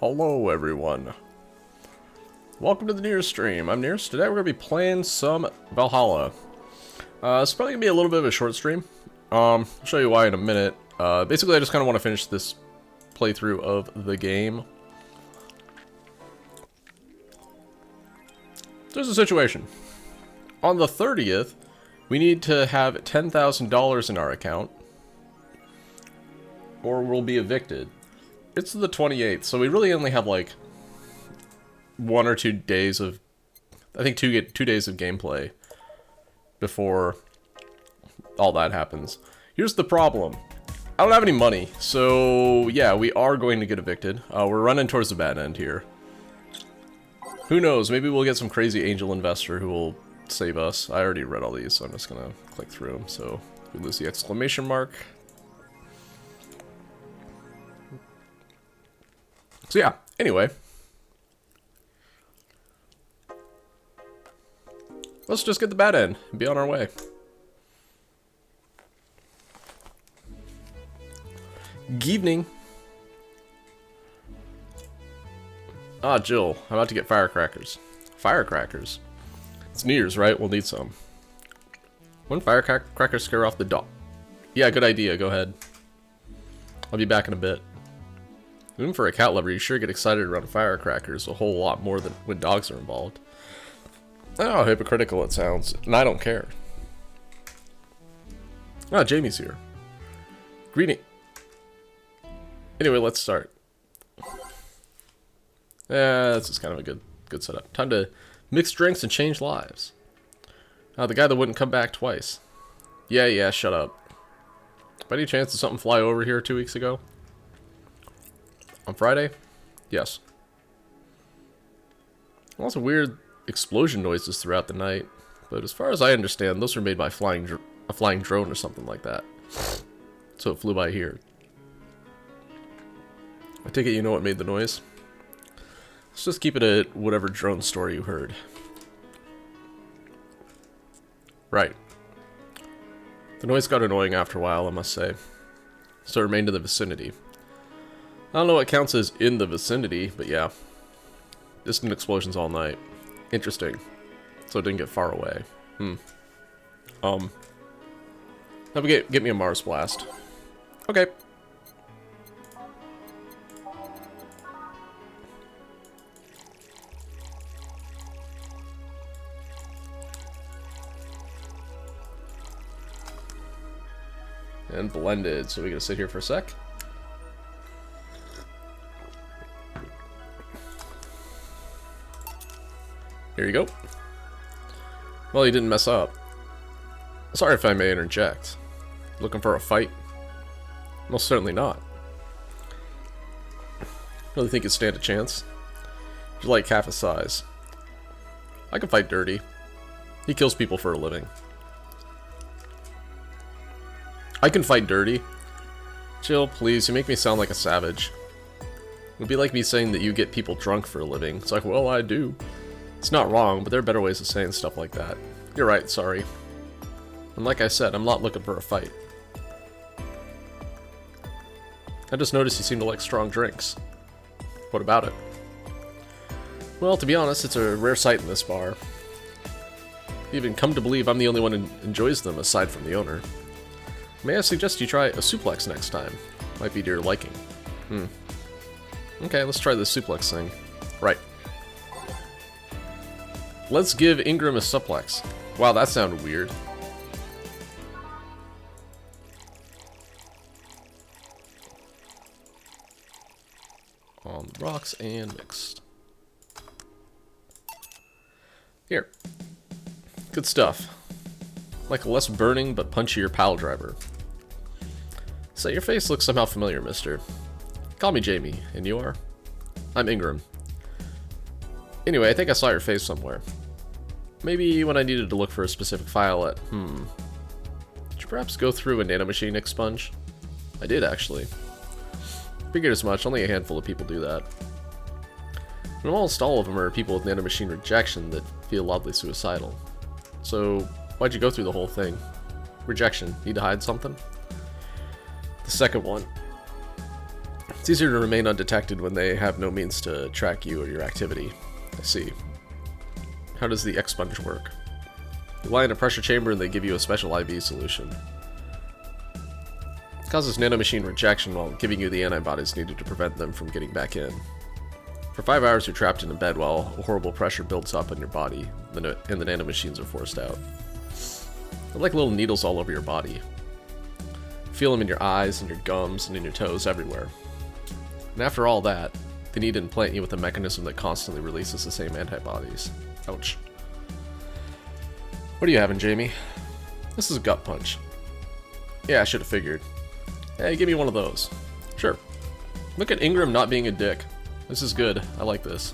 Hello everyone. Welcome to the Nears stream. I'm Nears. Today we're going to be playing some Valhalla. It's probably going to be a little bit of a short stream. I'll show you why in a minute. Basically I just kind of want to finish this playthrough of the game. There's a situation. On the 30th, we need to have $10,000 in our account, or we'll be evicted. It's the 28th, so we really only have like 1 or 2 days of, I think two days of gameplay before all that happens. Here's the problem. I don't have any money, so yeah, we are going to get evicted. We're running towards the bad end here. Who knows, maybe we'll get some crazy angel investor who will save us. I already read all these, so I'm just gonna click through them. So we lose the exclamation mark. So yeah, anyway. Let's just get the bad end and be on our way. Good evening. Ah, Jill, I'm about to get firecrackers. Firecrackers? It's New Year's, right? We'll need some. Wouldn't firecrackers scare off the dog? Yeah, good idea. Go ahead. I'll be back in a bit. Even for a cat lover, you sure get excited around firecrackers a whole lot more than when dogs are involved. Oh, how hypocritical it sounds. And I don't care. Ah, Jamie's here. Greeting. Anyway, let's start. Yeah, this is kind of a good setup. Time to mix drinks and change lives. The guy that wouldn't come back twice. Yeah, shut up. By any chance did something fly over here 2 weeks ago? On Friday? Yes. Lots of weird explosion noises throughout the night, but as far as I understand, those were made by a flying drone or something like that. So it flew by here. I take it you know what made the noise? Let's just keep it at whatever drone story you heard. Right. The noise got annoying after a while, I must say. So it remained in the vicinity. I don't know what counts as in the vicinity, but yeah. Distant explosions all night. Interesting. So it didn't get far away. Get me a Mars blast. Okay. And blended, so we gotta sit here for a sec. Here you go. Well, you didn't mess up. Sorry if I may interject. Looking for a fight? Most certainly not. Really think you'd stand a chance? You're like half his size. I can fight dirty. He kills people for a living. I can fight dirty. Jill, please, you make me sound like a savage. It would be like me saying that you get people drunk for a living. It's like, well, I do. It's not wrong, but there are better ways of saying stuff like that. You're right, sorry. And like I said, I'm not looking for a fight. I just noticed you seem to like strong drinks. What about it? Well, to be honest, it's a rare sight in this bar. I've even come to believe I'm the only one who enjoys them aside from the owner. May I suggest you try a suplex next time? Might be to your liking. Okay, let's try this suplex thing. Right. Let's give Ingram a suplex. Wow, that sounded weird. On the rocks and mixed. Here. Good stuff. Like a less burning but punchier pile driver. So your face looks somehow familiar, mister. Call me Jamie, and you are? I'm Ingram. Anyway, I think I saw your face somewhere. Maybe when I needed to look for a specific file at, Did you perhaps go through a nanomachine expunge? I did, actually. Figured as much, only a handful of people do that. And almost all of them are people with nanomachine rejection that feel oddly suicidal. So, why'd you go through the whole thing? Rejection. Need to hide something? The second one. It's easier to remain undetected when they have no means to track you or your activity. I see. How does the expunge work? You lie in a pressure chamber and they give you a special IV solution. It causes nanomachine rejection while giving you the antibodies needed to prevent them from getting back in. For 5 hours you're trapped in a bed while a horrible pressure builds up in your body and the nanomachines are forced out. They're like little needles all over your body. Feel them in your eyes and your gums and in your toes everywhere. And after all that, they need to implant you with a mechanism that constantly releases the same antibodies. Ouch. What are you having, Jamie? This is a gut punch. Yeah, I should have figured. Hey, give me one of those. Sure. Look at Ingram not being a dick. This is good. I like this.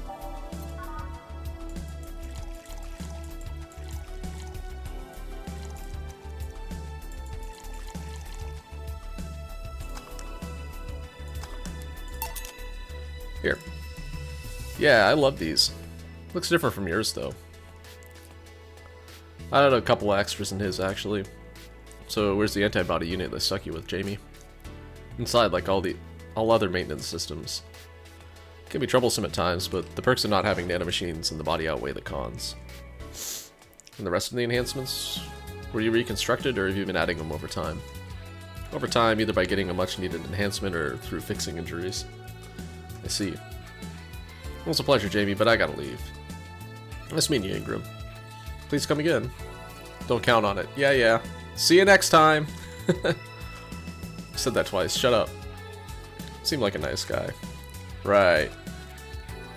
Here. Yeah, I love these. Looks different from yours, though. I had a couple extras in his, actually. So, where's the antibody unit they stuck you with, Jamie? Inside, like all other maintenance systems. It can be troublesome at times, but the perks of not having nanomachines in the body outweigh the cons. And the rest of the enhancements? Were you reconstructed, or have you been adding them over time? Over time, either by getting a much-needed enhancement or through fixing injuries. I see. Well, it's a pleasure, Jamie, but I gotta leave. Nice meeting you, Ingram. Please come again. Don't count on it. Yeah. See you next time! Said that twice. Shut up. Seemed like a nice guy. Right.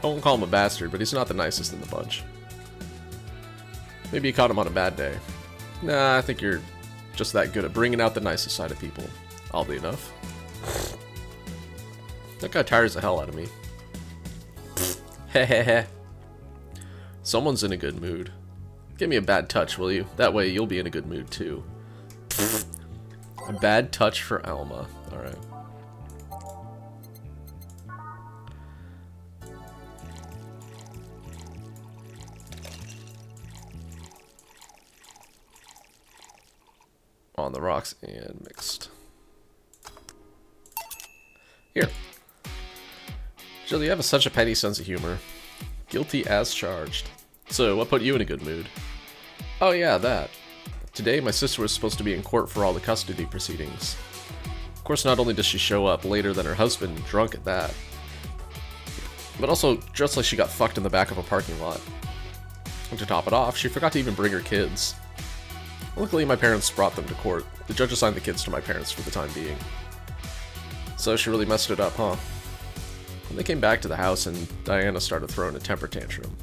I won't call him a bastard, but he's not the nicest in the bunch. Maybe you caught him on a bad day. Nah, I think you're just that good at bringing out the nicest side of people. Oddly enough. That guy tires the hell out of me. Hehehe. Someone's in a good mood. Give me a bad touch, will you? That way you'll be in a good mood too. A bad touch for Alma. Alright. On the rocks and mixed. Here. Jill, you have such a petty sense of humor. Guilty as charged. So, what put you in a good mood? Oh yeah, that. Today, my sister was supposed to be in court for all the custody proceedings. Of course, not only does she show up later than her husband, drunk at that, but also dressed like she got fucked in the back of a parking lot. And to top it off, she forgot to even bring her kids. Luckily, my parents brought them to court. The judge assigned the kids to my parents for the time being. So she really messed it up, huh? When they came back to the house and Diana started throwing a temper tantrum.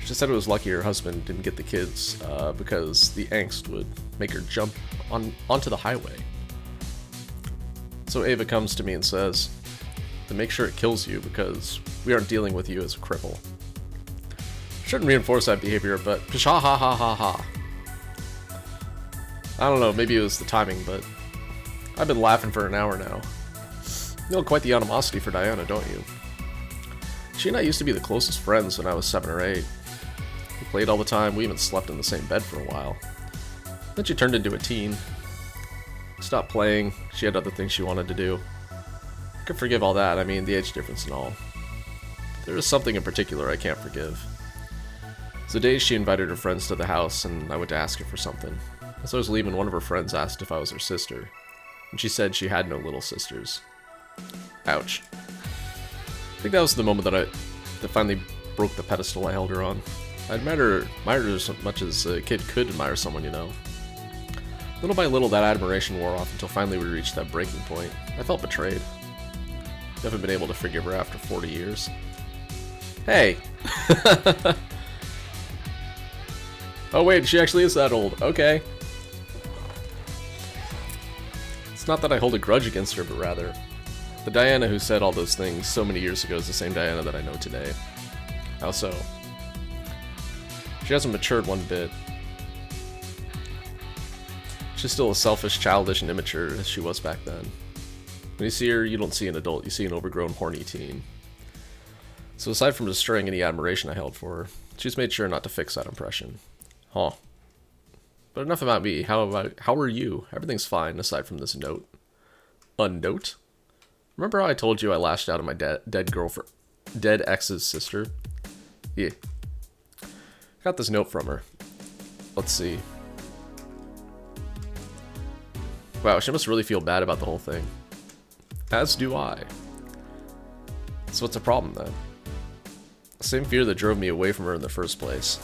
She said it was lucky her husband didn't get the kids because the angst would make her jump onto the highway. So Ava comes to me and says, to make sure it kills you because we aren't dealing with you as a cripple. Shouldn't reinforce that behavior, but psha ha ha ha ha. I don't know, maybe it was the timing, but I've been laughing for an hour now. You know quite the animosity for Diana, don't you? She and I used to be the closest friends when I was 7 or 8. We played all the time, we even slept in the same bed for a while. Then she turned into a teen. Stopped playing, she had other things she wanted to do. I could forgive all that, I mean, the age difference and all. There is something in particular I can't forgive. It's the day she invited her friends to the house and I went to ask her for something. As I was leaving, one of her friends asked if I was her sister, and she said she had no little sisters. Ouch. I think that was the moment that finally broke the pedestal I held her on. I admired her as much as a kid could admire someone, you know. Little by little, that admiration wore off until finally we reached that breaking point. I felt betrayed. Haven't been able to forgive her after 40 years. Hey! Oh wait, she actually is that old. Okay. It's not that I hold a grudge against her, but rather, the Diana who said all those things so many years ago is the same Diana that I know today. How so? She hasn't matured one bit. She's still as selfish, childish, and immature as she was back then. When you see her, you don't see an adult, you see an overgrown, horny teen. So aside from destroying any admiration I held for her, she's made sure not to fix that impression. Huh. But enough about me. How are you? Everything's fine, aside from this note. A note? Remember how I told you I lashed out at my dead ex's sister? Yeah. Got this note from her. Let's see. Wow, she must really feel bad about the whole thing. As do I. So what's the problem then? Same fear that drove me away from her in the first place.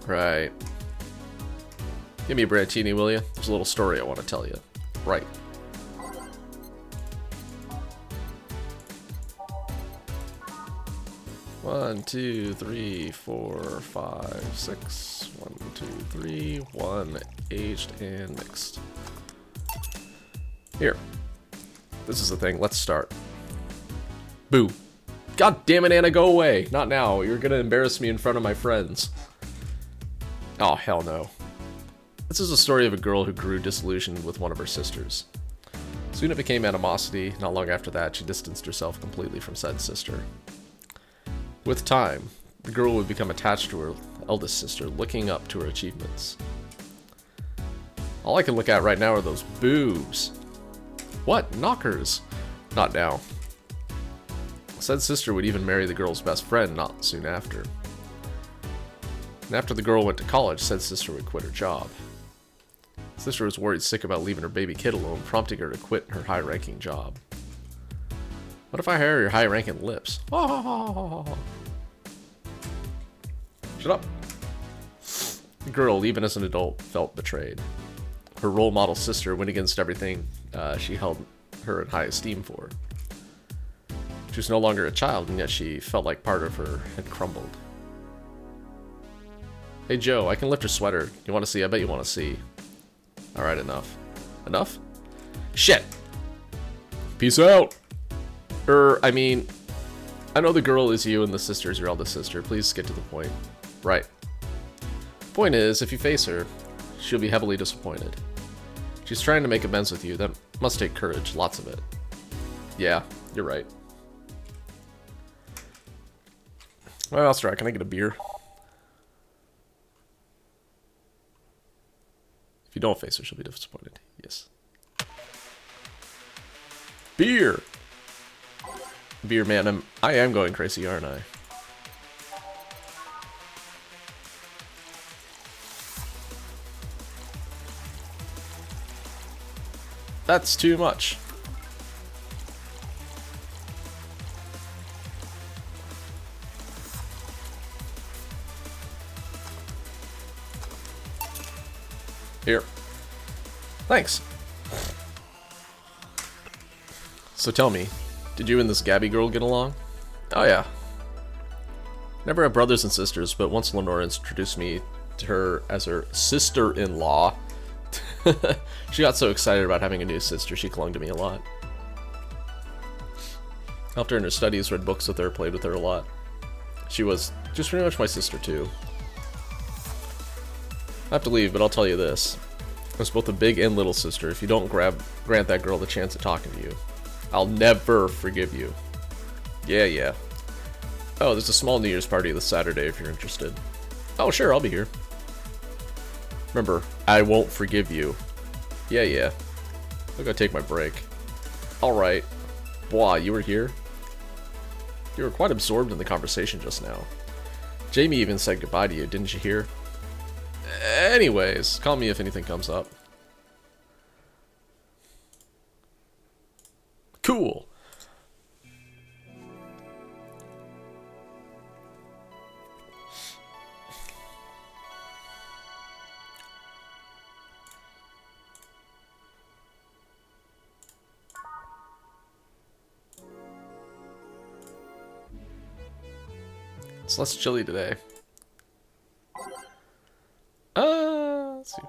Right. Give me a Brantini, will you? There's a little story I want to tell you. Right. One, two, three, 4, 5, 6. 1, 2, 3. 1 aged and mixed. Here. This is the thing. Let's start. Boo. God damn it, Anna, go away. Not now. You're gonna embarrass me in front of my friends. Oh, hell no. This is a story of a girl who grew disillusioned with one of her sisters. Soon it became animosity. Not long after that, she distanced herself completely from said sister. With time, the girl would become attached to her eldest sister, looking up to her achievements. All I can look at right now are those boobs. What? Knockers? Not now. Said sister would even marry the girl's best friend not soon after. And after the girl went to college, said sister would quit her job. Sister was worried sick about leaving her baby kid alone, prompting her to quit her high-ranking job. What if I hire your high-ranking lips? Oh. Shut up. The girl, even as an adult, felt betrayed. Her role model sister went against everything she held her in high esteem for. She was no longer a child, and yet she felt like part of her had crumbled. Hey Joe, I can lift your sweater. You want to see? I bet you want to see. Alright, enough. Enough? Shit! Peace out! I mean, I know the girl is you and the sister is your eldest sister. Please get to the point. Right. Point is, if you face her, she'll be heavily disappointed. She's trying to make amends with you. That must take courage. Lots of it. Yeah, you're right. What else, right? Can I get a beer? If you don't face her, she'll be disappointed. Yes. Beer! Beer, man. I am going crazy, aren't I? That's too much. Here. Thanks. So tell me, did you and this Gabby girl get along? Oh yeah. Never had brothers and sisters, but once Lenore introduced me to her as her sister-in-law, she got so excited about having a new sister, she clung to me a lot. Helped her in her studies, read books with her, played with her a lot. She was just pretty much my sister too. I have to leave, but I'll tell you this. As both a big and little sister, if you don't grant that girl the chance of talking to you, I'll never forgive you. Yeah. Oh, there's a small New Year's party this Saturday if you're interested. Oh, sure, I'll be here. Remember, I won't forgive you. Yeah. I'll go take my break. Alright. Wow, you were here? You were quite absorbed in the conversation just now. Jamie even said goodbye to you, didn't you hear? Anyways, call me if anything comes up. Cool. It's less chilly today. Let's see.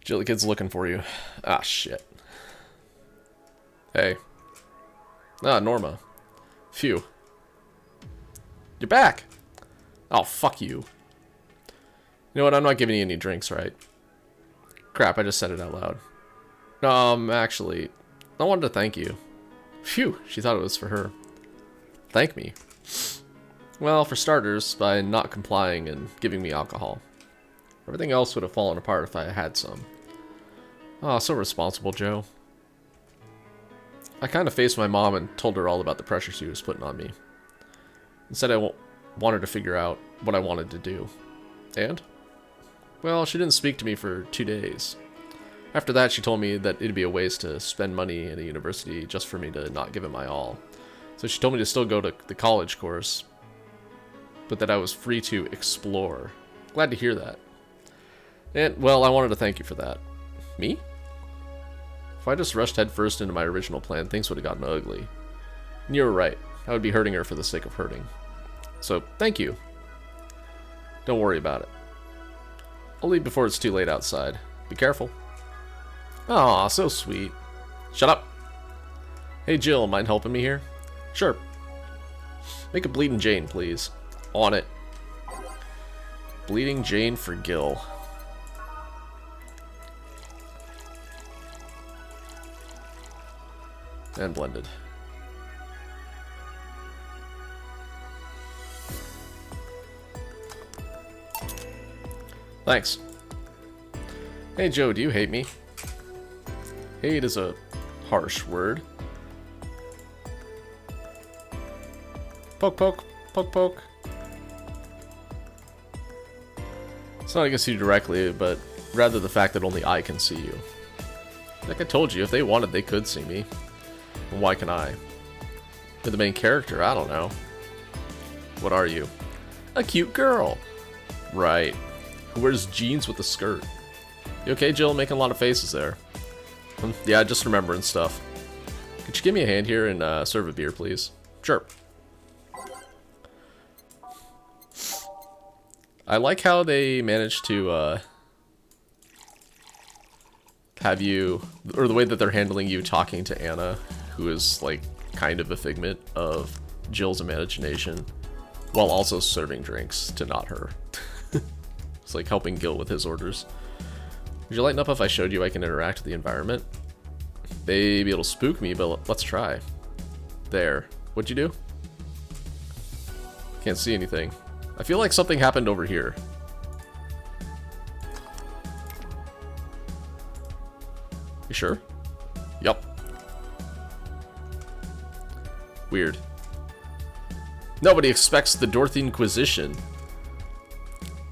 Jilly Kid's looking for you. Ah, shit. Hey. Ah, Norma. Phew. You're back! Oh, fuck you. You know what, I'm not giving you any drinks, right? Crap, I just said it out loud. Actually, I wanted to thank you. Phew, she thought it was for her. Thank me. Well, for starters, by not complying and giving me alcohol. Everything else would have fallen apart if I had some. Oh, so responsible, Joe. I kind of faced my mom and told her all about the pressure she was putting on me. Instead, I wanted to figure out what I wanted to do. And? Well, she didn't speak to me for 2 days. After that, she told me that it'd be a waste to spend money at a university just for me to not give it my all. So she told me to still go to the college course, but that I was free to explore. Glad to hear that. And, well, I wanted to thank you for that. Me? If I just rushed headfirst into my original plan, things would have gotten ugly. And you were right. I would be hurting her for the sake of hurting. So, thank you. Don't worry about it. I'll leave before it's too late outside. Be careful. Aw, so sweet. Shut up. Hey, Jill, mind helping me here? Sure. Make a Bleeding Jane, please. On it. Bleeding Jane for Gil. And blended. Thanks. Hey Joe, do you hate me? Hate is a harsh word. Poke, poke, poke, poke. It's not against you directly, but rather the fact that only I can see you. Like I told you, if they wanted, they could see me. And why can I? You're the main character, I don't know. What are you? A cute girl. Right. Who wears jeans with a skirt. You okay, Jill? Making a lot of faces there. Yeah, just remembering stuff. Could you give me a hand here and serve a beer, please? Sure. I like how they managed to have you, or the way that they're handling you talking to Anna, who is like kind of a figment of Jill's imagination, while also serving drinks to not her. It's like helping Gil with his orders. Would you lighten up if I showed you I can interact with the environment? Maybe it'll spook me, but let's try. There. What'd you do? Can't see anything. I feel like something happened over here. You sure? Yup. Weird. Nobody expects the Dorothy Inquisition.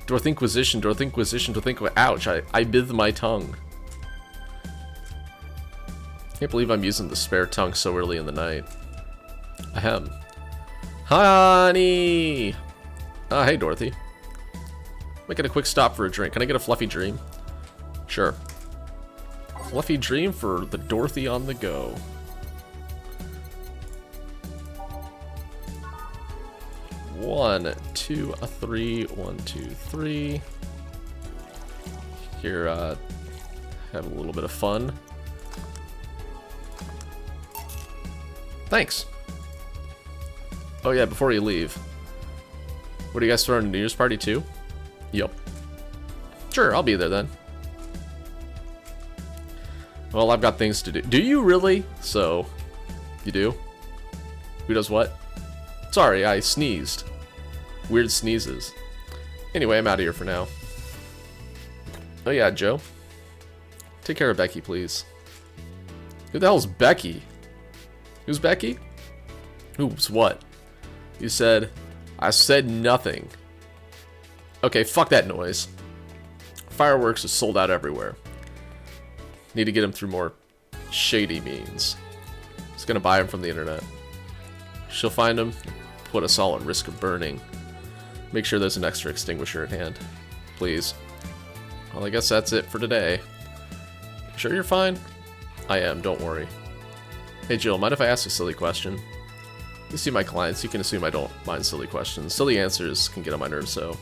Dorothy Inquisition, Dorothy Inquisition, Dorothy Inquisition. Ouch, I bit my tongue. Can't believe I'm using the spare tongue so early in the night. Ahem. Honey! Ah, hey, Dorothy. Making a quick stop for a drink. Can I get a fluffy dream? Sure. Fluffy dream for the Dorothy on the go. One, two, a three. 1, 2, 3. Here, have a little bit of fun. Thanks. Oh yeah, before you leave. What, are you guys throwing a New Year's party too? Yup. Sure, I'll be there then. Well, I've got things to do. Do you really? So, you do? Who does what? Sorry, I sneezed. Weird sneezes. Anyway, I'm out of here for now. Oh yeah, Joe. Take care of Becky, please. Who the hell's Becky? Who's Becky? Who's what? You said... I said nothing. Okay, fuck that noise. Fireworks is sold out everywhere. Need to get them through more shady means. Just gonna buy them from the internet. She'll find them, put us all at risk of burning. Make sure there's an extra extinguisher at hand. Please. Well, I guess that's it for today. Sure you're fine? I am, don't worry. Hey Jill, mind if I ask a silly question? You see my clients, you can assume I don't mind silly questions. Silly answers can get on my nerves, so...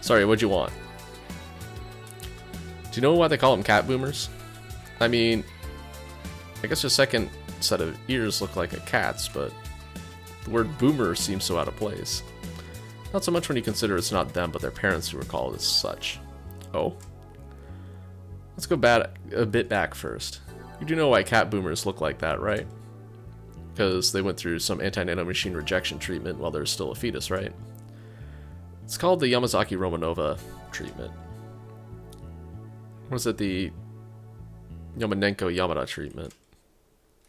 Sorry, what'd you want? Do you know why they call them cat boomers? I mean... I guess your second set of ears look like a cat's, but... The word boomer seems so out of place. Not so much when you consider it's not them, but their parents who are called as such. Oh? Let's go a bit back first. You do know why cat boomers look like that, right? because they went through some anti-nanomachine rejection treatment while they're still a fetus, right? It's called the Yamazaki Romanova treatment. What is it? The Yamanenko Yamada treatment.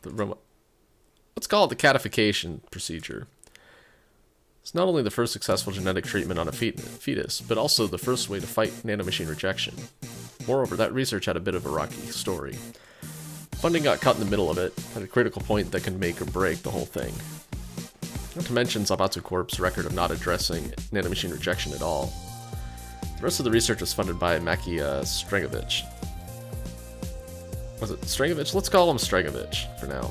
Let's call it the catification procedure. It's not only the first successful genetic treatment on a fetus, but also the first way to fight nanomachine rejection. Moreover, that research had a bit of a rocky story. Funding got cut in the middle of it, at a critical point that can make or break the whole thing. Not to mention Zaibatsu Corp's record of not addressing nanomachine rejection at all. The rest of the research was funded by Maki Strengovich. Was it Strengovich? Let's call him Strengovich for now.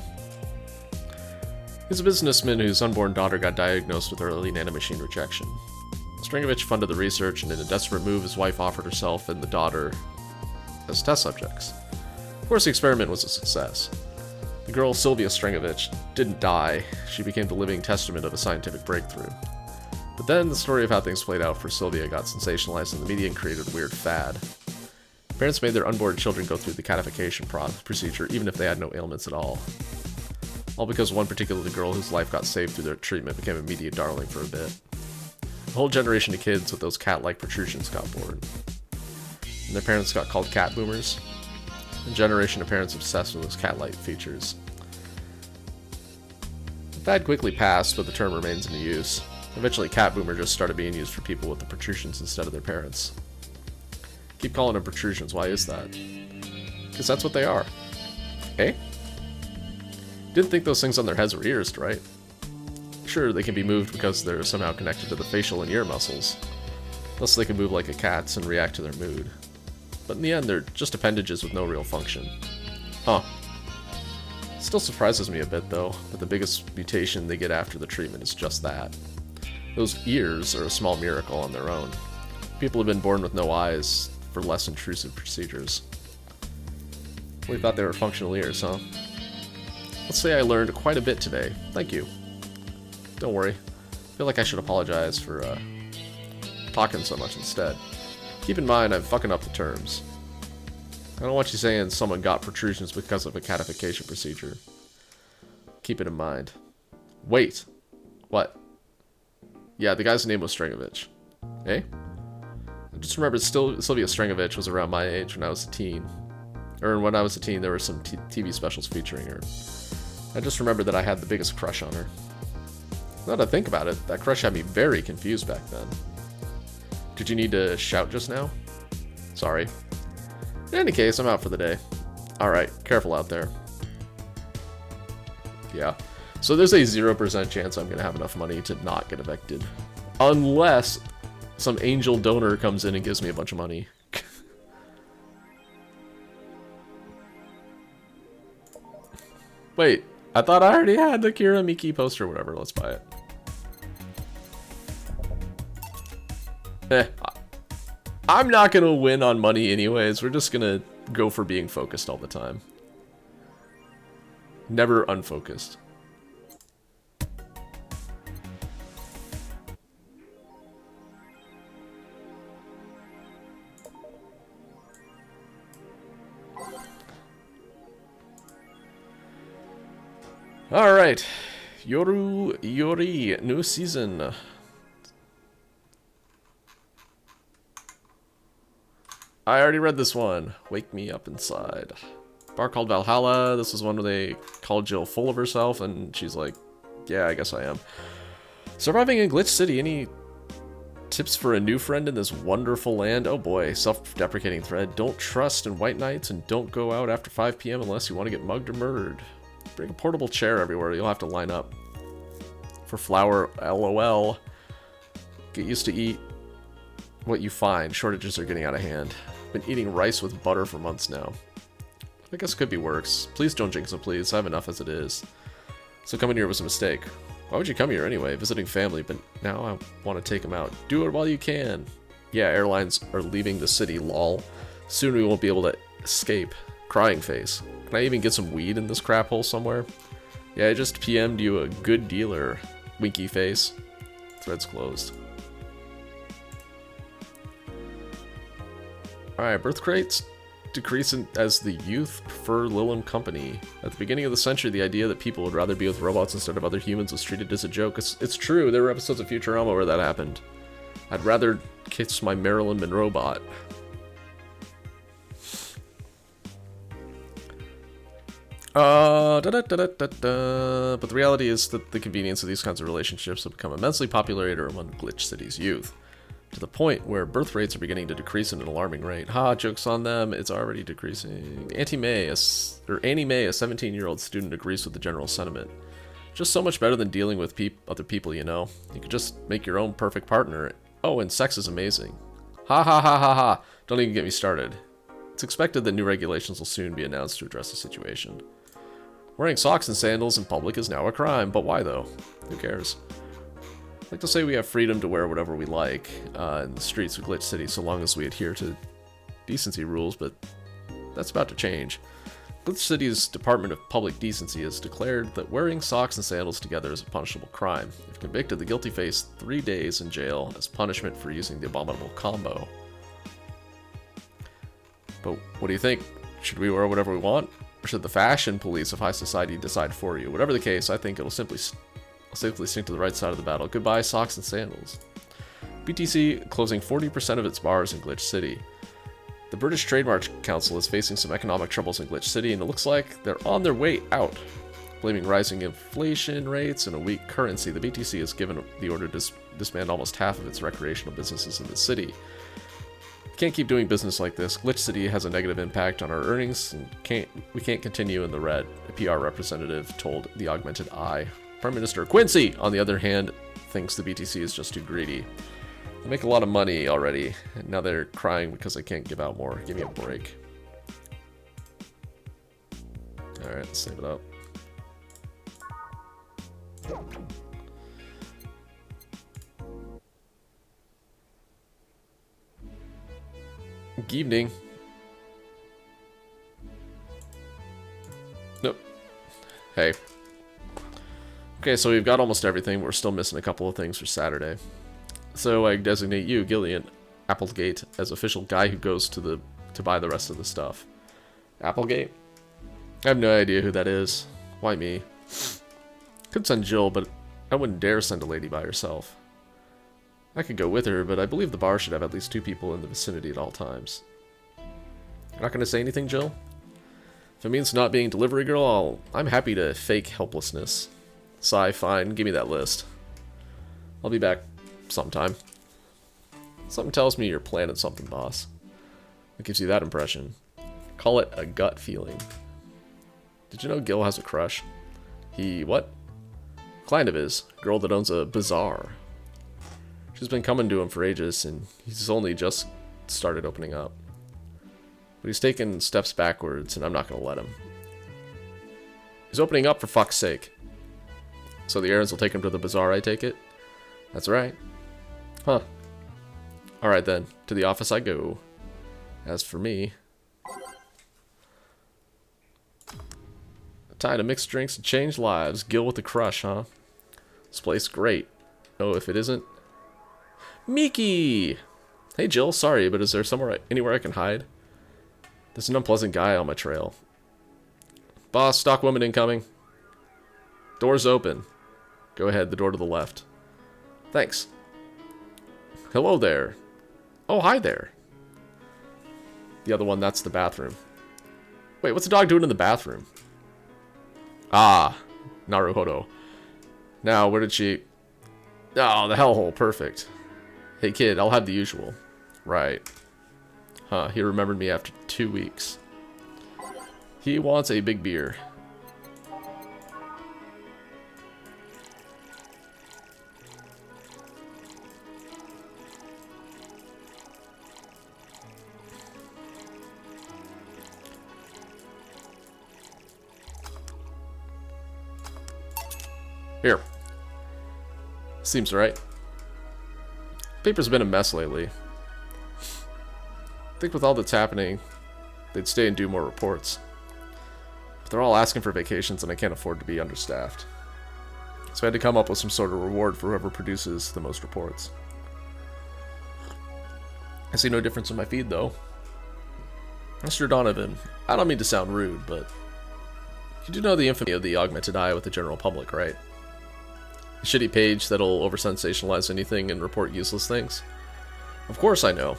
He's a businessman whose unborn daughter got diagnosed with early nanomachine rejection. Strengovich funded the research, and in a desperate move, his wife offered herself and the daughter as test subjects. Of course, the experiment was a success. The girl, Sylvia Strengovich, didn't die. She became the living testament of a scientific breakthrough. But then, the story of how things played out for Sylvia got sensationalized in the media and created a weird fad. Parents made their unborn children go through the catification procedure, even if they had no ailments at all. All because one particular girl whose life got saved through their treatment became a media darling for a bit. A whole generation of kids with those cat-like protrusions got bored. And their parents got called cat boomers. A generation of parents obsessed with those cat-like features. The fad quickly passed, but the term remains in use. Eventually, cat boomer just started being used for people with the protrusions instead of their parents. Keep calling them protrusions, why is that? Because that's what they are. Eh? Didn't think those things on their heads were ears, right? Sure, they can be moved because they're somehow connected to the facial and ear muscles. Thus they can move like a cat's and react to their mood. But in the end, they're just appendages with no real function. Huh. Still surprises me a bit, though, that the biggest mutation they get after the treatment is just that. Those ears are a small miracle on their own. People have been born with no eyes for less intrusive procedures. We thought they were functional ears, huh? Let's say I learned quite a bit today. Thank you. Don't worry. I feel like I should apologize for talking so much instead. Keep in mind, I'm fucking up the terms. I don't want you saying someone got protrusions because of a catification procedure. Keep it in mind. Wait. What? Yeah, the guy's name was Strengovich. Eh? I just remembered Sylvia Strengovich was around my age when I was a teen. Or when I was a teen, there were some TV specials featuring her. I just remembered that I had the biggest crush on her. Now that I think about it, that crush had me very confused back then. Did you need to shout just now? Sorry. In any case, I'm out for the day. Alright, careful out there. Yeah. So there's a 0% chance I'm going to have enough money to not get evicted. Unless some angel donor comes in and gives me a bunch of money. Wait, I thought I already had the Kira Miki poster or whatever. Let's buy it. I'm not going to win on money anyways. We're just going to go for being focused all the time. Never unfocused. Alright. Yoru Yori, new season. I already read this one. Wake me up inside. Bar called Valhalla. This was one where they called Jill full of herself, and she's like, yeah, I guess I am. Surviving in Glitch City. Any tips for a new friend in this wonderful land? Oh boy, self-deprecating thread. Don't trust in white nights, and don't go out after 5 p.m. unless you want to get mugged or murdered. Bring a portable chair everywhere. You'll have to line up. For flour, LOL. Get used to eat what you find. Shortages are getting out of hand. Been eating rice with butter for months now. I guess it could be worse. Please don't jinx it, please. I have enough as it is. So coming here was a mistake. Why would you come here anyway? Visiting family, but now I want to take them out. Do it while you can. Yeah, airlines are leaving the city, lol. Soon we won't be able to escape. Crying face. Can I even get some weed in this crap hole somewhere? Yeah, I just PM'd you a good dealer. Winky face. Thread's closed. Alright, birth crates. decreasing as the youth prefer Lilum company. At the beginning of the century, the idea that people would rather be with robots instead of other humans was treated as a joke. It's true, there were episodes of Futurama where that happened. I'd rather kiss my Marilyn Monroe bot. But the reality is that the convenience of these kinds of relationships have become immensely popular among Glitch City's youth, to the point where birth rates are beginning to decrease at an alarming rate. Ha, joke's on them, it's already decreasing. Annie May, a 17-year-old student, agrees with the general sentiment. Just so much better than dealing with other people, you know. You could just make your own perfect partner. Oh, and sex is amazing. Ha ha ha ha ha, don't even get me started. It's expected that new regulations will soon be announced to address the situation. Wearing socks and sandals in public is now a crime, but why though? Who cares? I'd like to say we have freedom to wear whatever we like in the streets of Glitch City so long as we adhere to decency rules, but that's about to change. Glitch City's Department of Public Decency has declared that wearing socks and sandals together is a punishable crime. If convicted, the guilty face 3 days in jail as punishment for using the abominable combo. But what do you think? Should we wear whatever we want? Or should the fashion police of high society decide for you? Whatever the case, I think it'll safely sink to the right side of the battle. Goodbye, socks and sandals. BTC closing 40% of its bars in Glitch City. The British Trademark Council is facing some economic troubles in Glitch City, and it looks like they're on their way out. Blaming rising inflation rates and a weak currency, the BTC has given the order to disband almost half of its recreational businesses in the city. Can't keep doing business like this. Glitch City has a negative impact on our earnings, and we can't continue in the red, a PR representative told the Augmented Eye. Prime Minister Quincy, on the other hand, thinks the BTC is just too greedy. They make a lot of money already, and now they're crying because they can't give out more. Give me a break. Alright, let's save it up. Good evening. Nope. Hey. Okay, so we've got almost everything. We're still missing a couple of things for Saturday. So I designate you, Gillian Applegate, as official guy who goes to buy the rest of the stuff. Applegate? I have no idea who that is. Why me? Could send Jill, but I wouldn't dare send a lady by herself. I could go with her, but I believe the bar should have at least 2 people in the vicinity at all times. You're not going to say anything, Jill? If it means not being delivery girl, I'm happy to fake helplessness. Sigh, fine, give me that list. I'll be back sometime. Something tells me you're planning something, boss. What gives you that impression? Call it a gut feeling. Did you know Gil has a crush? He, what? Client of his, girl that owns a bazaar. She's been coming to him for ages, and he's only just started opening up. But he's taken steps backwards, and I'm not going to let him. He's opening up, for fuck's sake. So the errands will take him to the bazaar, I take it? That's right. Huh. Alright then, to the office I go. As for me... time to mix drinks and change lives. Gil with a crush, huh? This place great. Oh, if it isn't... Miki! Hey Jill, sorry, but is there anywhere I can hide? There's an unpleasant guy on my trail. Boss, stock woman incoming. Door's open. Go ahead, the door to the left. Thanks. Hello there. Oh, hi there. The other one, that's the bathroom. Wait, what's the dog doing in the bathroom? Ah, Naruhodo. Now, where did she... Oh, the hellhole, perfect. Hey kid, I'll have the usual. Right. Huh, he remembered me after 2 weeks. He wants a big beer. Here. Seems right. Paper's been a mess lately. I think with all that's happening, they'd stay and do more reports. But they're all asking for vacations and I can't afford to be understaffed. So I had to come up with some sort of reward for whoever produces the most reports. I see no difference in my feed though. Mr. Donovan, I don't mean to sound rude, but you do know the infamy of the augmented eye with the general public, right? A shitty page that'll over-sensationalize anything and report useless things? Of course I know.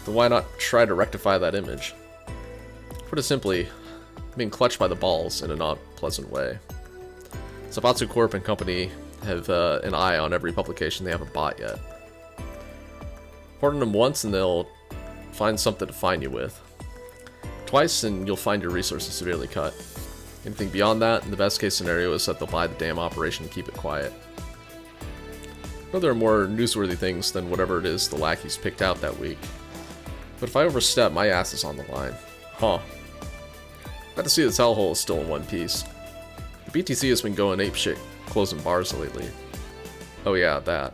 Then why not try to rectify that image? Put it simply, being clutched by the balls in a not pleasant way. Sabatsu Corp and company have an eye on every publication they haven't bought yet. Pardon them once and they'll find something to fine you with. Twice and you'll find your resources severely cut. Anything beyond that, in the best case scenario, is that they'll buy the damn operation and keep it quiet. I know there are more newsworthy things than whatever it is the lackeys picked out that week. But if I overstep, my ass is on the line. Huh. Glad to see this hellhole is still in one piece. The BTC has been going apeshit closing bars lately. Oh yeah, that.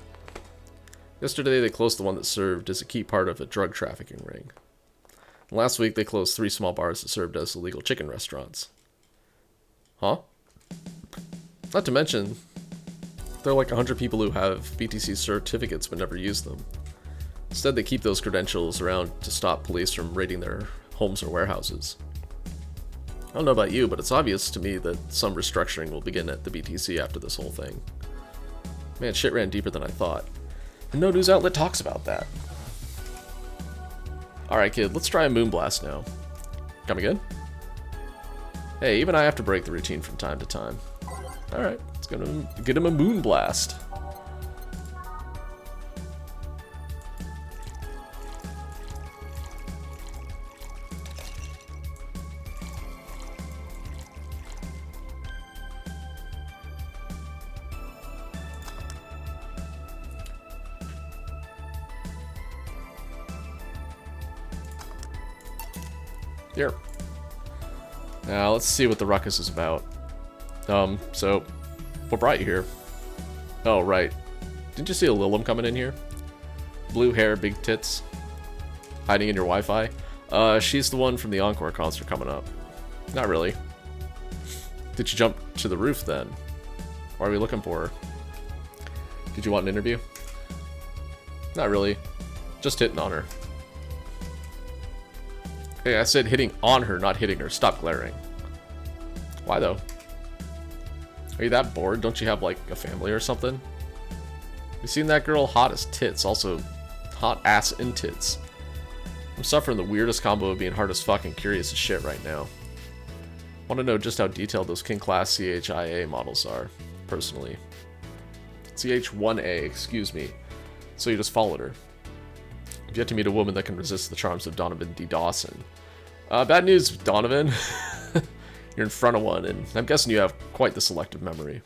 Yesterday they closed the one that served as a key part of a drug trafficking ring. And last week they closed 3 small bars that served as illegal chicken restaurants. Huh? Not to mention, there are like 100 people who have BTC certificates but never use them. Instead, they keep those credentials around to stop police from raiding their homes or warehouses. I don't know about you, but it's obvious to me that some restructuring will begin at the BTC after this whole thing. Man, shit ran deeper than I thought. And no news outlet talks about that. Alright kid, let's try a moonblast now. Come again? Hey, even I have to break the routine from time to time. Alright, let's get him a moonblast. Here. Now, let's see what the ruckus is about. So, what brought you here? Oh, right. Didn't you see a Lilum coming in here? Blue hair, big tits. Hiding in your Wi-Fi? She's the one from the Encore concert coming up. Not really. Did you jump to the roof then? Why are we looking for her? Did you want an interview? Not really. Just hitting on her. Hey, I said hitting on her, not hitting her. Stop glaring. Why though? Are you that bored? Don't you have like a family or something? You seen that girl? Hot as tits. Also, hot ass and tits. I'm suffering the weirdest combo of being hard as fuck and curious as shit right now. Want to know just how detailed those King Class CHIA models are, personally. CH1A, excuse me. So you just followed her. I've yet to meet a woman that can resist the charms of Donovan D. Dawson. Bad news, Donovan. You're in front of one, and I'm guessing you have quite the selective memory.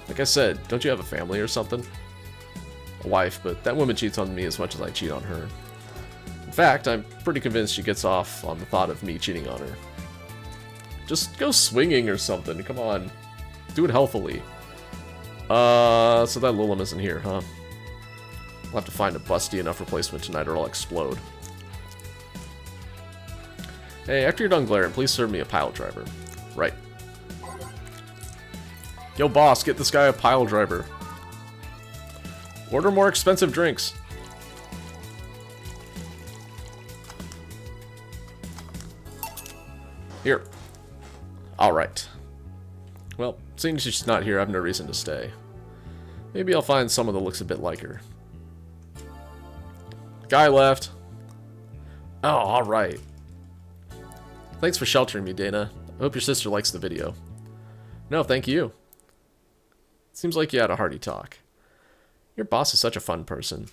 Like I said, don't you have a family or something? A wife, but that woman cheats on me as much as I cheat on her. In fact, I'm pretty convinced she gets off on the thought of me cheating on her. Just go swinging or something, come on. Do it healthily. So that Lilum isn't here, huh? I'll have to find a busty enough replacement tonight or I'll explode. Hey, after you're done glaring, please serve me a pile driver. Right. Yo, boss, get this guy a pile driver. Order more expensive drinks. Here. Alright. Well, seeing as she's not here, I have no reason to stay. Maybe I'll find someone that looks a bit like her. Guy left. Oh, alright. Thanks for sheltering me, Dana. I hope your sister likes the video. No, thank you. Seems like you had a hearty talk. Your boss is such a fun person.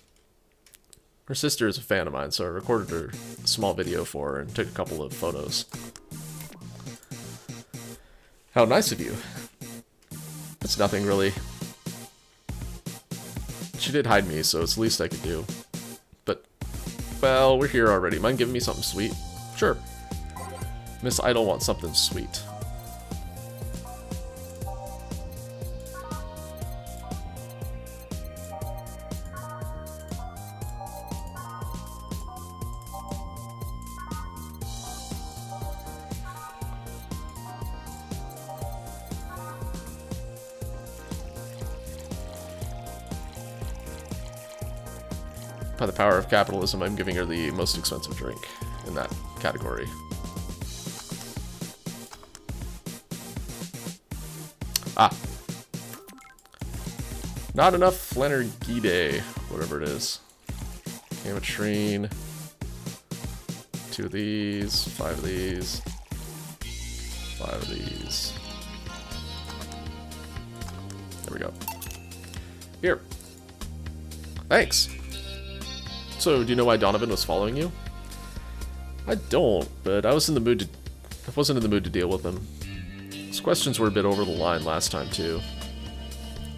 Her sister is a fan of mine, so I recorded her a small video for her and took a couple of photos. How nice of you. It's nothing, really. She did hide me, so it's the least I could do. But, well, we're here already. Mind giving me something sweet? Sure. Miss Idol wants something sweet. By the power of capitalism, I'm giving her the most expensive drink in that category. Ah. Not enough Flannergide, whatever it is. Camatrine. 2 of these, 5 of these, 5 of these. There we go. Here. Thanks. So, do you know why Donovan was following you? I don't, but I wasn't in the mood to deal with him. His questions were a bit over the line last time too.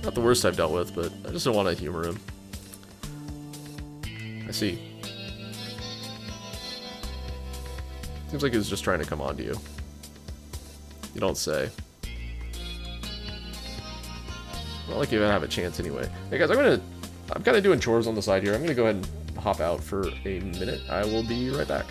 Not the worst I've dealt with, but I just don't want to humor him. I see. Seems like he was just trying to come on to you. You don't say. Not like you even have a chance anyway. Hey guys, I'm kind of doing chores on the side here. I'm gonna go ahead and hop out for a minute. I will be right back.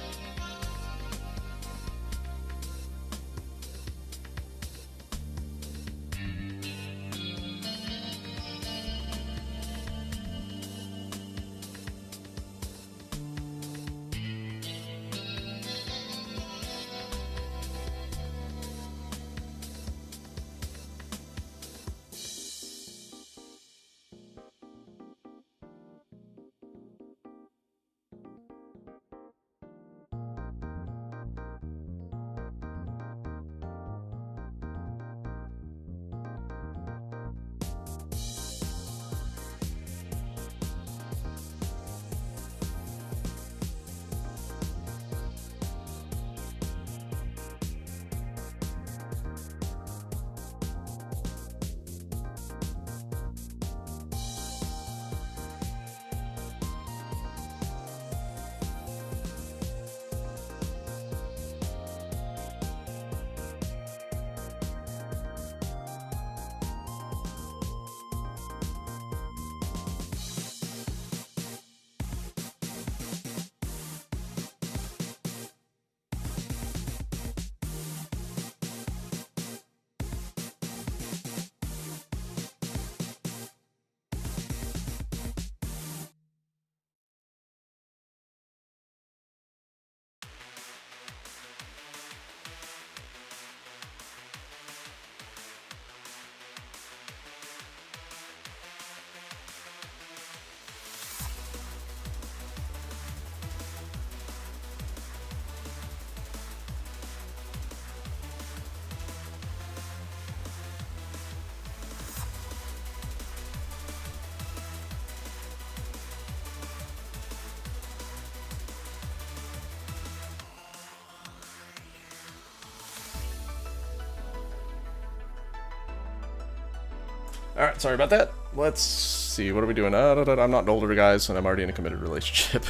Alright, sorry about that. Let's see, what are we doing? I'm not an older guy, and I'm already in a committed relationship.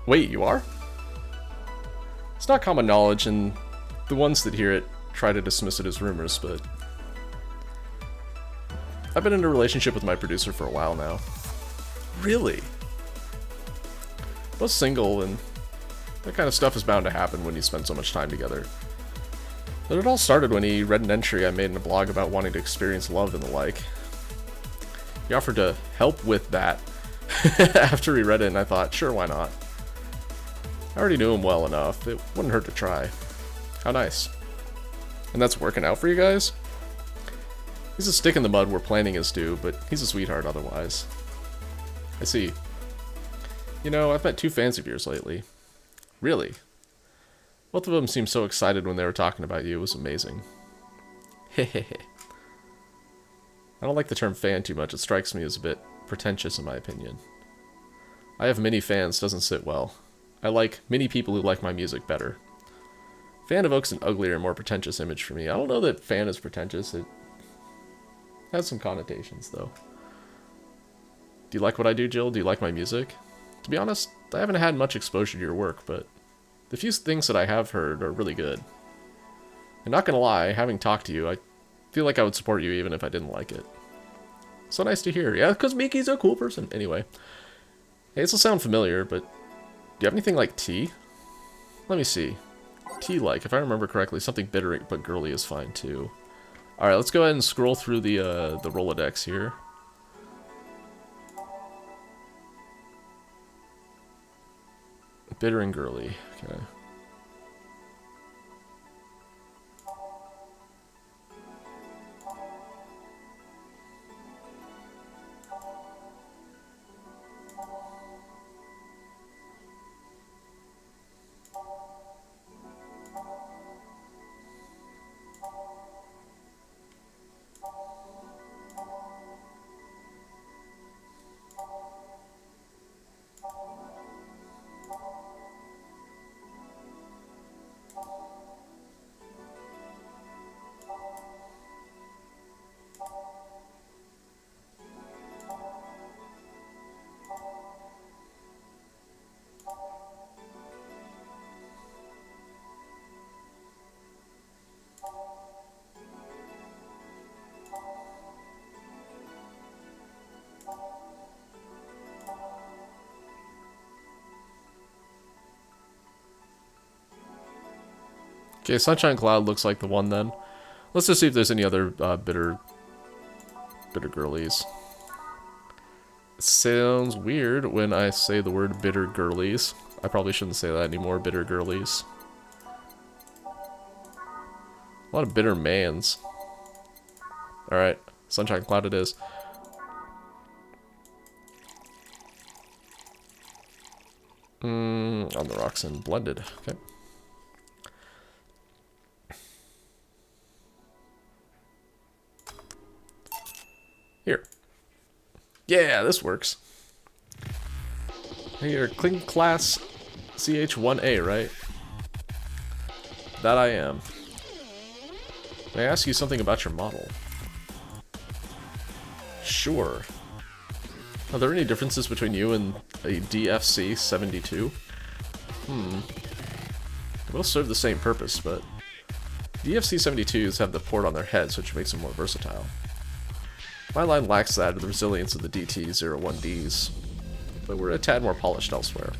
Wait, you are? It's not common knowledge, and the ones that hear it try to dismiss it as rumors, but I've been in a relationship with my producer for a while now. Really? I was single, and that kind of stuff is bound to happen when you spend so much time together. But it all started when he read an entry I made in a blog about wanting to experience love and the like. He offered to help with that after he read it, and I thought, sure, why not? I already knew him well enough, it wouldn't hurt to try. How nice. And that's working out for you guys? He's a stick in the mud where planning is due, but he's a sweetheart otherwise. I see. You know, I've met 2 fans of yours lately. Really? Both of them seemed so excited when they were talking about you. It was amazing. Hehehe. I don't like the term fan too much. It strikes me as a bit pretentious in my opinion. I have many fans doesn't sit well. I like many people who like my music better. Fan evokes an uglier, more pretentious image for me. I don't know that fan is pretentious. It has some connotations, though. Do you like what I do, Jill? Do you like my music? To be honest, I haven't had much exposure to your work, but the few things that I have heard are really good. And not gonna lie, having talked to you, I feel like I would support you even if I didn't like it. So nice to hear. Yeah, because Miki's a cool person. Anyway. Hey, this will sound familiar, but do you have anything like tea? Let me see. Tea-like, if I remember correctly, something bitter but girly is fine too. Alright, let's go ahead and scroll through the Rolodex here. Bitter and girly. Okay. Okay, Sunshine Cloud looks like the one then. Let's just see if there's any other bitter girlies. It sounds weird when I say the word bitter girlies. I probably shouldn't say that anymore, bitter girlies. A lot of bitter mans. Alright, Sunshine Cloud it is. On the rocks and blended. Okay. Here. Yeah, this works. Hey, you're Cling Class CH1A, right? That I am. May I ask you something about your model? Sure. Are there any differences between you and a DFC-72? They both serve the same purpose, but DFC-72s have the port on their heads, which makes them more versatile. My line lacks that of the resilience of the DT-01Ds, but we're a tad more polished elsewhere.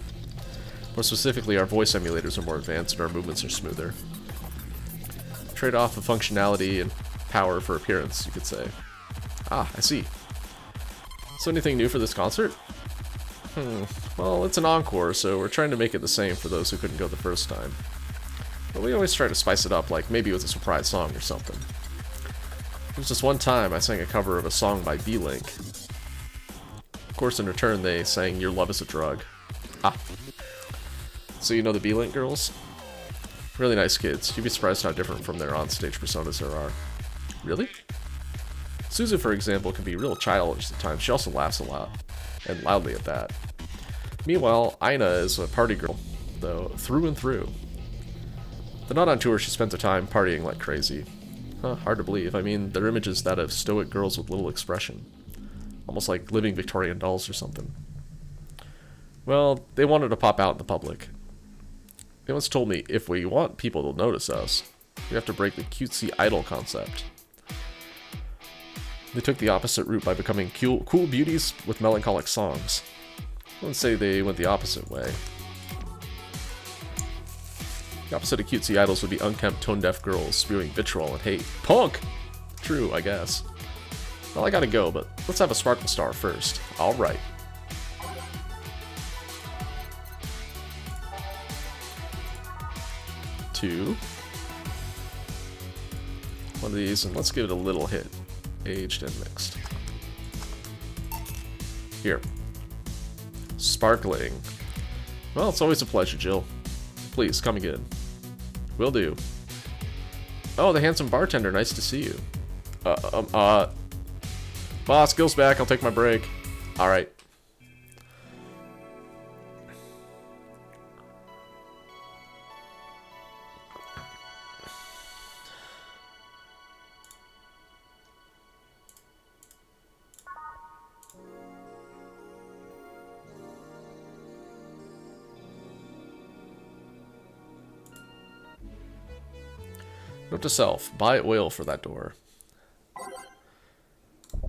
More specifically, our voice emulators are more advanced and our movements are smoother. Trade-off of functionality and power for appearance, you could say. Ah, I see. So anything new for this concert? Well, it's an encore, so we're trying to make it the same for those who couldn't go the first time. But we always try to spice it up, like maybe with a surprise song or something. There was just one time I sang a cover of a song by B-Link. Of course, in return, they sang Your Love is a Drug. Ah. So you know the B-Link girls? Really nice kids. You'd be surprised how different from their on-stage personas there are. Really? Suzu, for example, can be real childish at times. She also laughs a lot. And loudly at that. Meanwhile, Aina is a party girl, though, through and through. Though not on tour, she spends her time partying like crazy. Huh, hard to believe. I mean, their image is that of stoic girls with little expression. Almost like living Victorian dolls or something. Well, they wanted to pop out in the public. They once told me, if we want people to notice us, we have to break the cutesy idol concept. They took the opposite route by becoming cool beauties with melancholic songs. I wouldn't say they went the opposite way. The opposite of cutesy idols would be unkempt, tone-deaf girls spewing vitriol and hate. Punk! True, I guess. Well, I gotta go, but let's have a Sparkle Star first. Alright. Two. One of these, and let's give it a little hit. Aged and mixed. Here. Sparkling. Well, it's always a pleasure, Jill. Please, come again. Will do. Oh, the handsome bartender, nice to see you. Boss, skills back, I'll take my break. Alright. Note to self, buy oil for that door.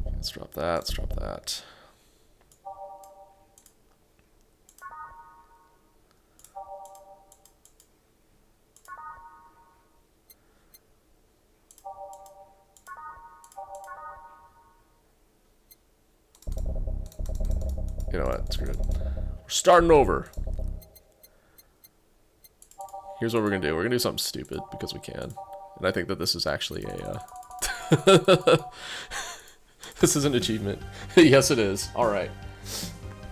Let's drop that, let's drop that. You know what, screw it. We're starting over. Here's what we're gonna do. We're gonna do something stupid because we can. And I think that this is actually a, this is an achievement. Yes, it is. Alright.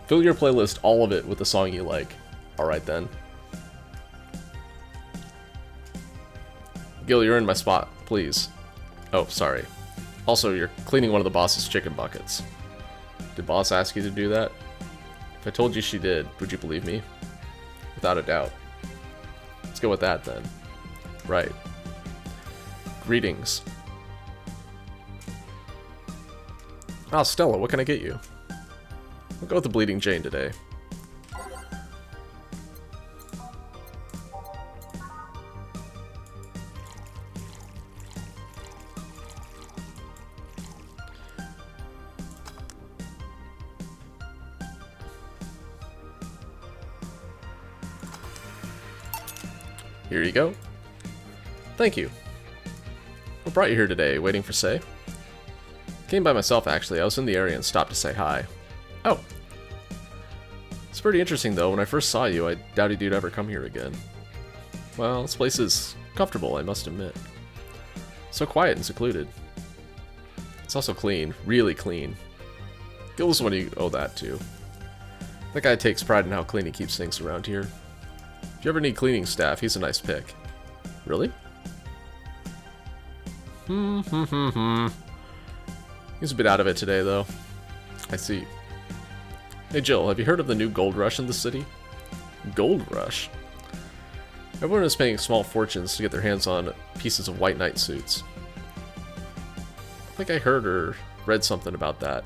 Fill your playlist, all of it, with a song you like. Alright then. Gil, you're in my spot. Please. Oh, sorry. Also, you're cleaning one of the boss's chicken buckets. Did boss ask you to do that? If I told you she did, would you believe me? Without a doubt. Let's go with that then. Right. Greetings. Ah, Stella, what can I get you? I'll go with the Bleeding Jane today. Here you go. Thank you. What brought you here today? Waiting for Say? Came by myself, actually. I was in the area and stopped to say hi. Oh. It's pretty interesting, though. When I first saw you, I doubted you'd ever come here again. Well, this place is comfortable, I must admit. So quiet and secluded. It's also clean. Really clean. Gil was the one you owe that to. That guy takes pride in how clean he keeps things around here. If you ever need cleaning staff, he's a nice pick. Really? He's a bit out of it today, though. I see. Hey, Jill, have you heard of the new gold rush in the city? Gold rush? Everyone is paying small fortunes to get their hands on pieces of White Knight suits. I think I heard or read something about that.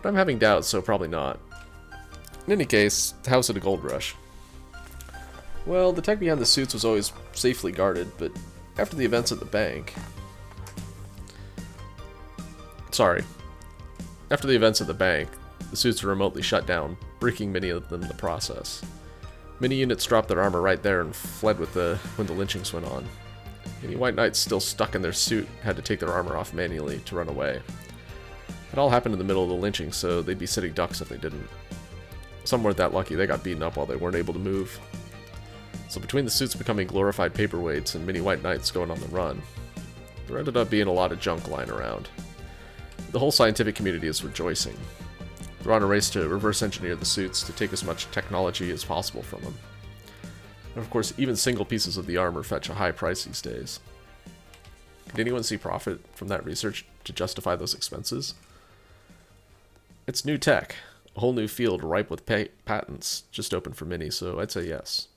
But I'm having doubts, so probably not. In any case, how's it a gold rush? Well, the tech behind the suits was always safely guarded, but after the events at the bank... Sorry. After the events at the bank, the suits were remotely shut down, breaking many of them in the process. Many units dropped their armor right there and fled when the lynchings went on. Many White Knights still stuck in their suit had to take their armor off manually to run away. It all happened in the middle of the lynching, so they'd be sitting ducks if they didn't. Some weren't that lucky, they got beaten up while they weren't able to move. So between the suits becoming glorified paperweights and many White Knights going on the run, there ended up being a lot of junk lying around. The whole scientific community is rejoicing. They're on a race to reverse engineer the suits to take as much technology as possible from them. And of course, even single pieces of the armor fetch a high price these days. Can anyone see profit from that research to justify those expenses? It's new tech, a whole new field ripe with patents, just open for many, so I'd say yes.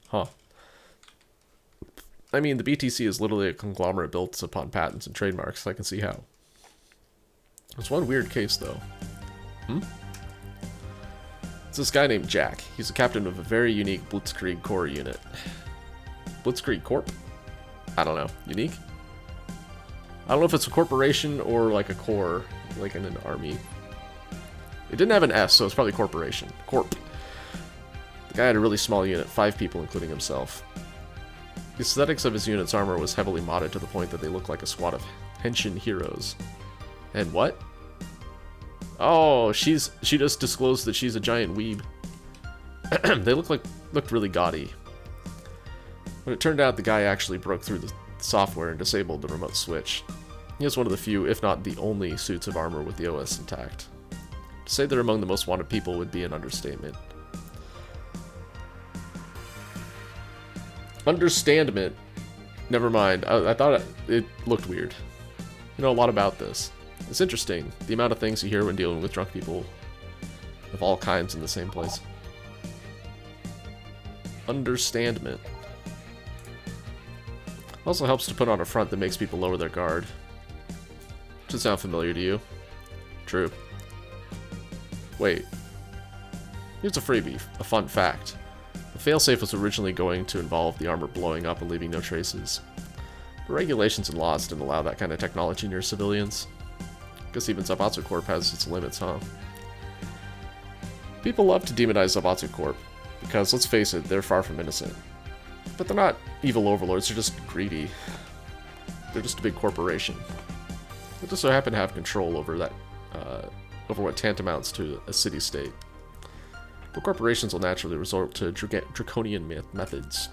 Huh. I mean, the BTC is literally a conglomerate built upon patents and trademarks, so I can see how. There's one weird case, though. It's this guy named Jack. He's the captain of a very unique Blitzkrieg Corps unit. Blitzkrieg Corp? I don't know. Unique? I don't know if it's a corporation or like a corps, like in an army. It didn't have an S, so it's probably corporation. Corp. The guy had a really small unit, 5 people including himself. The aesthetics of his unit's armor was heavily modded to the point that they looked like a squad of henshin heroes. And what? Oh, she just disclosed that she's a giant weeb. They looked really gaudy. But it turned out the guy actually broke through the software and disabled the remote switch. He has one of the few, if not the only, suits of armor with the OS intact. To say they're among the most wanted people would be an understatement. Understandment? Never mind. I thought it looked weird. You know a lot about this. It's interesting, the amount of things you hear when dealing with drunk people of all kinds in the same place. Understandment. Also helps to put on a front that makes people lower their guard. Should sound familiar to you. True. Wait. Here's a freebie, a fun fact. The failsafe was originally going to involve the armor blowing up and leaving no traces. But regulations and laws didn't allow that kind of technology near civilians. Guess even Zaibatsu Corp has its limits, huh? People love to demonize Zaibatsu Corp, because let's face it, they're far from innocent. But they're not evil overlords, they're just greedy. They're just a big corporation. They just so happen to have control over that, over what tantamounts to a city-state. but corporations will naturally resort to draconian methods.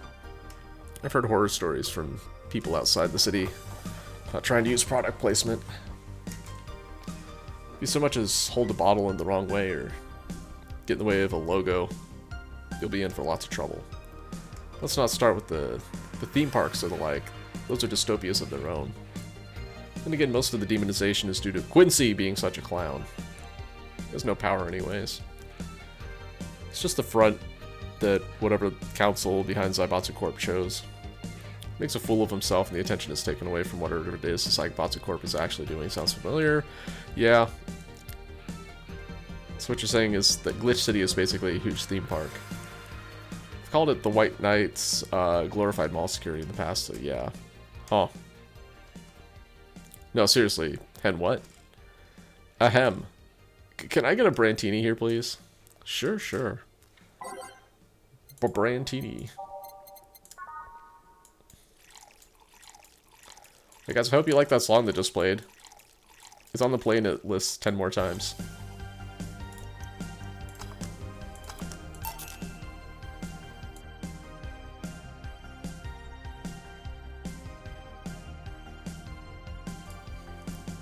I've heard horror stories from people outside the city about trying to use product placement. If you so much as hold a bottle in the wrong way or get in the way of a logo, you'll be in for lots of trouble. Let's not start with the theme parks or the like. Those are dystopias of their own. And again, most of the demonization is due to Quincy being such a clown. He has no power anyways. It's just the front that whatever council behind Zaibatsu Corp chose. Makes a fool of himself and the attention is taken away from whatever it is the Zaibatsu Corp is actually doing. Sounds familiar? Yeah. So what you're saying is that Glitch City is basically a huge theme park. I've called it the White Knights glorified mall security in the past, so yeah. Huh. No, seriously. Hen what? Ahem. Can I get a Brantini here, please? Sure, sure. Brantini. Hey guys, I hope you like that song that just played. It's on the playlist list 10 more times.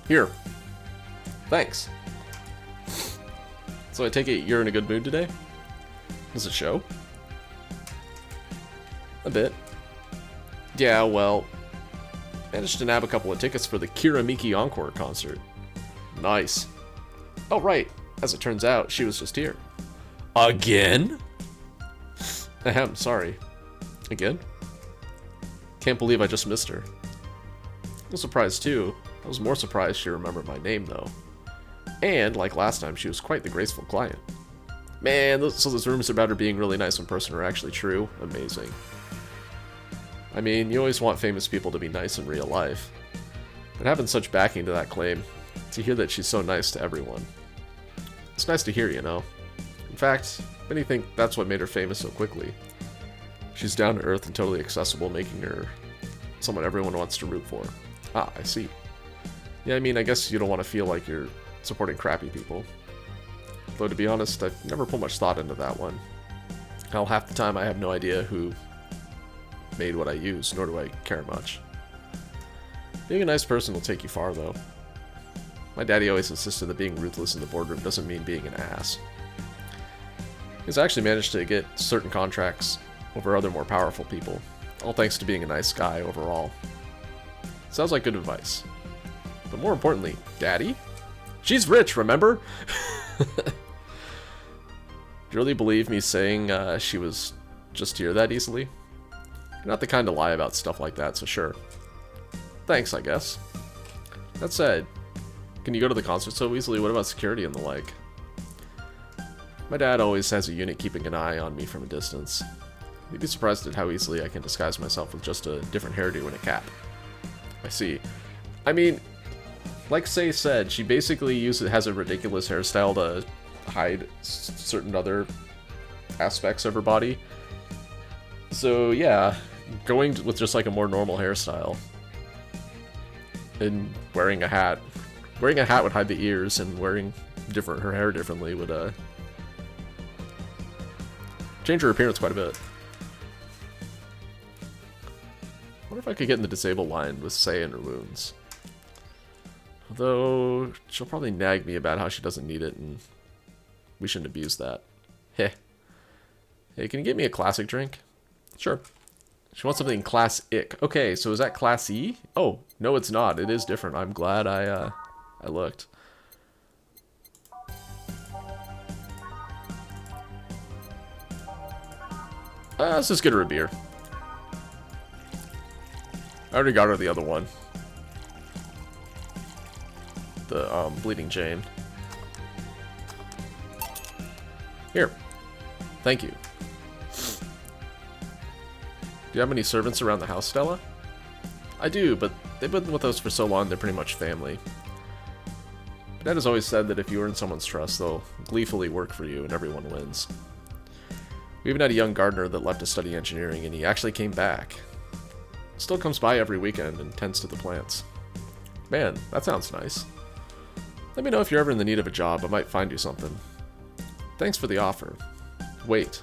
Here. Thanks. So I take it you're in a good mood today? Does it show? A bit. Yeah, well, managed to nab a couple of tickets for the Kiramiki Encore concert. Nice. Oh, right. As it turns out, she was just here. Again? Ahem, sorry. Again? Can't believe I just missed her. I was surprised too. I was more surprised she remembered my name, though. And, like last time, she was quite the graceful client. Man, so those rumors about her being really nice in person are actually true. Amazing. I mean, you always want famous people to be nice in real life. But having such backing to that claim, to hear that she's so nice to everyone. It's nice to hear, you know. In fact, many think that's what made her famous so quickly. She's down to earth and totally accessible, making her someone everyone wants to root for. Ah, I see. Yeah, I mean, I guess you don't want to feel like you're supporting crappy people. Though, to be honest, I've never put much thought into that one. Hell, half the time I have no idea who made what I use, nor do I care much. Being a nice person will take you far, though. My daddy always insisted that being ruthless in the boardroom doesn't mean being an ass. He's actually managed to get certain contracts over other more powerful people, all thanks to being a nice guy overall. Sounds like good advice. But more importantly, Daddy? She's rich, remember? Do you really believe me saying she was just here that easily? You're not the kind to lie about stuff like that, so sure. Thanks, I guess. That said, can you go to the concert so easily? What about security and the like? My dad always has a unit keeping an eye on me from a distance. You'd be surprised at how easily I can disguise myself with just a different hairdo and a cap. I see. I mean, like Sei said, she basically has a ridiculous hairstyle to hide certain other aspects of her body. So yeah, going with just like a more normal hairstyle and wearing a hat. Wearing a hat would hide the ears, and wearing her hair differently would change her appearance quite a bit. I wonder if I could get in the disabled line with Sei and her wounds. Although, she'll probably nag me about how she doesn't need it, and we shouldn't abuse that. Heh. Hey, can you get me a classic drink? Sure. She wants something class-ic. Okay, so is that class E? Oh, no it's not. It is different. I'm glad I looked. Let's just get her a beer. I already got her the other one. The, Bleeding Jane. Here. Thank you. Do you have any servants around the house, Stella? I do, but they've been with us for so long they're pretty much family. Dad has always said that if you earn someone's trust, they'll gleefully work for you and everyone wins. We even had a young gardener that left to study engineering, and he actually came back. Still comes by every weekend and tends to the plants. Man, that sounds nice. Let me know if you're ever in the need of a job. I might find you something. Thanks for the offer. Wait.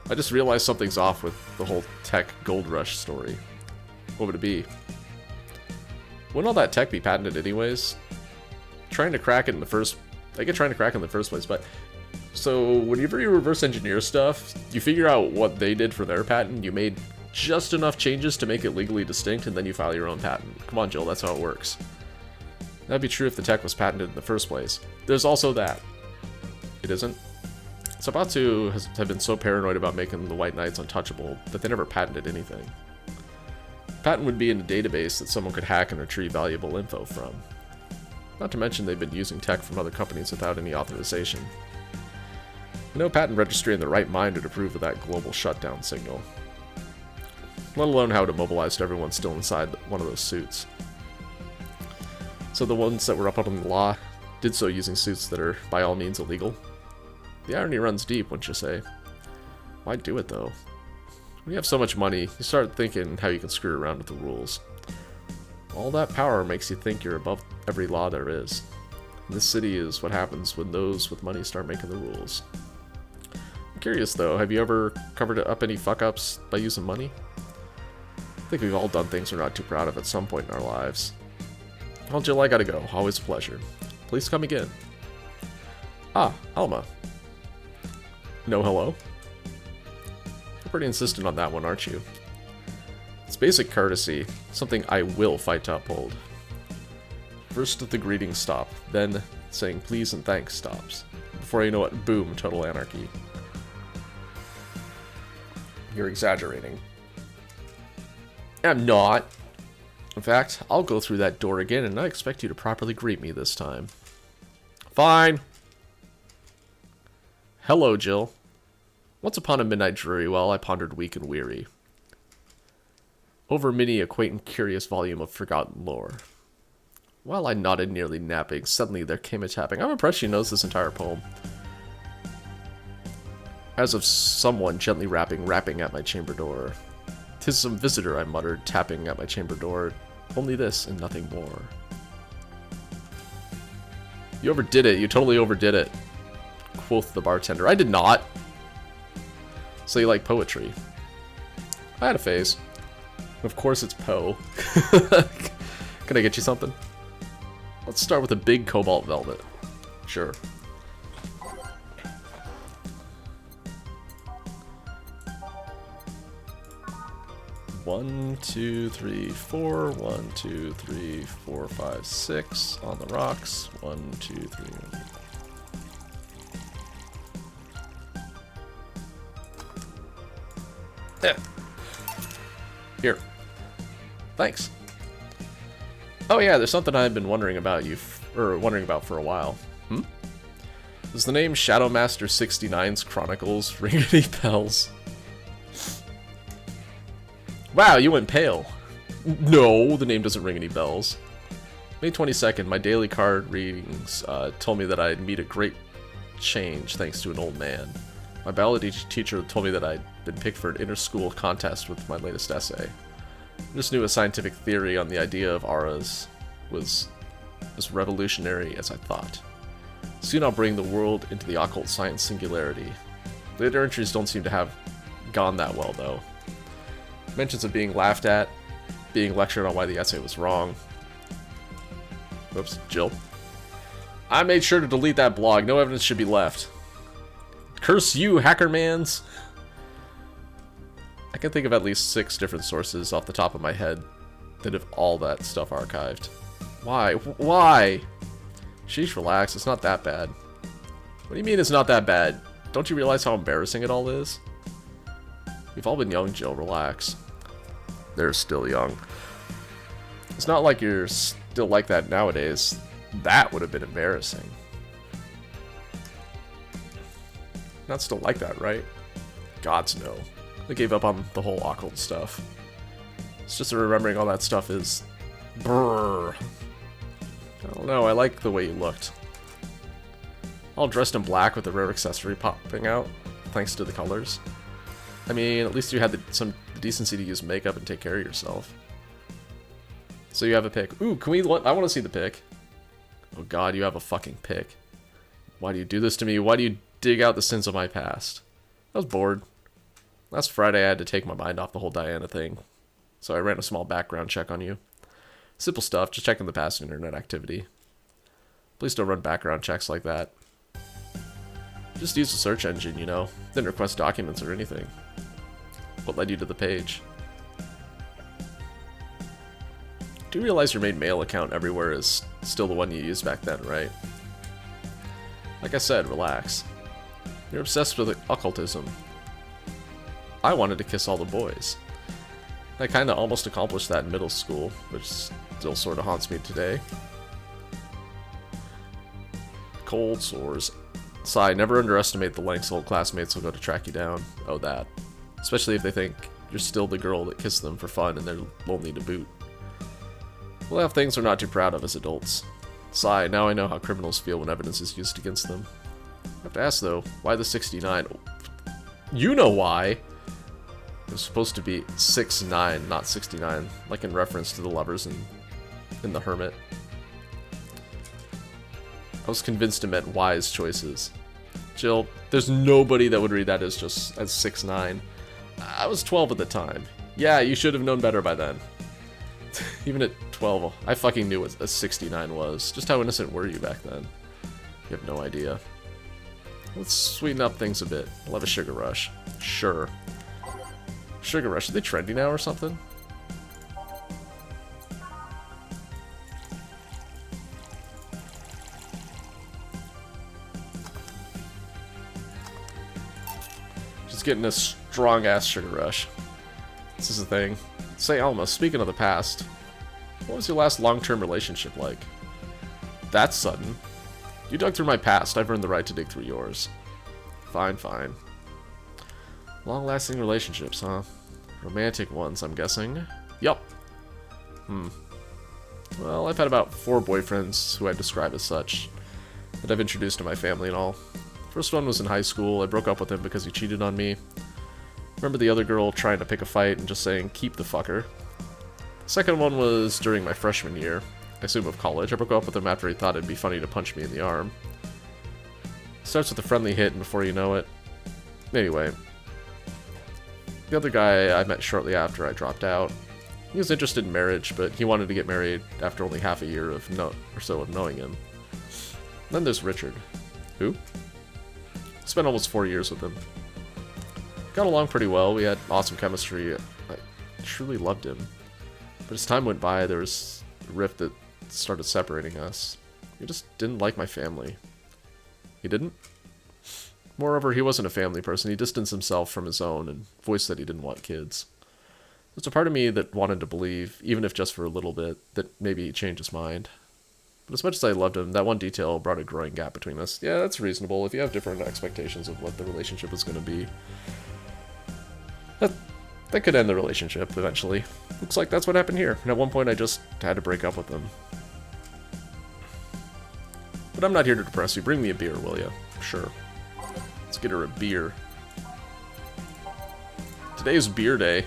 I just realized something's off with the whole tech gold rush story. What would it be? Wouldn't all that tech be patented anyways? Trying to crack it in the first... I get trying to crack it in the first place, but... So, whenever you reverse engineer stuff, you figure out what they did for their patent, you made just enough changes to make it legally distinct, and then you file your own patent. Come on, Jill, that's how it works. That'd be true if the tech was patented in the first place. There's also that. It isn't? Sabatsu have been so paranoid about making the White Knights untouchable that they never patented anything. Patent would be in a database that someone could hack and retrieve valuable info from. Not to mention they've been using tech from other companies without any authorization. No patent registry in the right mind would approve of that global shutdown signal. Let alone how it immobilized everyone still inside one of those suits. So the ones that were upholding the law did so using suits that are by all means illegal. The irony runs deep, wouldn't you say? Why do it though? When you have so much money, you start thinking how you can screw around with the rules. All that power makes you think you're above every law there is. And this city is what happens when those with money start making the rules. I'm curious though, have you ever covered up any fuck-ups by using money? I think we've all done things we're not too proud of at some point in our lives. Well, Jill, I gotta go. Always a pleasure. Please come again. Ah, Alma. No hello? You're pretty insistent on that one, aren't you? It's basic courtesy, something I will fight to uphold. First the greetings stop, then saying please and thanks stops. Before you know it, boom, total anarchy. You're exaggerating. I'm not. In fact, I'll go through that door again and I expect you to properly greet me this time. Fine. Hello, Jill. Once upon a midnight dreary well, I pondered weak and weary. Over many a quaint and curious volume of forgotten lore. While I nodded, nearly napping, suddenly there came a tapping. I'm impressed she knows this entire poem. As of someone gently rapping at my chamber door. 'Tis some visitor, I muttered, tapping at my chamber door. Only this and nothing more. You overdid it. You totally overdid it, quoth the bartender. I did not. So you like poetry? I had a phase. Of course it's Poe. Can I get you something? Let's start with a big cobalt velvet. Sure. One, two, three, four. 1, 2, 3, 4, 5, 6 on the rocks. 1, 2, 3. There. Here. Thanks. Oh yeah, there's something I've been wondering about for a while. Does the name Shadowmaster 69's Chronicles ring any bells? Wow, you went pale. No, the name doesn't ring any bells. May 22nd, my daily card readings told me that I'd meet a great change thanks to an old man. My biology teacher told me that I'd been picked for an inter-school contest with my latest essay. I just knew a scientific theory on the idea of auras was as revolutionary as I thought. Soon I'll bring the world into the occult science singularity. Later entries don't seem to have gone that well, though. Mentions of being laughed at, being lectured on why the essay was wrong. Oops, Jill. I made sure to delete that blog. No evidence should be left. Curse you, hackermans! I can think of at least 6 different sources off the top of my head that have all that stuff archived. Why? Why? Sheesh, relax. It's not that bad. What do you mean it's not that bad? Don't you realize how embarrassing it all is? We've all been young, Jill. Relax. They're still young. It's not like you're still like that nowadays. That would have been embarrassing. Not still like that, right? Gods no. They gave up on the whole occult stuff. It's just that remembering all that stuff is... brrr. I don't know, I like the way you looked. All dressed in black with a rare accessory popping out, thanks to the colors. I mean, at least you had some decency to use makeup and take care of yourself. So you have a pic. Ooh, can we... I want to see the pic. Oh god, you have a fucking pic. Why do you do this to me? Why do you dig out the sins of my past. I was bored. Last Friday I had to take my mind off the whole Diana thing, so I ran a small background check on you. Simple stuff, just checking the past internet activity. Please don't run background checks like that. Just use the search engine, you know. Didn't request documents or anything. What led you to the page? Do you realize your main mail account everywhere is still the one you used back then, right? Like I said, relax. You're obsessed with occultism. I wanted to kiss all the boys. I kinda almost accomplished that in middle school, which still sorta haunts me today. Cold sores. Sigh, never underestimate the lengths old classmates will go to track you down. Oh, that. Especially if they think you're still the girl that kissed them for fun and they're lonely to boot. We'll have things we're not too proud of as adults. Sigh, now I know how criminals feel when evidence is used against them. I have to ask though, why the 69? You know why! It was supposed to be 6'9", not 69, like in reference to the lovers in The Hermit. I was convinced it meant wise choices. Jill, there's nobody that would read that as just as 6'9". I was 12 at the time. Yeah, you should have known better by then. Even at 12, I fucking knew what a 69 was. Just how innocent were you back then? You have no idea. Let's sweeten up things a bit. I'll have a sugar rush. Sure. Sugar rush, are they trendy now or something? Just getting a strong-ass sugar rush. This is the thing. Say, Alma, speaking of the past, what was your last long-term relationship like? That's sudden. You dug through my past, I've earned the right to dig through yours. Fine, fine. Long-lasting relationships, huh? Romantic ones, I'm guessing. Yup. Well, I've had about 4 boyfriends who I'd describe as such, that I've introduced to my family and all. First one was in high school. I broke up with him because he cheated on me. Remember the other girl trying to pick a fight and just saying, keep the fucker. The second one was during my freshman year, I assume of college. I broke up with him after he thought it'd be funny to punch me in the arm. Starts with a friendly hit, and before you know it... Anyway. The other guy I met shortly after I dropped out. He was interested in marriage, but he wanted to get married after only half a year of or so of knowing him. Then there's Richard. Who? Spent almost 4 years with him. Got along pretty well, we had awesome chemistry. I truly loved him. But as time went by, there was a rift that started separating us. He just didn't like my family. He didn't? Moreover, he wasn't a family person. He distanced himself from his own and voiced that he didn't want kids. There's a part of me that wanted to believe, even if just for a little bit, that maybe he'd change his mind. But as much as I loved him, that one detail brought a growing gap between us. Yeah, that's reasonable if you have different expectations of what the relationship was going to be. That could end the relationship eventually. Looks like that's what happened here, and at one point I just had to break up with him. But I'm not here to depress you. Bring me a beer, will ya? Sure. Let's get her a beer. Today's beer day.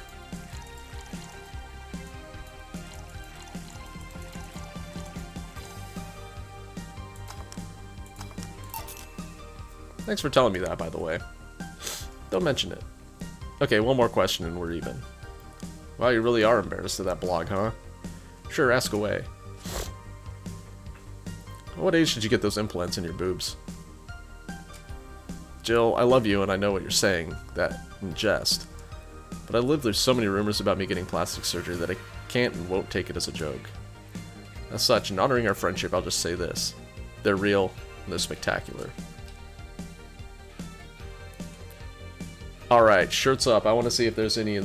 Thanks for telling me that, by the way. Don't mention it. Okay, one more question and we're even. Wow, you really are embarrassed of that blog, huh? Sure, ask away. What age did you get those implants in your boobs? Jill, I love you and I know what you're saying, that in jest. But I lived through so many rumors about me getting plastic surgery that I can't and won't take it as a joke. As such, in honoring our friendship, I'll just say this. They're real and they're spectacular. Alright, shirts up. I want to see if there's any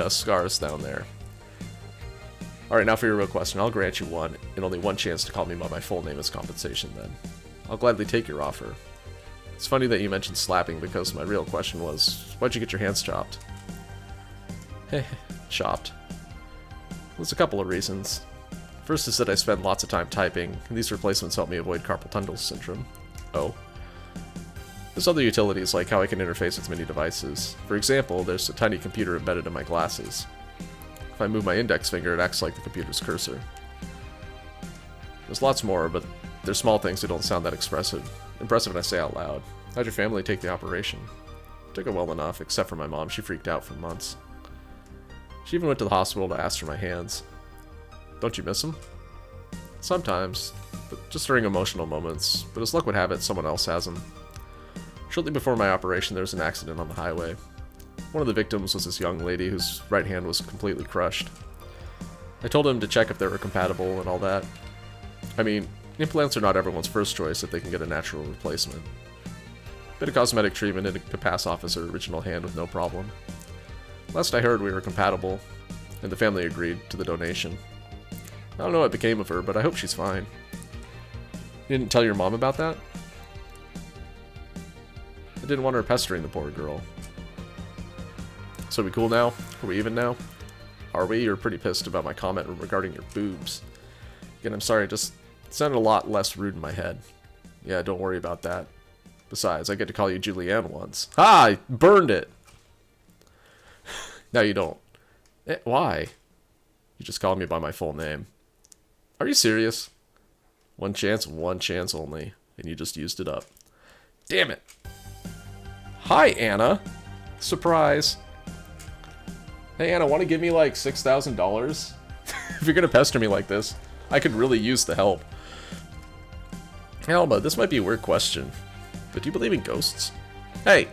scars down there. Alright, now for your real question. I'll grant you one, and only one chance to call me by my full name as compensation then. I'll gladly take your offer. It's funny that you mentioned slapping because my real question was, why'd you get your hands chopped? Heh, chopped. There's a couple of reasons. First is that I spend lots of time typing, and these replacements help me avoid carpal tunnel syndrome. Oh. There's other utilities like how I can interface with many devices. For example, there's a tiny computer embedded in my glasses. If I move my index finger, it acts like the computer's cursor. There's lots more, but they're small things that don't sound that impressive when I say out loud. How'd your family take the operation? Took it well enough, except for my mom. She freaked out for months. She even went to the hospital to ask for my hands. Don't you miss them? Sometimes, but just during emotional moments. But as luck would have it, someone else has them. Shortly before my operation, there was an accident on the highway. One of the victims was this young lady whose right hand was completely crushed. I told him to check if they were compatible and all that. I mean, implants are not everyone's first choice if they can get a natural replacement. Bit of cosmetic treatment and it could pass off as her original hand with no problem. Last I heard, we were compatible, and the family agreed to the donation. I don't know what became of her, but I hope she's fine. You didn't tell your mom about that? I didn't want her pestering the poor girl. So we cool now? Are we even now? Are we? You're pretty pissed about my comment regarding your boobs. Again, I'm sorry, it just sounded a lot less rude in my head. Yeah, don't worry about that. Besides, I get to call you Julianne once. Ah, I burned it! Now you don't. Why? You just called me by my full name. Are you serious? One chance only, and you just used it up. Damn it! Hi, Anna! Surprise! Hey, Anna, want to give me like $6,000? If you're gonna pester me like this, I could really use the help. Alma, this might be a weird question, but do you believe in ghosts? Hey!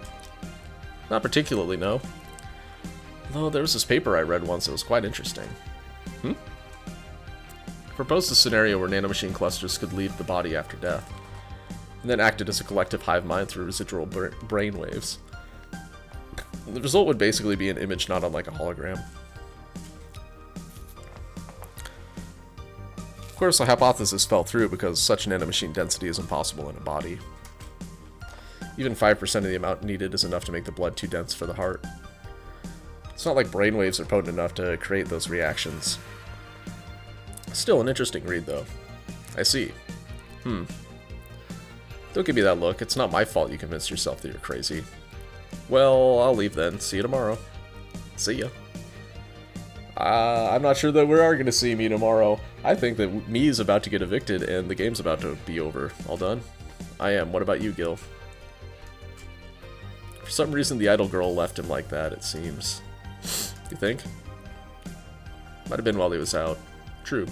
Not particularly, no. Though there was this paper I read once that was quite interesting. It proposed a scenario where nanomachine clusters could leave the body after death, and then acted as a collective hive mind through residual brain waves. The result would basically be an image not unlike a hologram. Of course, the hypothesis fell through because such nanomachine density is impossible in a body. Even 5% of the amount needed is enough to make the blood too dense for the heart. It's not like brainwaves are potent enough to create those reactions. Still an interesting read, though. I see. Don't give me that look. It's not my fault you convinced yourself that you're crazy. Well, I'll leave then. See you tomorrow. See ya. I'm not sure that we are going to see me tomorrow. I think that me is about to get evicted and the game's about to be over. All done? I am. What about you, Gil? For some reason, the idol girl left him like that, it seems. You think? Might have been while he was out. True.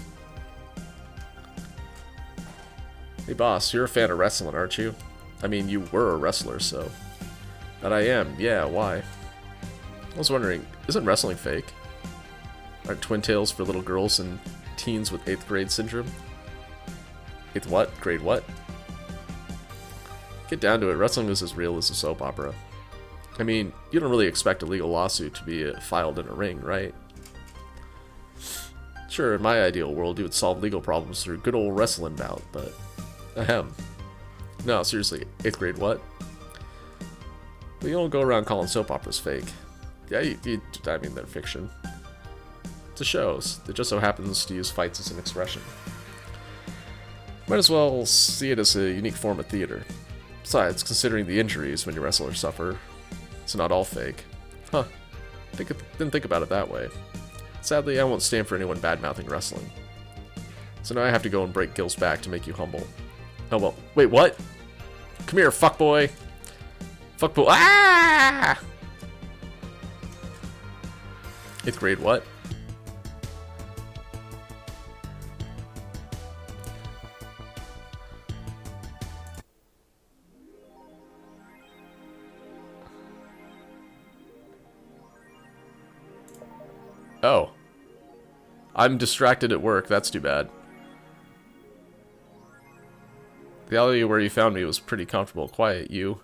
Hey boss, you're a fan of wrestling, aren't you? I mean, you were a wrestler, so... That I am, yeah, why? I was wondering, isn't wrestling fake? Aren't twin tails for little girls and teens with 8th grade syndrome? 8th what? Grade what? Get down to it, wrestling is as real as a soap opera. I mean, you don't really expect a legal lawsuit to be filed in a ring, right? Sure, in my ideal world, you would solve legal problems through good old wrestling bout, but... Ahem. No, seriously, 8th grade what? Well, you don't go around calling soap operas fake. Yeah, I mean, they're fiction. It's a show that just so happens to use fights as an expression. Might as well see it as a unique form of theater. Besides, considering the injuries many wrestlers suffer, it's not all fake. Huh. Didn't think about it that way. Sadly, I won't stand for anyone bad-mouthing wrestling. So now I have to go and break Gil's back to make you humble. Oh well, wait, what? Come here, fuckboy! Fuckboy, ah! 8th grade what? Oh. I'm distracted at work, that's too bad. The alley where you found me was pretty comfortable. Quiet, you.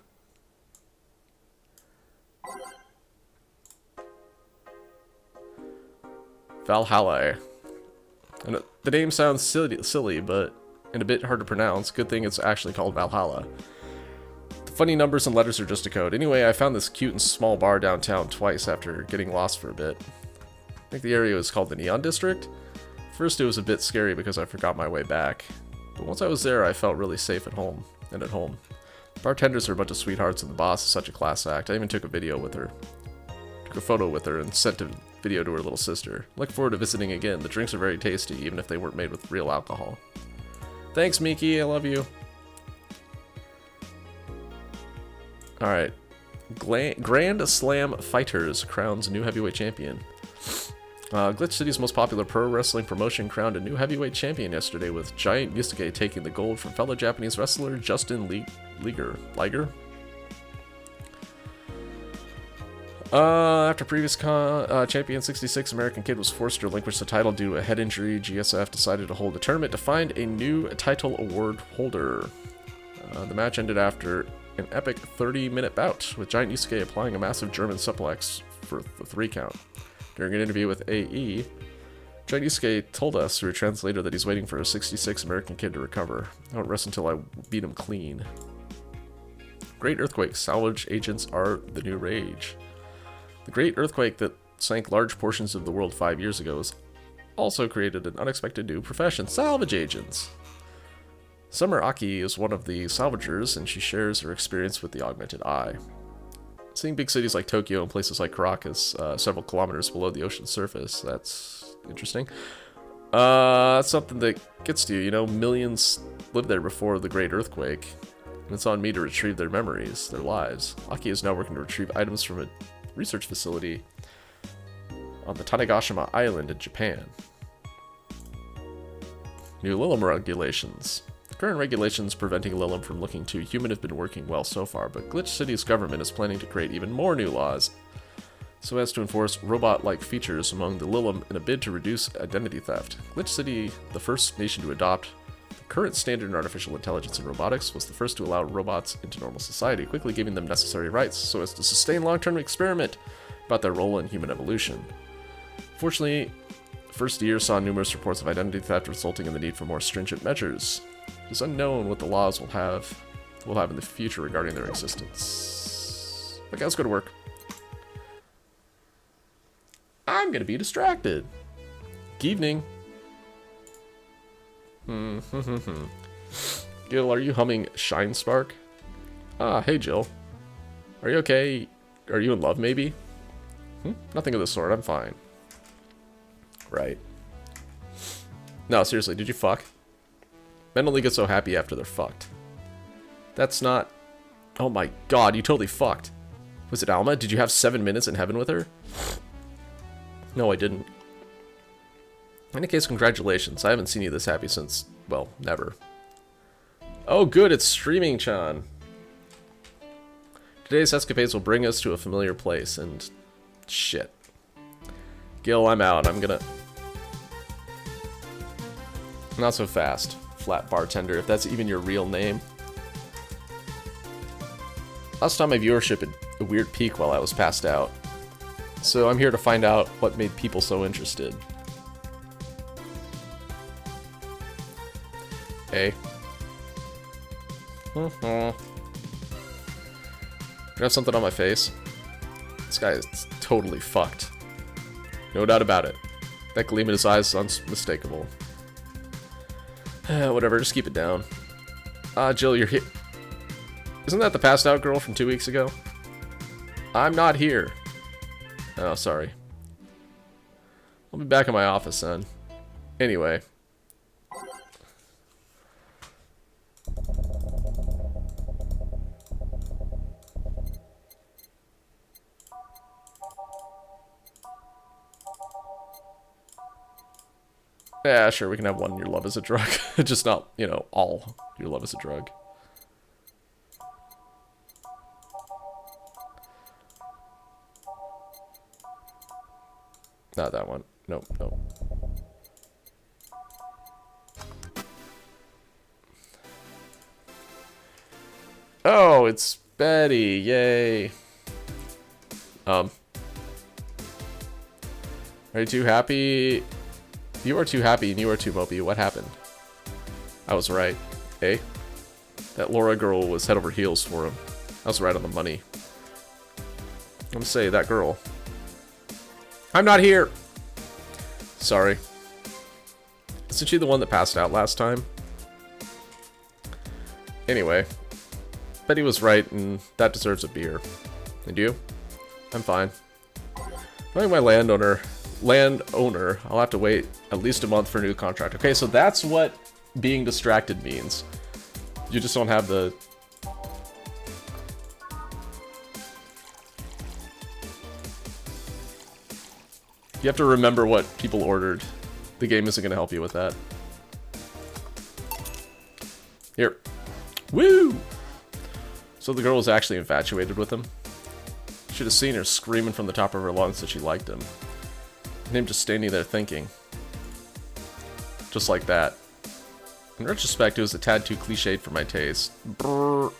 Valhalla. And the name sounds silly, but and a bit hard to pronounce. Good thing it's actually called Valhalla. The funny numbers and letters are just a code. Anyway, I found this cute and small bar downtown twice after getting lost for a bit. I think the area was called the Neon District. First, it was a bit scary because I forgot my way back. But once I was there, I felt really safe at home. And at home. Bartenders are a bunch of sweethearts and the boss is such a class act. I even took a video with her. Took a photo with her and sent a video to her little sister. Look forward to visiting again. The drinks are very tasty, even if they weren't made with real alcohol. Thanks, Miki. I love you. Alright. Grand Slam Fighters crowns new heavyweight champion. Glitch City's most popular pro wrestling promotion crowned a new heavyweight champion yesterday, with Giant Yusuke taking the gold from fellow Japanese wrestler Justin Liger. After previous champion 66 American Kid was forced to relinquish the title due to a head injury, GSF decided to hold a tournament to find a new title award holder. The match ended after an epic 30-minute bout, with Giant Yusuke applying a massive German suplex for the 3 count. During an interview with AE, Giant Yusuke told us through a translator that he's waiting for a 66 American Kid to recover. I won't rest until I beat him clean. Great Earthquake. Salvage agents are the new rage. The Great Earthquake that sank large portions of the world 5 years ago has also created an unexpected new profession: salvage agents. Summer Aki is one of the salvagers, and she shares her experience with the augmented eye. Seeing big cities like Tokyo and places like Caracas several kilometers below the ocean's surface, that's interesting. That's something that gets to you, you know, millions lived there before the Great Earthquake, and it's on me to retrieve their memories, their lives. Aki is now working to retrieve items from a research facility on the Tanegashima Island in Japan. New Lilim regulations. Current regulations preventing Lilim from looking too human have been working well so far, but Glitch City's government is planning to create even more new laws so as to enforce robot-like features among the Lilim in a bid to reduce identity theft. Glitch City, the first nation to adopt the current standard in artificial intelligence and robotics, was the first to allow robots into normal society, quickly giving them necessary rights so as to sustain long-term experiment about their role in human evolution. Fortunately, the first year saw numerous reports of identity theft, resulting in the need for more stringent measures. It is unknown what the laws will have in the future regarding their existence. Okay, let's go to work. I'm gonna be distracted. Good evening. Gil, are you humming Shine Spark? Ah, hey Jill. Are you okay? Are you in love, maybe? Nothing of the sort, I'm fine. Right. No, seriously, did you fuck? Men only get so happy after they're fucked. That's not... Oh my god, you totally fucked. Was it Alma? Did you have 7 minutes in heaven with her? No, I didn't. In any case, congratulations. I haven't seen you this happy since, well, never. Oh good, it's streaming, Chan. Today's escapades will bring us to a familiar place, and... shit. Gil, I'm out. I'm gonna... Not so fast. Flat bartender, if that's even your real name. Last time my viewership had a weird peak while I was passed out. So I'm here to find out what made people so interested. Hey. Do I have something on my face? This guy is totally fucked. No doubt about it. That gleam in his eyes is unmistakable. Whatever, just keep it down. Jill, you're here. Isn't that the passed out girl from 2 weeks ago? I'm not here. Oh, sorry. I'll be back in my office then. Anyway. Yeah, sure, we can have one your love is a drug. Just not, you know, all your love is a drug. Not that one. Nope, nope. Oh, it's Betty. Yay. Are you too happy? You are too happy and you are too mopey. What happened? I was right. Eh? That Laura girl was head over heels for him. I was right on the money. I'm gonna say, that girl. I'm not here! Sorry. Isn't she the one that passed out last time? Anyway. Betty was right, and that deserves a beer. And you? I'm fine. Knowing my landowner, I'll have to wait at least a month for a new contract. Okay, so that's what being distracted means. You just don't have the... You have to remember what people ordered. The game isn't going to help you with that. Here. Woo! So the girl was actually infatuated with him. Should have seen her screaming from the top of her lungs that she liked him. And him just standing there thinking. Just like that. In retrospect, it was a tad too cliched for my taste. Brrr.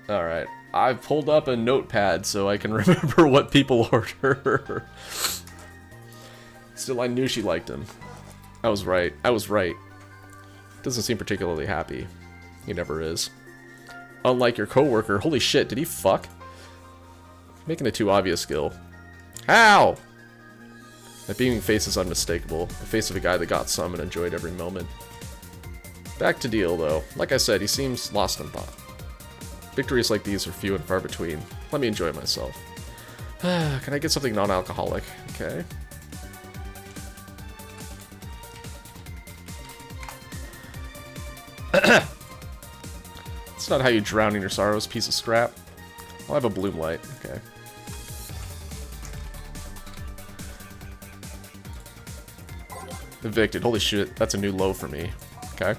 Alright, I've pulled up a notepad so I can remember what people order. Still, I knew she liked him. I was right. I was right. Doesn't seem particularly happy. He never is. Unlike your coworker. Holy shit, did he fuck? Making it too obvious, Gil. How? That beaming face is unmistakable. The face of a guy that got some and enjoyed every moment. Back to deal, though. Like I said, he seems lost in thought. Victories like these are few and far between. Let me enjoy myself. Can I get something non-alcoholic? Okay. That's not how you drown in your sorrows, piece of scrap. I'll have a bloom light. Okay. Evicted. Holy shit, that's a new low for me. Okay.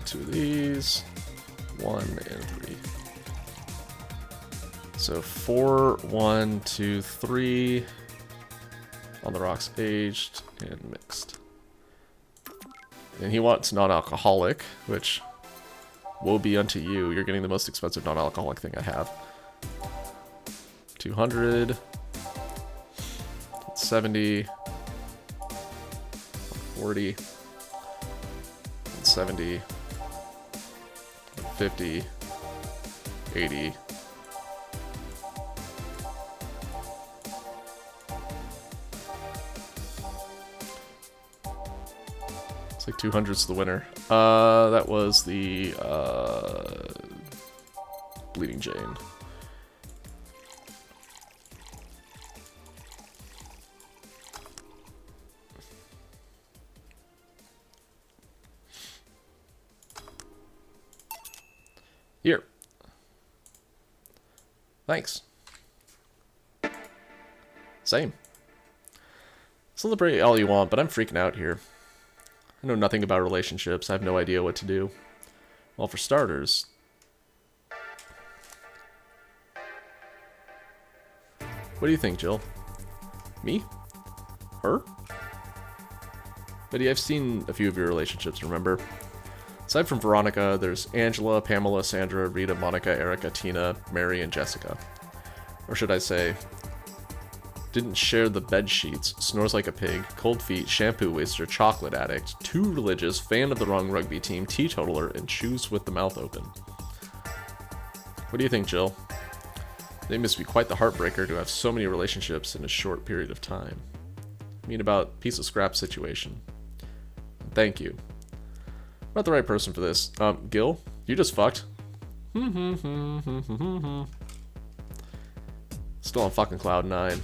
Two of these. 1 and 3. So 4, 1, 2, 3. On the rocks, aged and mixed. And he wants non-alcoholic, which woe be unto you. You're getting the most expensive non-alcoholic thing I have. 200. 70. 40. 70. 50. 80. It's like 200's the winner. That was the Bleeding Jane. Here. Thanks. Same. Celebrate all you want, but I'm freaking out here. I know nothing about relationships. I have no idea what to do. Well, for starters... What do you think, Jill? Me? Her? Betty, I've seen a few of your relationships, remember? Aside from Veronica, there's Angela, Pamela, Sandra, Rita, Monica, Erica, Tina, Mary, and Jessica. Or should I say, didn't share the bed sheets, snores like a pig, cold feet, shampoo waster, chocolate addict, too religious, fan of the wrong rugby team, teetotaler, and chews with the mouth open. What do you think, Jill? They must be quite the heartbreaker to have so many relationships in a short period of time. I mean about piece of scrap situation. Thank you. Not the right person for this. Gil, you just fucked. Still on fucking Cloud 9.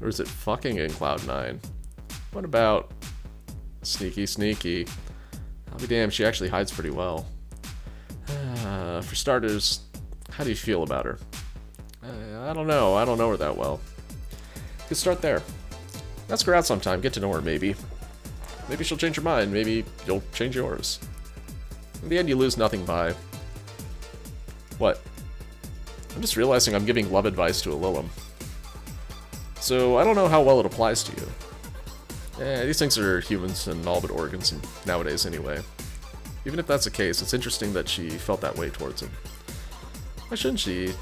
Or is it fucking in Cloud 9? What about... Sneaky, sneaky. I'll be damned, she actually hides pretty well. For starters, how do you feel about her? I don't know. I don't know her that well. You could start there. Ask her out sometime. Get to know her, maybe. Maybe she'll change her mind. Maybe you'll change yours. In the end, you lose nothing by... What? I'm just realizing I'm giving love advice to a Lilum. So, I don't know how well it applies to you. These things are humans and all but organs nowadays anyway. Even if that's the case, it's interesting that she felt that way towards him. Why shouldn't she?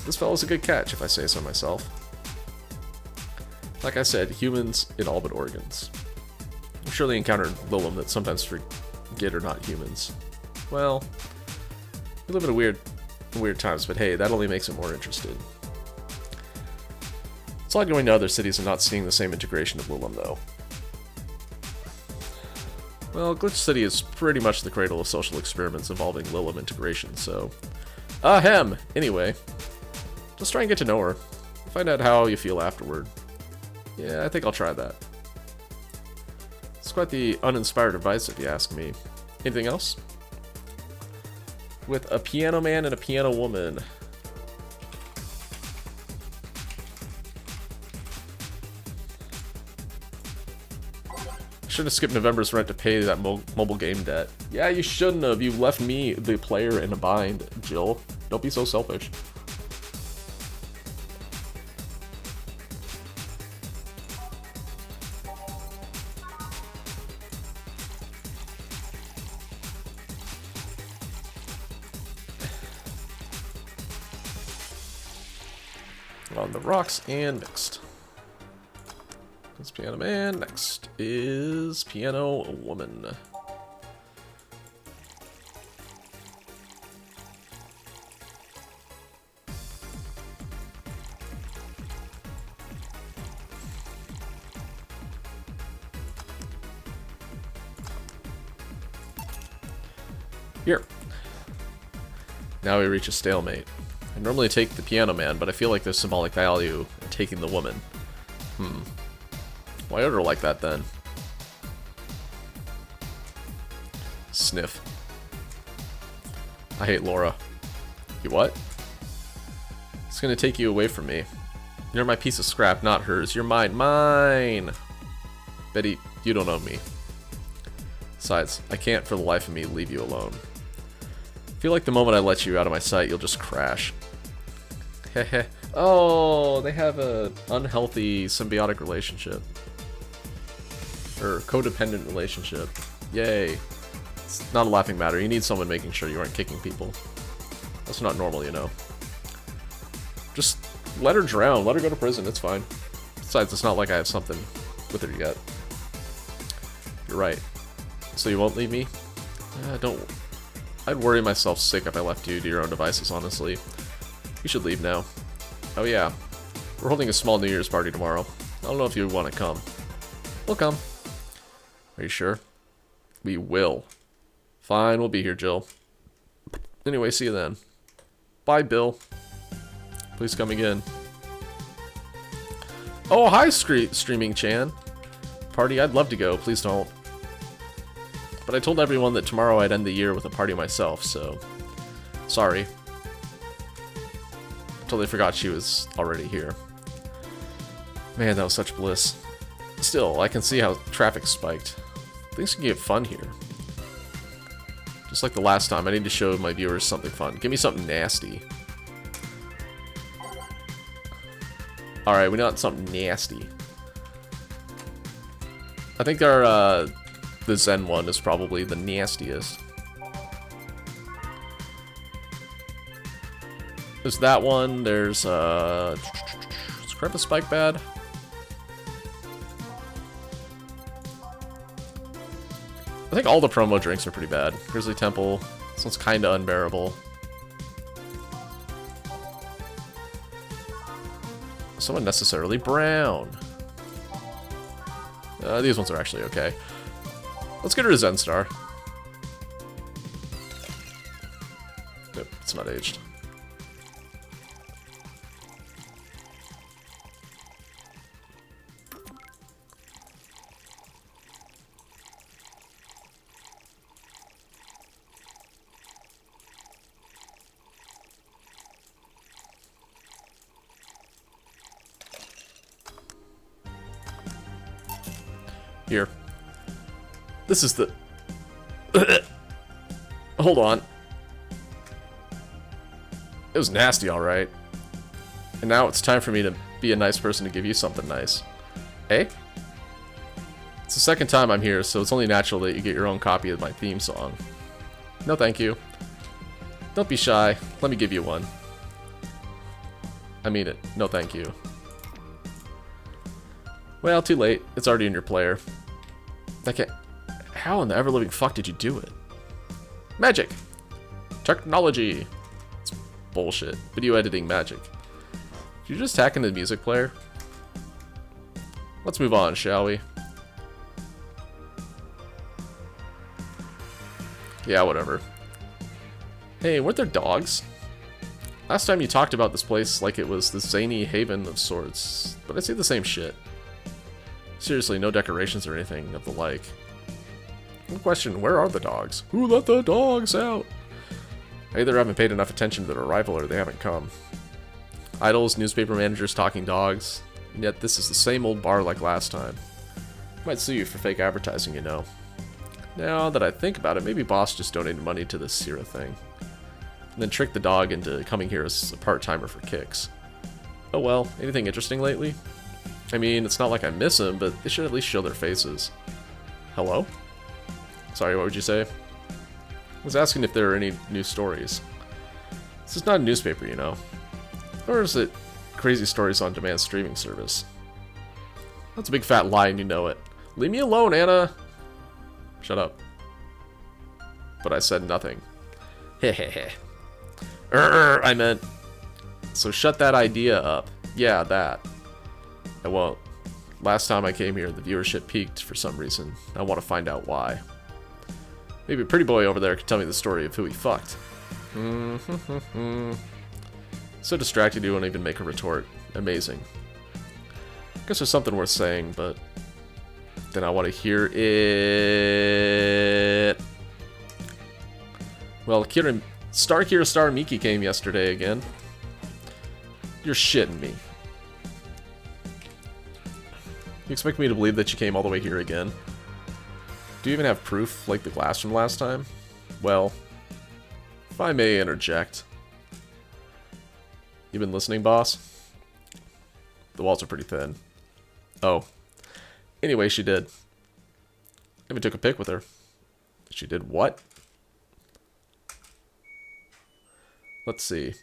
This fellow's a good catch, if I say so myself. Like I said, humans in all but organs. I've surely encountered Lilum that sometimes forget are not humans. Well, we live in weird times, but hey, that only makes it more interested. It's odd going to other cities and not seeing the same integration of Lilum, though. Well, Glitch City is pretty much the cradle of social experiments involving Lilum integration, so... Ahem! Anyway, just try and get to know her. Find out how you feel afterward. Yeah, I think I'll try that. It's quite the uninspired advice, if you ask me. Anything else? With a piano man and a piano woman. Should have skipped November's rent to pay that mobile game debt. Yeah, you shouldn't have. You left me, the player, in a bind, Jill. Don't be so selfish. On the rocks and mixed. That's piano man. Next is piano woman. Here. Now we reach a stalemate. I normally take the piano man, but I feel like there's symbolic value in taking the woman. Why order like that then? Sniff. I hate Laura. You what? It's gonna take you away from me. You're my piece of scrap, not hers. You're mine. Mine! Betty, you don't own me. Besides, I can't for the life of me leave you alone. I feel like the moment I let you out of my sight, you'll just crash. Heh. Oh, they have a unhealthy symbiotic relationship. Or codependent relationship. Yay. It's not a laughing matter. You need someone making sure you aren't kicking people. That's not normal, you know. Just let her drown. Let her go to prison. It's fine. Besides, it's not like I have something with her yet. You're right. So you won't leave me? Don't... I'd worry myself sick if I left you to your own devices, honestly. You should leave now. Oh yeah. We're holding a small New Year's party tomorrow. I don't know if you want to come. We'll come. Are you sure? We will. Fine, we'll be here, Jill. Anyway, see you then. Bye, Bill. Please come again. Oh, hi, Streaming Chan. Party, I'd love to go. Please don't. But I told everyone that tomorrow I'd end the year with a party myself, so... Sorry. Totally forgot she was already here. Man, that was such bliss. Still, I can see how traffic spiked. Things can get fun here. Just like the last time, I need to show my viewers something fun. Give me something nasty. Alright, we want something nasty. I think our, the Zen one is probably the nastiest. There's that one, there's, is Crepa Spike bad? I think all the promo drinks are pretty bad. Grizzly Temple, this one's kinda unbearable. So unnecessarily brown. These ones are actually okay. Let's get her to Zen Star. Nope, it's not aged. Here. This is the... Hold on. It was nasty, alright. And now it's time for me to be a nice person to give you something nice. Eh? It's the second time I'm here, so it's only natural that you get your own copy of my theme song. No thank you. Don't be shy. Let me give you one. I mean it. No thank you. Well, too late. It's already in your player. I can't... How in the ever-living fuck did you do it? Magic! Technology! It's bullshit. Video editing magic. Did you just hack into the music player? Let's move on, shall we? Yeah, whatever. Hey, weren't there dogs? Last time you talked about this place like it was the zany haven of sorts, but I see the same shit. Seriously, no decorations or anything of the like. One question, where are the dogs? Who let the dogs out? I either haven't paid enough attention to their arrival or they haven't come. Idols, newspaper managers, talking dogs. And yet this is the same old bar like last time. Might sue you for fake advertising, you know. Now that I think about it, maybe Boss just donated money to this Sierra thing. And then tricked the dog into coming here as a part-timer for kicks. Oh well, anything interesting lately? I mean, it's not like I miss them, but they should at least show their faces. Hello? Sorry, what would you say? I was asking if there are any new stories. This is not a newspaper, you know. Or is it crazy stories on demand streaming service? That's a big fat lie and you know it. Leave me alone, Anna! Shut up. But I said nothing. Hehehe. I meant... So shut that idea up. Yeah, that. I won't. Last time I came here, the viewership peaked for some reason. I want to find out why. Maybe a pretty boy over there could tell me the story of who he fucked. So distracted you won't even make a retort. Amazing. Guess there's something worth saying, but... Then I want to hear it. Well, Star Miki came yesterday again. You're shitting me. You expect me to believe that you came all the way here again? Do you even have proof, like the glass from last time? Well, if I may interject. You been listening, boss? The walls are pretty thin. Oh. Anyway, she did. I even took a pic with her. She did what? Let's see.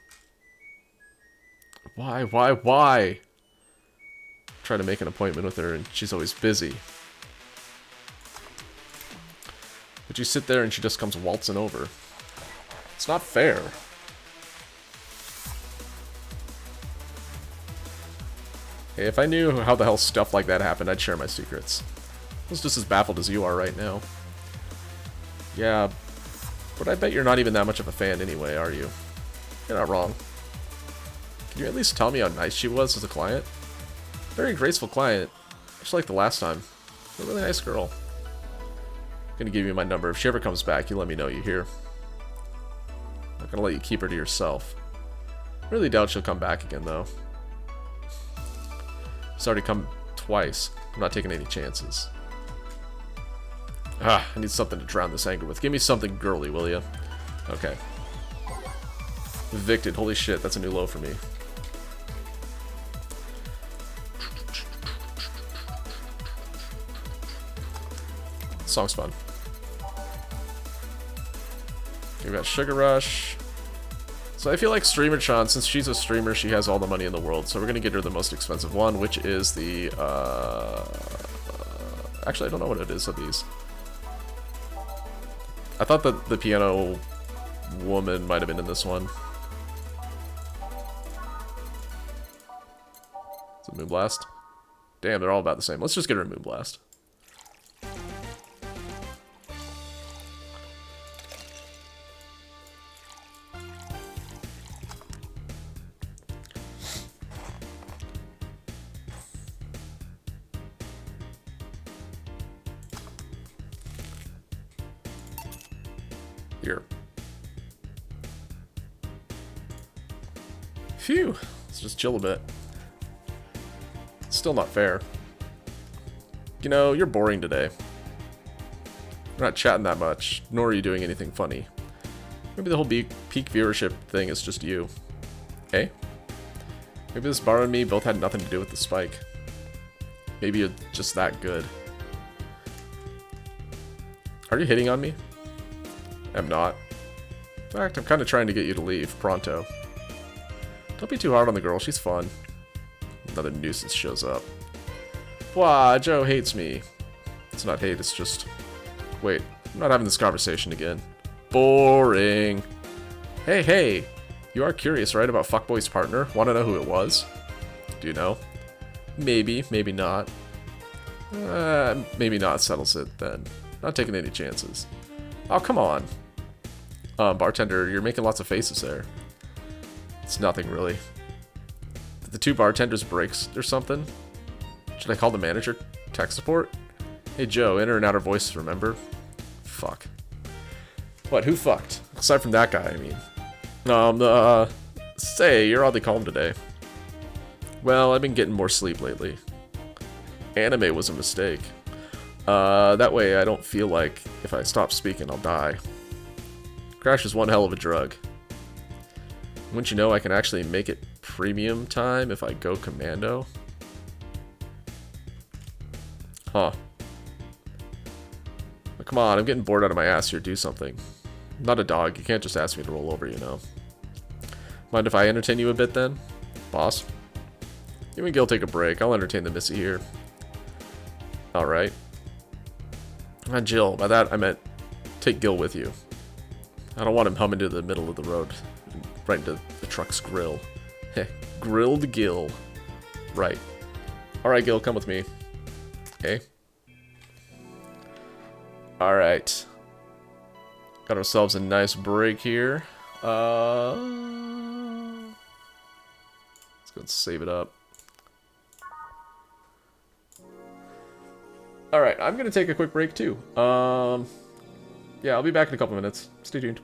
Why? Try to make an appointment with her and she's always busy. But you sit there and she just comes waltzing over. It's not fair. Hey, if I knew how the hell stuff like that happened, I'd share my secrets. I was just as baffled as you are right now. Yeah, but I bet you're not even that much of a fan anyway, are you? You're not wrong. Can you at least tell me how nice she was as a client? Very graceful client, just like the last time. A really nice girl. I'm gonna give you my number. If she ever comes back, you let me know you hear. I'm not gonna let you keep her to yourself. I really doubt she'll come back again, though. She's already come twice. I'm not taking any chances. I need something to drown this anger with. Give me something girly, will ya? Okay. Evicted. Holy shit, that's a new low for me. This song's fun. We've got Sugar Rush. So I feel like Streamer-chan, since she's a streamer, she has all the money in the world. So we're gonna get her the most expensive one, which is the, actually, I don't know what it is of these. I thought that the piano woman might have been in this one. Is it Moonblast? Damn, they're all about the same. Let's just get her a Moonblast. Here. Phew. Let's just chill a bit. Still not fair. You know, you're boring today. You're not chatting that much, nor are you doing anything funny. Maybe the whole peak viewership thing is just you. Eh? Maybe this bar and me both had nothing to do with the spike. Maybe you're just that good. Are you hitting on me? I'm not. In fact, I'm kind of trying to get you to leave, pronto. Don't be too hard on the girl, she's fun. Another nuisance shows up. Wah, Joe hates me. It's not hate, it's just... Wait, I'm not having this conversation again. Boring. Hey, you are curious, right, about Fuckboy's partner? Want to know who it was? Do you know? Maybe, maybe not. Maybe not settles it, then. Not taking any chances. Oh, come on. Bartender, you're making lots of faces there. It's nothing, really. Did the two bartenders break or something? Should I call the manager? Tech support? Hey Joe, inner and outer voice, remember? Fuck. What, who fucked? Aside from that guy, I mean. Say, you're oddly calm today. Well, I've been getting more sleep lately. Anime was a mistake. That way I don't feel like if I stop speaking, I'll die. Crash is one hell of a drug. Wouldn't you know I can actually make it premium time if I go commando? Huh. But come on, I'm getting bored out of my ass here, do something. I'm not a dog, you can't just ask me to roll over, you know. Mind if I entertain you a bit then? Boss? You and Gil take a break, I'll entertain the Missy here. Alright. Jill, by that I meant take Gil with you. I don't want him humming to the middle of the road, right into the truck's grill. Heh, grilled Gil. Right. Alright, Gil, come with me. Okay. Alright. Got ourselves a nice break here. Let's go and save it up. Alright, I'm gonna take a quick break too. Yeah, I'll be back in a couple minutes. Stay tuned.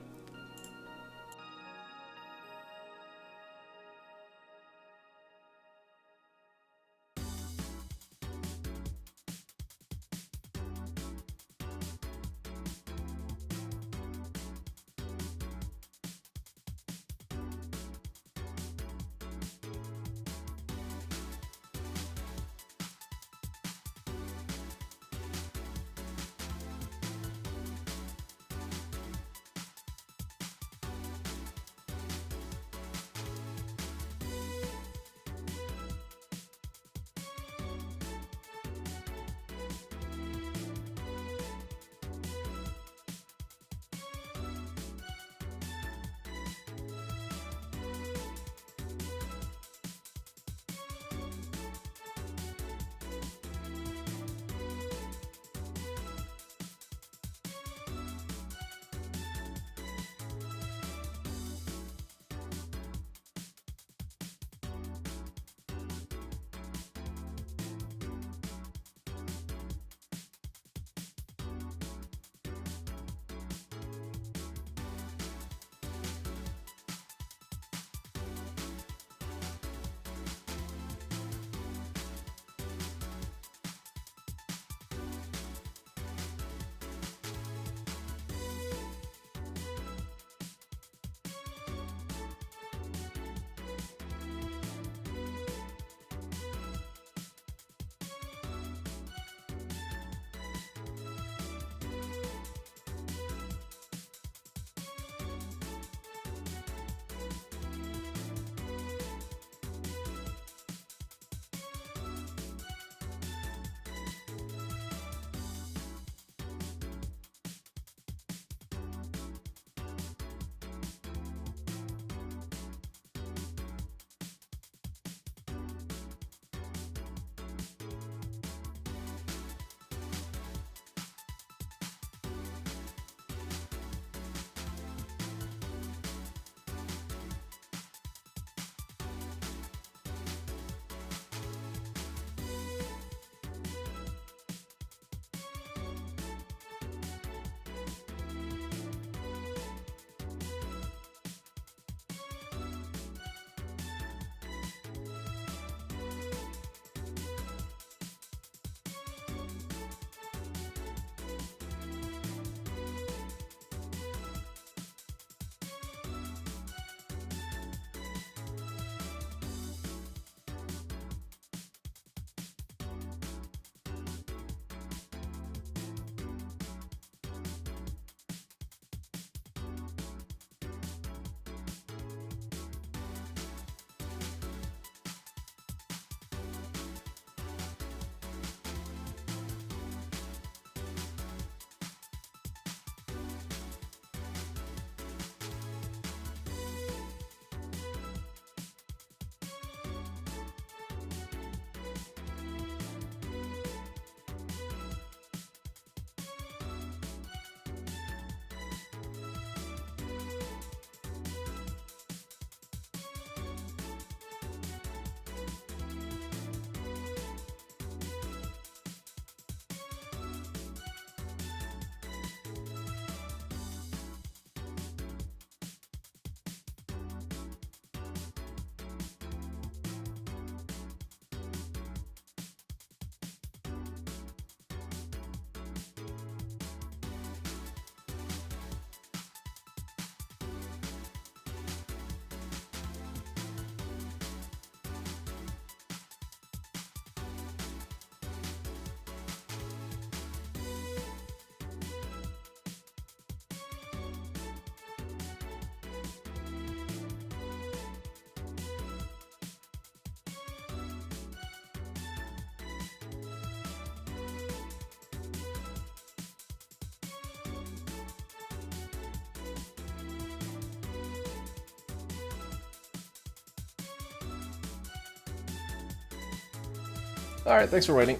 Alright, thanks for waiting.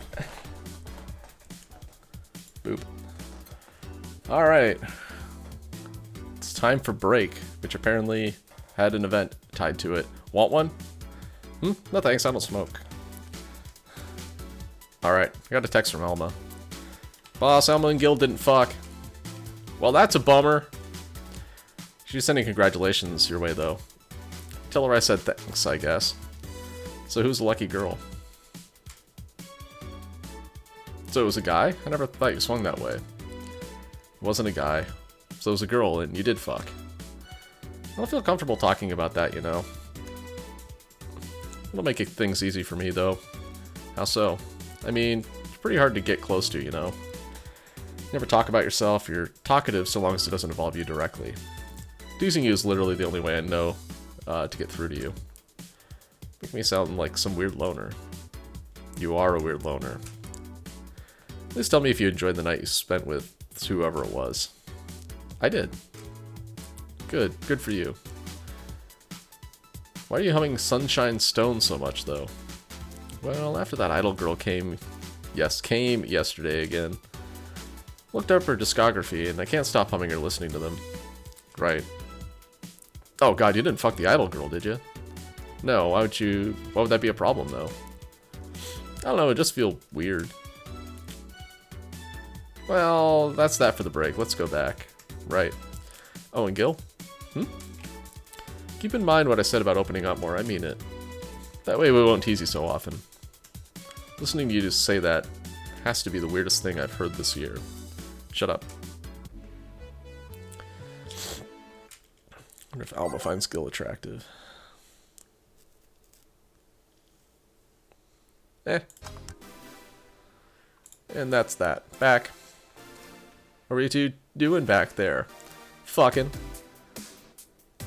Boop. Alright. It's time for break, which apparently had an event tied to it. Want one? No thanks, I don't smoke. Alright, I got a text from Alma. Boss, Alma and Gil didn't fuck. Well, that's a bummer. She's sending congratulations your way, though. Tell her I said thanks, I guess. So who's the lucky girl? So it was a guy? I never thought you swung that way. It wasn't a guy. So it was a girl, and you did fuck. I don't feel comfortable talking about that, you know. It'll make things easy for me, though. How so? I mean, it's pretty hard to get close to, you know. You never talk about yourself. You're talkative so long as it doesn't involve you directly. Teasing you is literally the only way I know to get through to you. Make me sound like some weird loner. You are a weird loner. Please tell me if you enjoyed the night you spent with whoever it was. I did. Good. Good for you. Why are you humming Sunshine Stone so much, though? Well, after that idol girl came yesterday again. Looked up her discography, and I can't stop humming or listening to them. Right. Oh god, you didn't fuck the idol girl, did you? No, why would that be a problem, though? I don't know, it just feels weird. Well, that's that for the break. Let's go back. Right. Oh, and Gil? Keep in mind what I said about opening up more. I mean it. That way we won't tease you so often. Listening to you just say that has to be the weirdest thing I've heard this year. Shut up. I wonder if Alma finds Gil attractive. And that's that. Back. What are you two doing back there? Fucking.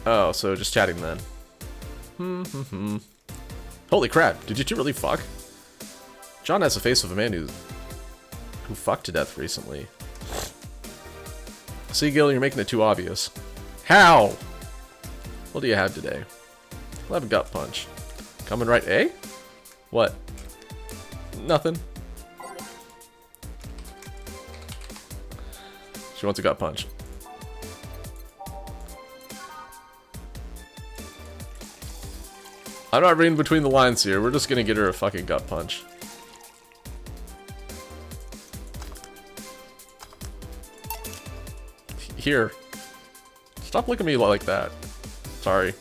Oh, so just chatting then. Holy crap, did you two really fuck? John has the face of a man who fucked to death recently. See, Gil, you're making it too obvious. How? What do you have today? I'll have a gut punch. Coming right, eh? What? Nothing. She wants a gut punch. I'm not reading between the lines here. We're just gonna get her a fucking gut punch. Here. Stop looking at me like that. Sorry.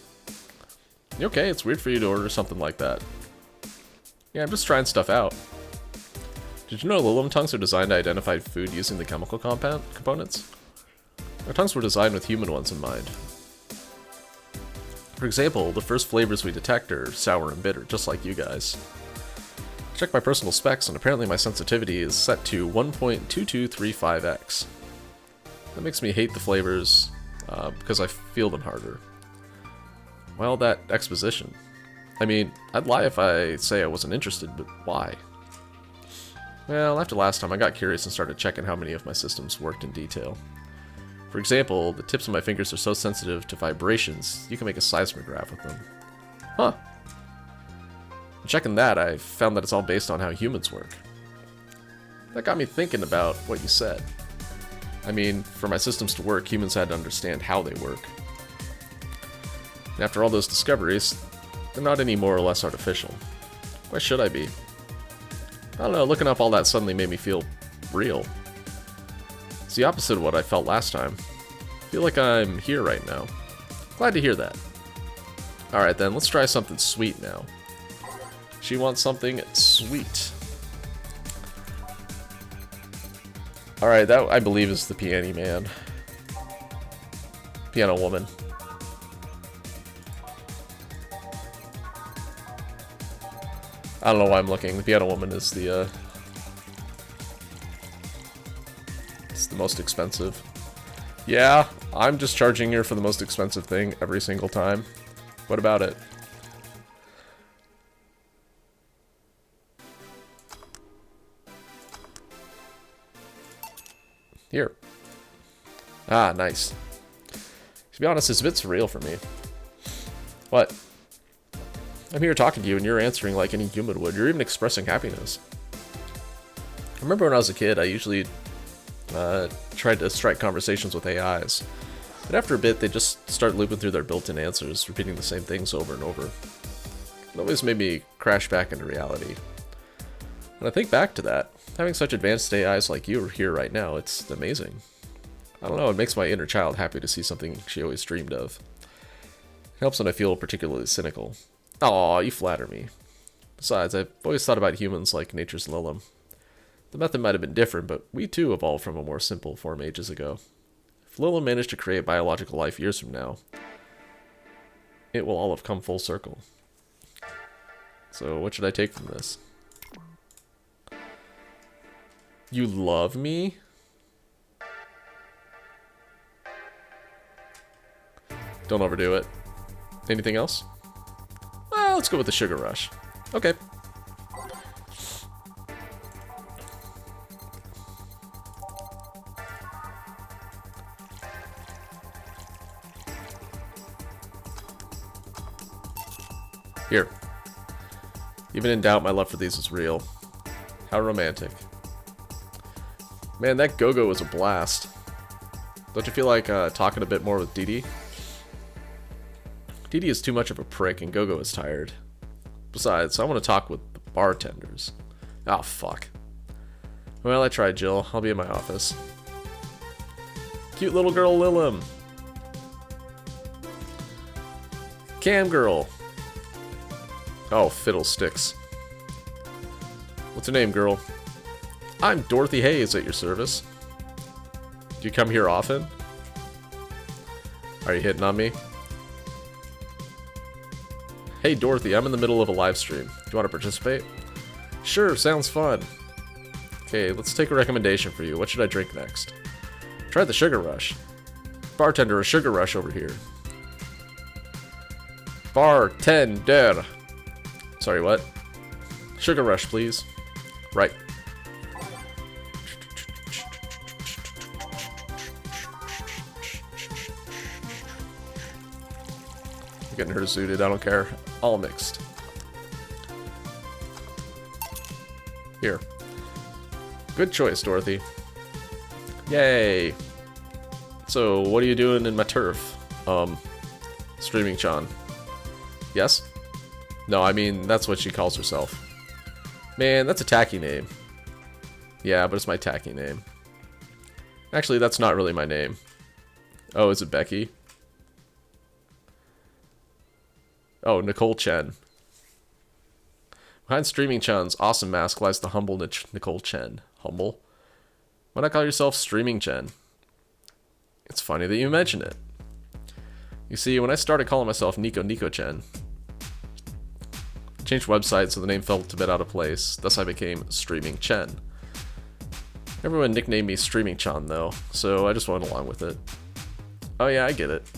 You okay? It's weird for you to order something like that. Yeah, I'm just trying stuff out. Did you know aluminum tongues are designed to identify food using the chemical components? Our tongues were designed with human ones in mind. For example, the first flavors we detect are sour and bitter, just like you guys. I checked my personal specs, and apparently my sensitivity is set to 1.2235x. That makes me hate the flavors, because I feel them harder. Why all that exposition? I mean, I'd lie if I say I wasn't interested, but why? Well, after last time, I got curious and started checking how many of my systems worked in detail. For example, the tips of my fingers are so sensitive to vibrations, you can make a seismograph with them. Huh. Checking that, I found that it's all based on how humans work. That got me thinking about what you said. I mean, for my systems to work, humans had to understand how they work. And after all those discoveries, they're not any more or less artificial. Why should I be? I don't know, looking up all that suddenly made me feel real. It's the opposite of what I felt last time. I feel like I'm here right now. Glad to hear that. Alright then, let's try something sweet now. She wants something sweet. Alright, that I believe is the piano man. Piano woman. I don't know why I'm looking. The piano woman is the it's the most expensive. Yeah, I'm just charging her for the most expensive thing every single time. What about it? Here. Ah, nice. To be honest, this bit's surreal for me. What? I'm here talking to you and you're answering like any human would. You're even expressing happiness. I remember when I was a kid, I usually tried to strike conversations with AIs. But after a bit, they just start looping through their built-in answers, repeating the same things over and over. It always made me crash back into reality. When I think back to that, having such advanced AIs like you are here right now, it's amazing. I don't know, it makes my inner child happy to see something she always dreamed of. It helps when I feel particularly cynical. Aw, you flatter me. Besides, I've always thought about humans like nature's Lilum. The method might have been different, but we too evolved from a more simple form ages ago. If Lilum managed to create biological life years from now, it will all have come full circle. So what should I take from this? You love me? Don't overdo it. Anything else? Well, let's go with the sugar rush. Okay. Here. Even in doubt, my love for these is real. How romantic. Man, that go-go was a blast. Don't you feel like talking a bit more with Dee Dee? Dee Dee is too much of a prick and Go-Go is tired. Besides, I want to talk with the bartenders. Oh, fuck. Well, I tried, Jill. I'll be in my office. Cute little girl Lilum. Cam girl. Oh, fiddlesticks. What's your name, girl? I'm Dorothy Hayes at your service. Do you come here often? Are you hitting on me? Hey, Dorothy, I'm in the middle of a live stream. Do you want to participate? Sure, sounds fun. Okay, let's take a recommendation for you. What should I drink next? Try the Sugar Rush. Bartender, a Sugar Rush over here. Bartender. Sorry, what? Sugar Rush, please. Right. Getting her zooted, I don't care. All mixed. Here. Good choice, Dorothy. Yay. So, what are you doing in my turf? Streaming Chan. Yes? No, I mean, that's what she calls herself. Man, that's a tacky name. Yeah, but it's my tacky name. Actually, that's not really my name. Oh, is it Becky? Oh, Nicole Chen. Behind Streaming Chan's awesome mask lies the humble Nicole Chen. Humble? Why not call yourself Streaming Chen? It's funny that you mention it. You see, when I started calling myself Nico Chen, I changed website so the name felt a bit out of place, thus I became Streaming Chen. Everyone nicknamed me Streaming Chan though, so I just went along with it. Oh yeah, I get it.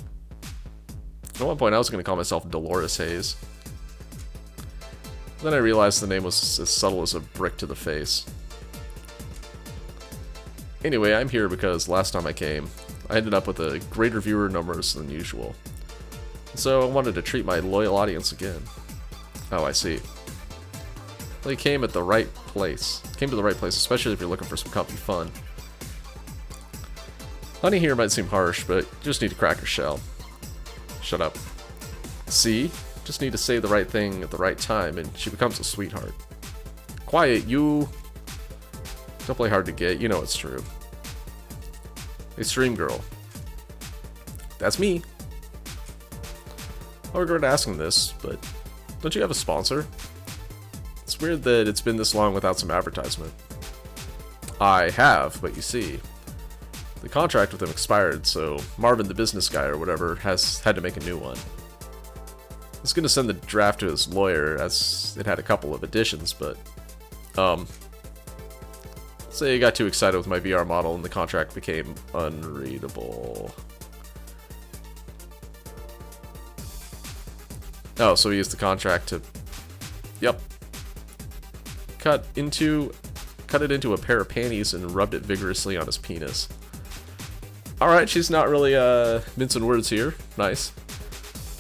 At one point I was going to call myself Dolores Hayes. Then I realized the name was as subtle as a brick to the face. Anyway, I'm here because last time I came, I ended up with a greater viewer numbers than usual. So I wanted to treat my loyal audience again. Oh, I see. Well, you came at the right place. Came to the right place, especially if you're looking for some comfy fun. Honey here might seem harsh, but you just need to crack her shell. Shut up. See? Just need to say the right thing at the right time, and she becomes a sweetheart. Quiet, you! Don't play hard to get, you know it's true. Hey, Stream Girl. That's me. I regret asking this, but don't you have a sponsor? It's weird that it's been this long without some advertisement. I have, but you see, the contract with him expired, so Marvin the business guy or whatever has had to make a new one. He's gonna send the draft to his lawyer, as it had a couple of additions, but, say I got too excited with my VR model and the contract became unreadable. Oh, so he used the contract to, yep, cut it into a pair of panties and rubbed it vigorously on his penis. Alright, she's not really, mincing words here. Nice.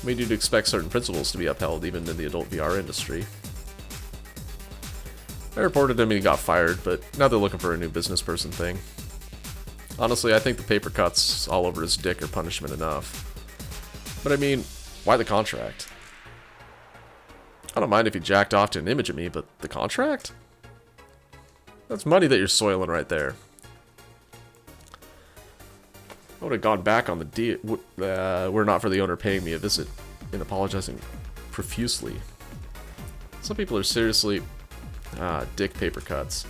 I mean, you'd expect certain principles to be upheld even in the adult VR industry. I reported him and he got fired, but now they're looking for a new business person thing. Honestly, I think the paper cuts all over his dick are punishment enough. But I mean, why the contract? I don't mind if he jacked off to an image of me, but the contract? That's money that you're soiling right there. I would have gone back on the deal. Were not for the owner paying me a visit and apologizing profusely. Some people are seriously dick paper cuts.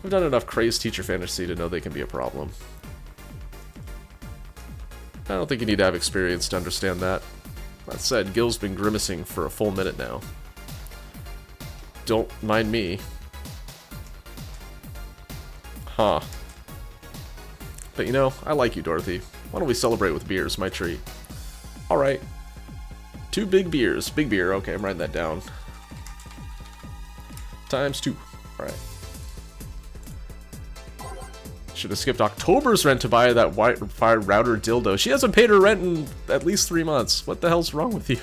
I've done enough crazed teacher fantasy to know they can be a problem. I don't think you need to have experience to understand that. That said, Gil's been grimacing for a full minute now. Don't mind me. Huh. But you know, I like you, Dorothy. Why don't we celebrate with beers? My treat. Alright. 2 big beers. Big beer. Okay, I'm writing that down. ×2. Alright. Should have skipped October's rent to buy that Wi-Fi router dildo. She hasn't paid her rent in at least 3 months. What the hell's wrong with you?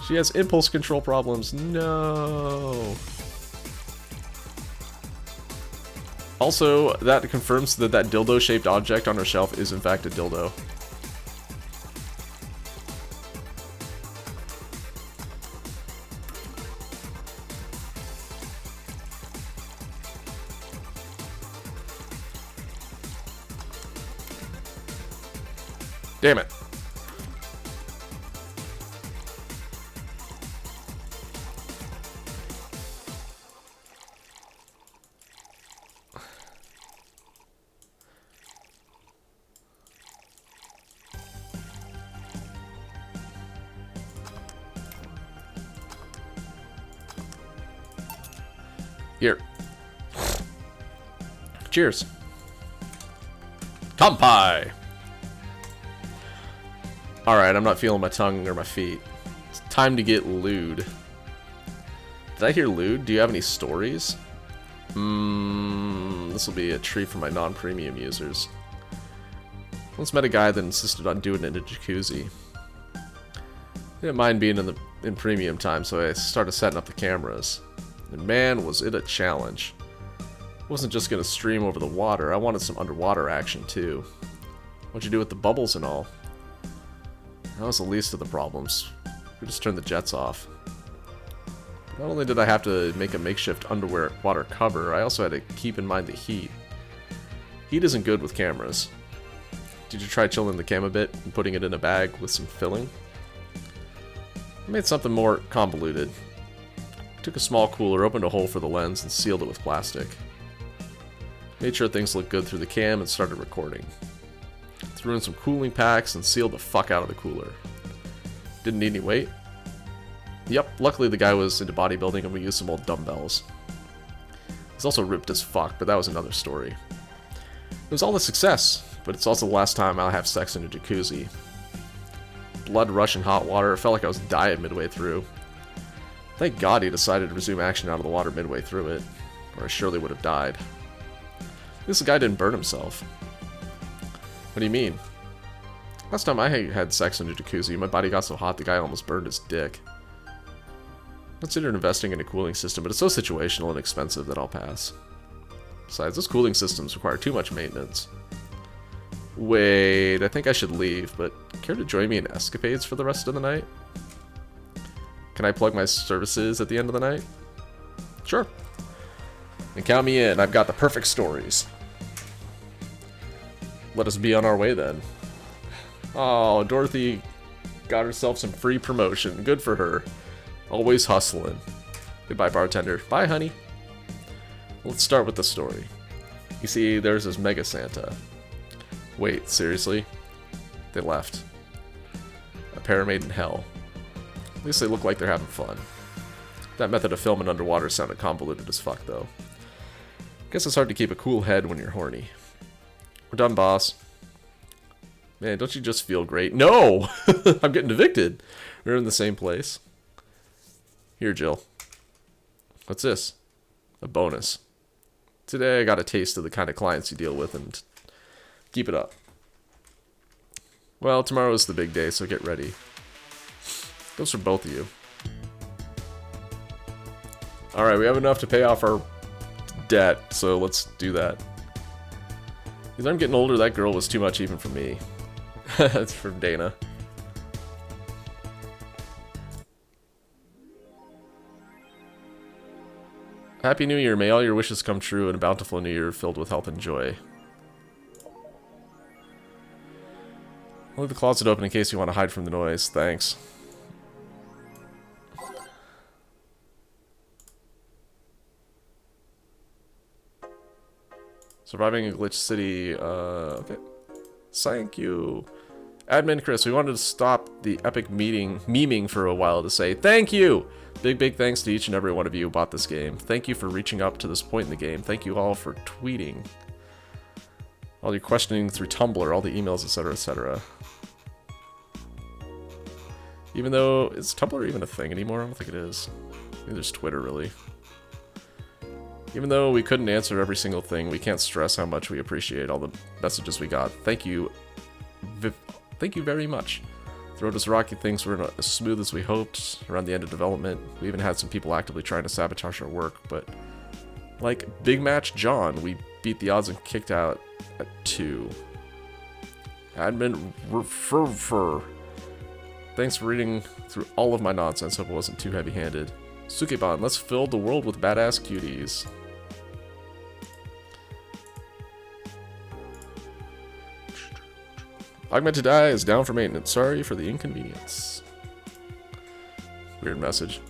She has impulse control problems. No. Also, that confirms that that dildo-shaped object on her shelf is in fact a dildo. Damn it. Here. Cheers. Kampai! Alright, I'm not feeling my tongue or my feet. It's time to get lewd. Did I hear lewd? Do you have any stories? This will be a treat for my non-premium users. Once met a guy that insisted on doing it in a jacuzzi. Didn't mind being in premium time, so I started setting up the cameras. And man, was it a challenge. I wasn't just gonna stream over the water, I wanted some underwater action too. What'd you do with the bubbles and all? That was the least of the problems. We just turned the jets off. Not only did I have to make a makeshift underwater cover, I also had to keep in mind the heat. Heat isn't good with cameras. Did you try chilling the cam a bit and putting it in a bag with some filling? I made something more convoluted. Took a small cooler, opened a hole for the lens, and sealed it with plastic. Made sure things looked good through the cam and started recording. Threw in some cooling packs and sealed the fuck out of the cooler. Didn't need any weight. Yep, luckily the guy was into bodybuilding and we used some old dumbbells. He's also ripped as fuck, but that was another story. It was all a success, but it's also the last time I'll have sex in a jacuzzi. Blood rush in hot water, it felt like I was dying midway through. Thank God he decided to resume action out of the water midway through it, or I surely would have died. At least the guy didn't burn himself. What do you mean? Last time I had sex in a jacuzzi, my body got so hot the guy almost burned his dick. Considered investing in a cooling system, but it's so situational and expensive that I'll pass. Besides, those cooling systems require too much maintenance. Wait, I think I should leave, but care to join me in escapades for the rest of the night? Can I plug my services at the end of the night? Sure. And count me in, I've got the perfect stories. Let us be on our way then. Oh, Dorothy got herself some free promotion. Good for her. Always hustling. Goodbye, bartender. Bye, honey. Let's start with the story. You see, there's this Mega Santa. Wait, seriously? They left. A pair made in hell. At least they look like they're having fun. That method of filming underwater sounded convoluted as fuck, though. Guess it's hard to keep a cool head when you're horny. We're done, boss. Man, don't you just feel great? No! I'm getting evicted. We're in the same place. Here, Jill. What's this? A bonus. Today I got a taste of the kind of clients you deal with, and keep it up. Well, tomorrow is the big day, so get ready. Goes for both of you. Alright, we have enough to pay off our debt, so let's do that. Because I'm getting older, that girl was too much even for me. That's from Dana. Happy New Year. May all your wishes come true and a bountiful New Year filled with health and joy. I'll leave the closet open in case you want to hide from the noise. Thanks. Surviving a glitch city. Okay. Thank you. Admin Chris, we wanted to stop the epic memeing for a while to say thank you! Big thanks to each and every one of you who bought this game. Thank you for reaching up to this point in the game. Thank you all for tweeting. All your questioning through Tumblr, all the emails, etc, etc. Even though, is Tumblr even a thing anymore? I don't think it is. Maybe there's Twitter, really. Even though we couldn't answer every single thing, we can't stress how much we appreciate all the messages we got. Thank you. Thank you very much. The road was rocky, things weren't as smooth as we hoped around the end of development. We even had some people actively trying to sabotage our work, but like Big Match John, we beat the odds and kicked out at 2. Admin Refer. Thanks for reading through all of my nonsense. Hope it wasn't too heavy-handed. Sukeban, let's fill the world with badass cuties. Augmented Eye is down for maintenance. Sorry for the inconvenience. Weird message.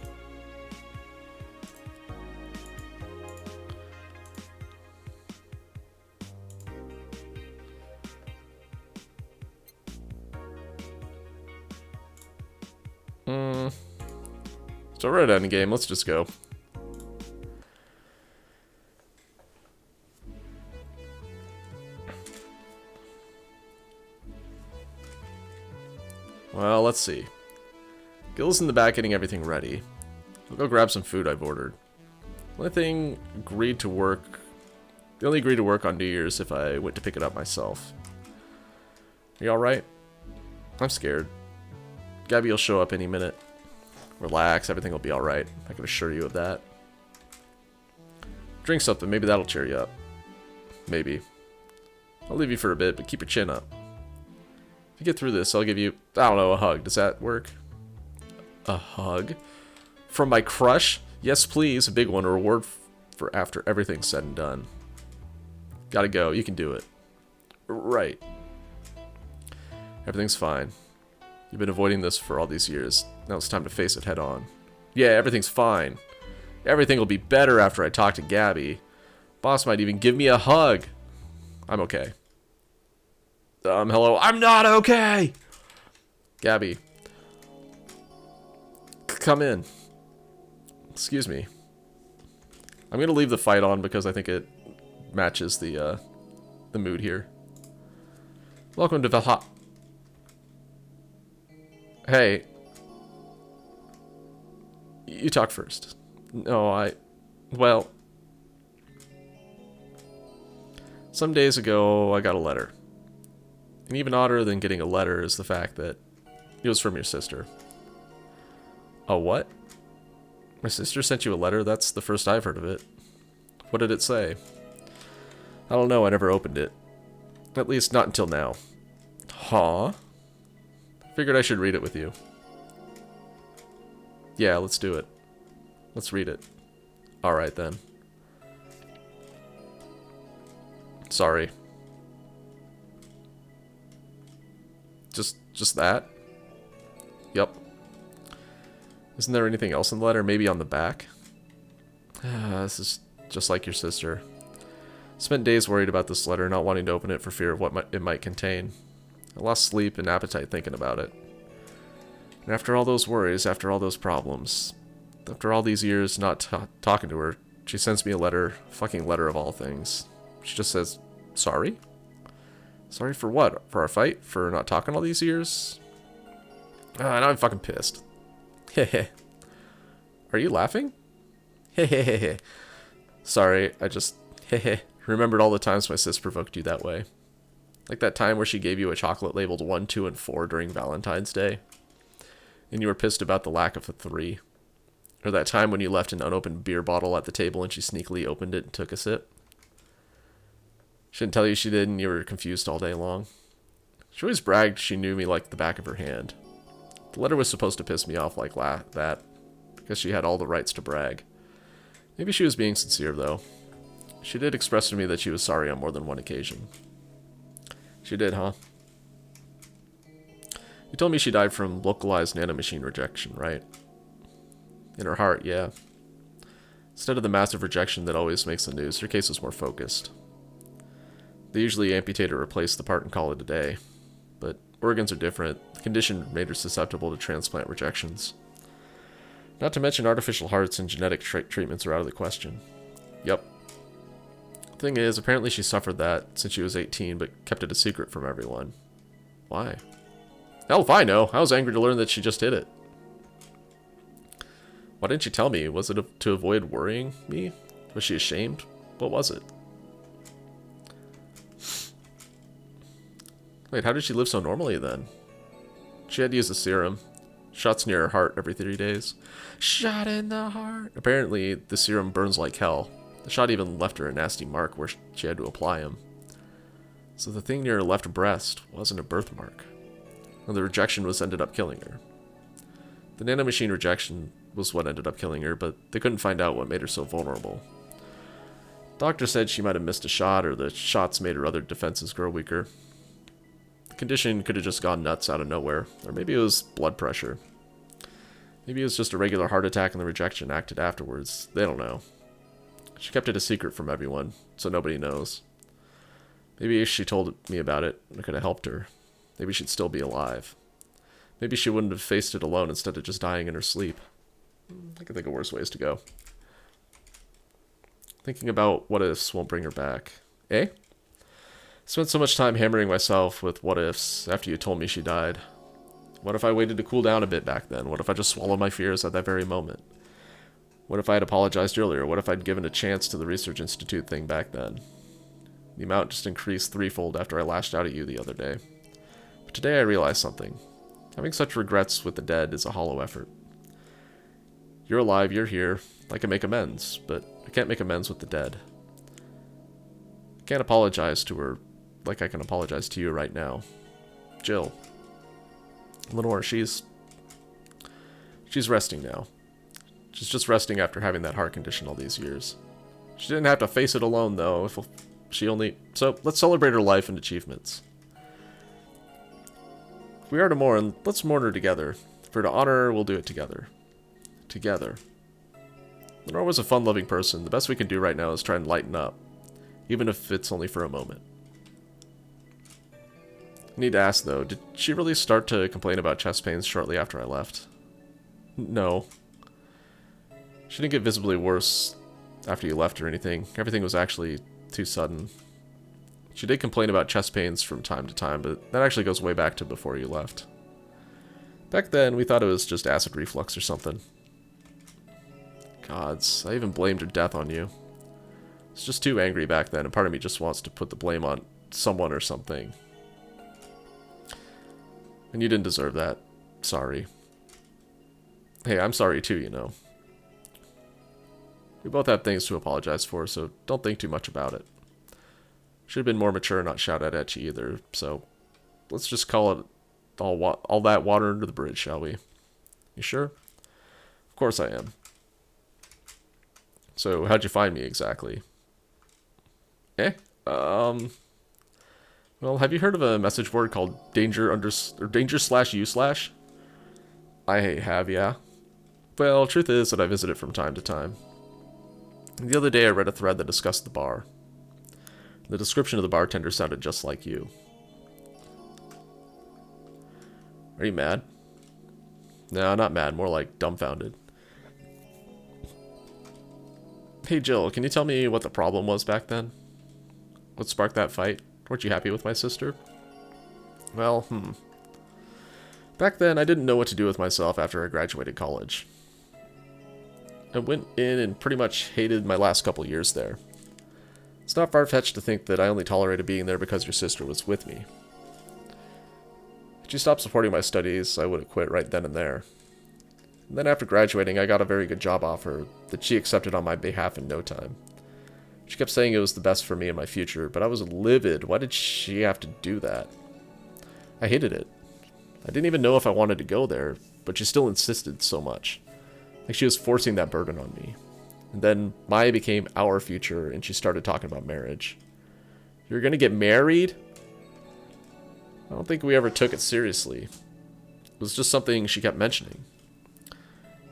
So we're at endgame. Let's just go. Well, let's see. Gil's in the back getting everything ready. I'll go grab some food I've ordered. The only agreed to work on New Year's if I went to pick it up myself. Are you alright? I'm scared. Gabby will show up any minute. Relax, everything will be alright. I can assure you of that. Drink something, maybe that'll cheer you up. Maybe. I'll leave you for a bit, but keep your chin up. If you get through this, I'll give you, I don't know, a hug. Does that work? A hug? From my crush? Yes, please. A big one. A reward for after everything's said and done. Gotta go. You can do it. Right. Everything's fine. You've been avoiding this for all these years. Now it's time to face it head on. Yeah, everything's fine. Everything will be better after I talk to Gabby. Boss might even give me a hug. I'm okay. Hello. I'm not okay! Gabby. Come in. Excuse me. I'm gonna leave the fight on because I think it matches the mood here. Welcome to Valhalla. Hey. You talk first. No, well... Some days ago, I got a letter. And even odder than getting a letter is the fact that it was from your sister. Oh, what? My sister sent you a letter? That's the first I've heard of it. What did it say? I don't know, I never opened it. At least not until now. Huh? Figured I should read it with you. Yeah, let's do it. Let's read it. Alright then. Sorry. Just that? Yep. Isn't there anything else in the letter? Maybe on the back? This is just like your sister. Spent days worried about this letter, not wanting to open it for fear of what it might contain. I lost sleep and appetite thinking about it. And after all those worries, after all those problems, after all these years not talking to her, she sends me a letter, fucking letter of all things. She just says, sorry? Sorry for what? For our fight? For not talking all these years? Now I'm fucking pissed. Hehe. Are you laughing? Hehehe. Sorry, I just, hehe, remembered all the times my sis provoked you that way. Like that time where she gave you a chocolate labeled 1, 2, and 4 during Valentine's Day, and you were pissed about the lack of a 3. Or that time when you left an unopened beer bottle at the table and she sneakily opened it and took a sip. She didn't tell you she did and you were confused all day long. She always bragged she knew me like the back of her hand. The letter was supposed to piss me off like that, because she had all the rights to brag. Maybe she was being sincere, though. She did express to me that she was sorry on more than one occasion. She did, huh? You told me she died from localized nanomachine rejection, right? In her heart, yeah. Instead of the massive rejection that always makes the news, her case was more focused. They usually amputate or replace the part and call it a day. But organs are different. The condition made her susceptible to transplant rejections. Not to mention artificial hearts and genetic treatments are out of the question. Yep. Thing is, apparently she suffered that since she was 18, but kept it a secret from everyone. Why? Hell if I know. I was angry to learn that she just did it. Why didn't you tell me? Was it to avoid worrying me? Was she ashamed? What was it? Wait, how did she live so normally then? She had to use a serum. Shots near her heart every 3 days. Shot in the heart. Apparently, the serum burns like hell. The shot even left her a nasty mark where she had to apply him. So the thing near her left breast wasn't a birthmark. And the rejection ended up killing her. The nanomachine rejection was what ended up killing her, but they couldn't find out what made her so vulnerable. Doctor said she might have missed a shot, or the shots made her other defenses grow weaker. The condition could have just gone nuts out of nowhere, or maybe it was blood pressure. Maybe it was just a regular heart attack and the rejection acted afterwards. They don't know. She kept it a secret from everyone, so nobody knows. Maybe if she told me about it, I could have helped her. Maybe she'd still be alive. Maybe she wouldn't have faced it alone instead of just dying in her sleep. I can think of worse ways to go. Thinking about what ifs won't bring her back. Eh? Spent so much time hammering myself with what ifs after you told me she died. What if I waited to cool down a bit back then? What if I just swallowed my fears at that very moment? What if I had apologized earlier? What if I'd given a chance to the Research Institute thing back then? The amount just increased threefold after I lashed out at you the other day. But today I realized something. Having such regrets with the dead is a hollow effort. You're alive, you're here. I can make amends, but I can't make amends with the dead. I can't apologize to her like I can apologize to you right now. Jill. Lenore, she's resting now. She's just resting after having that heart condition all these years. She didn't have to face it alone, though. So, let's celebrate her life and achievements. If we are to mourn, let's mourn her together. If we're to honor her, we'll do it together. Together. Lenore was a fun-loving person. The best we can do right now is try and lighten up. Even if it's only for a moment. I need to ask, though, did she really start to complain about chest pains shortly after I left? No. She didn't get visibly worse after you left or anything. Everything was actually too sudden. She did complain about chest pains from time to time, but that actually goes way back to before you left. Back then, we thought it was just acid reflux or something. Gods, I even blamed her death on you. I was just too angry back then, and part of me just wants to put the blame on someone or something. And you didn't deserve that. Sorry. Hey, I'm sorry too, you know. We both have things to apologize for, so don't think too much about it. Should have been more mature and not shout at you either, so let's just call it all that water under the bridge, shall we? You sure? Of course I am. So, how'd you find me exactly? Well, have you heard of a message board called danger/u/? I have, yeah. Well, truth is that I visit it from time to time. The other day I read a thread that discussed the bar. The description of the bartender sounded just like you. Are you mad? No, not mad, more like dumbfounded. Hey Jill, can you tell me what the problem was back then? What sparked that fight? Weren't you happy with my sister? Well, Back then, I didn't know what to do with myself after I graduated college. I went in and pretty much hated my last couple years there. It's not far-fetched to think that I only tolerated being there because your sister was with me. If she stopped supporting my studies, I would have quit right then and there. And then after graduating, I got a very good job offer that she accepted on my behalf in no time. She kept saying it was the best for me and my future, but I was livid. Why did she have to do that? I hated it. I didn't even know if I wanted to go there, but she still insisted so much. Like she was forcing that burden on me. And then Maya became our future, and she started talking about marriage. You're gonna get married? I don't think we ever took it seriously. It was just something she kept mentioning.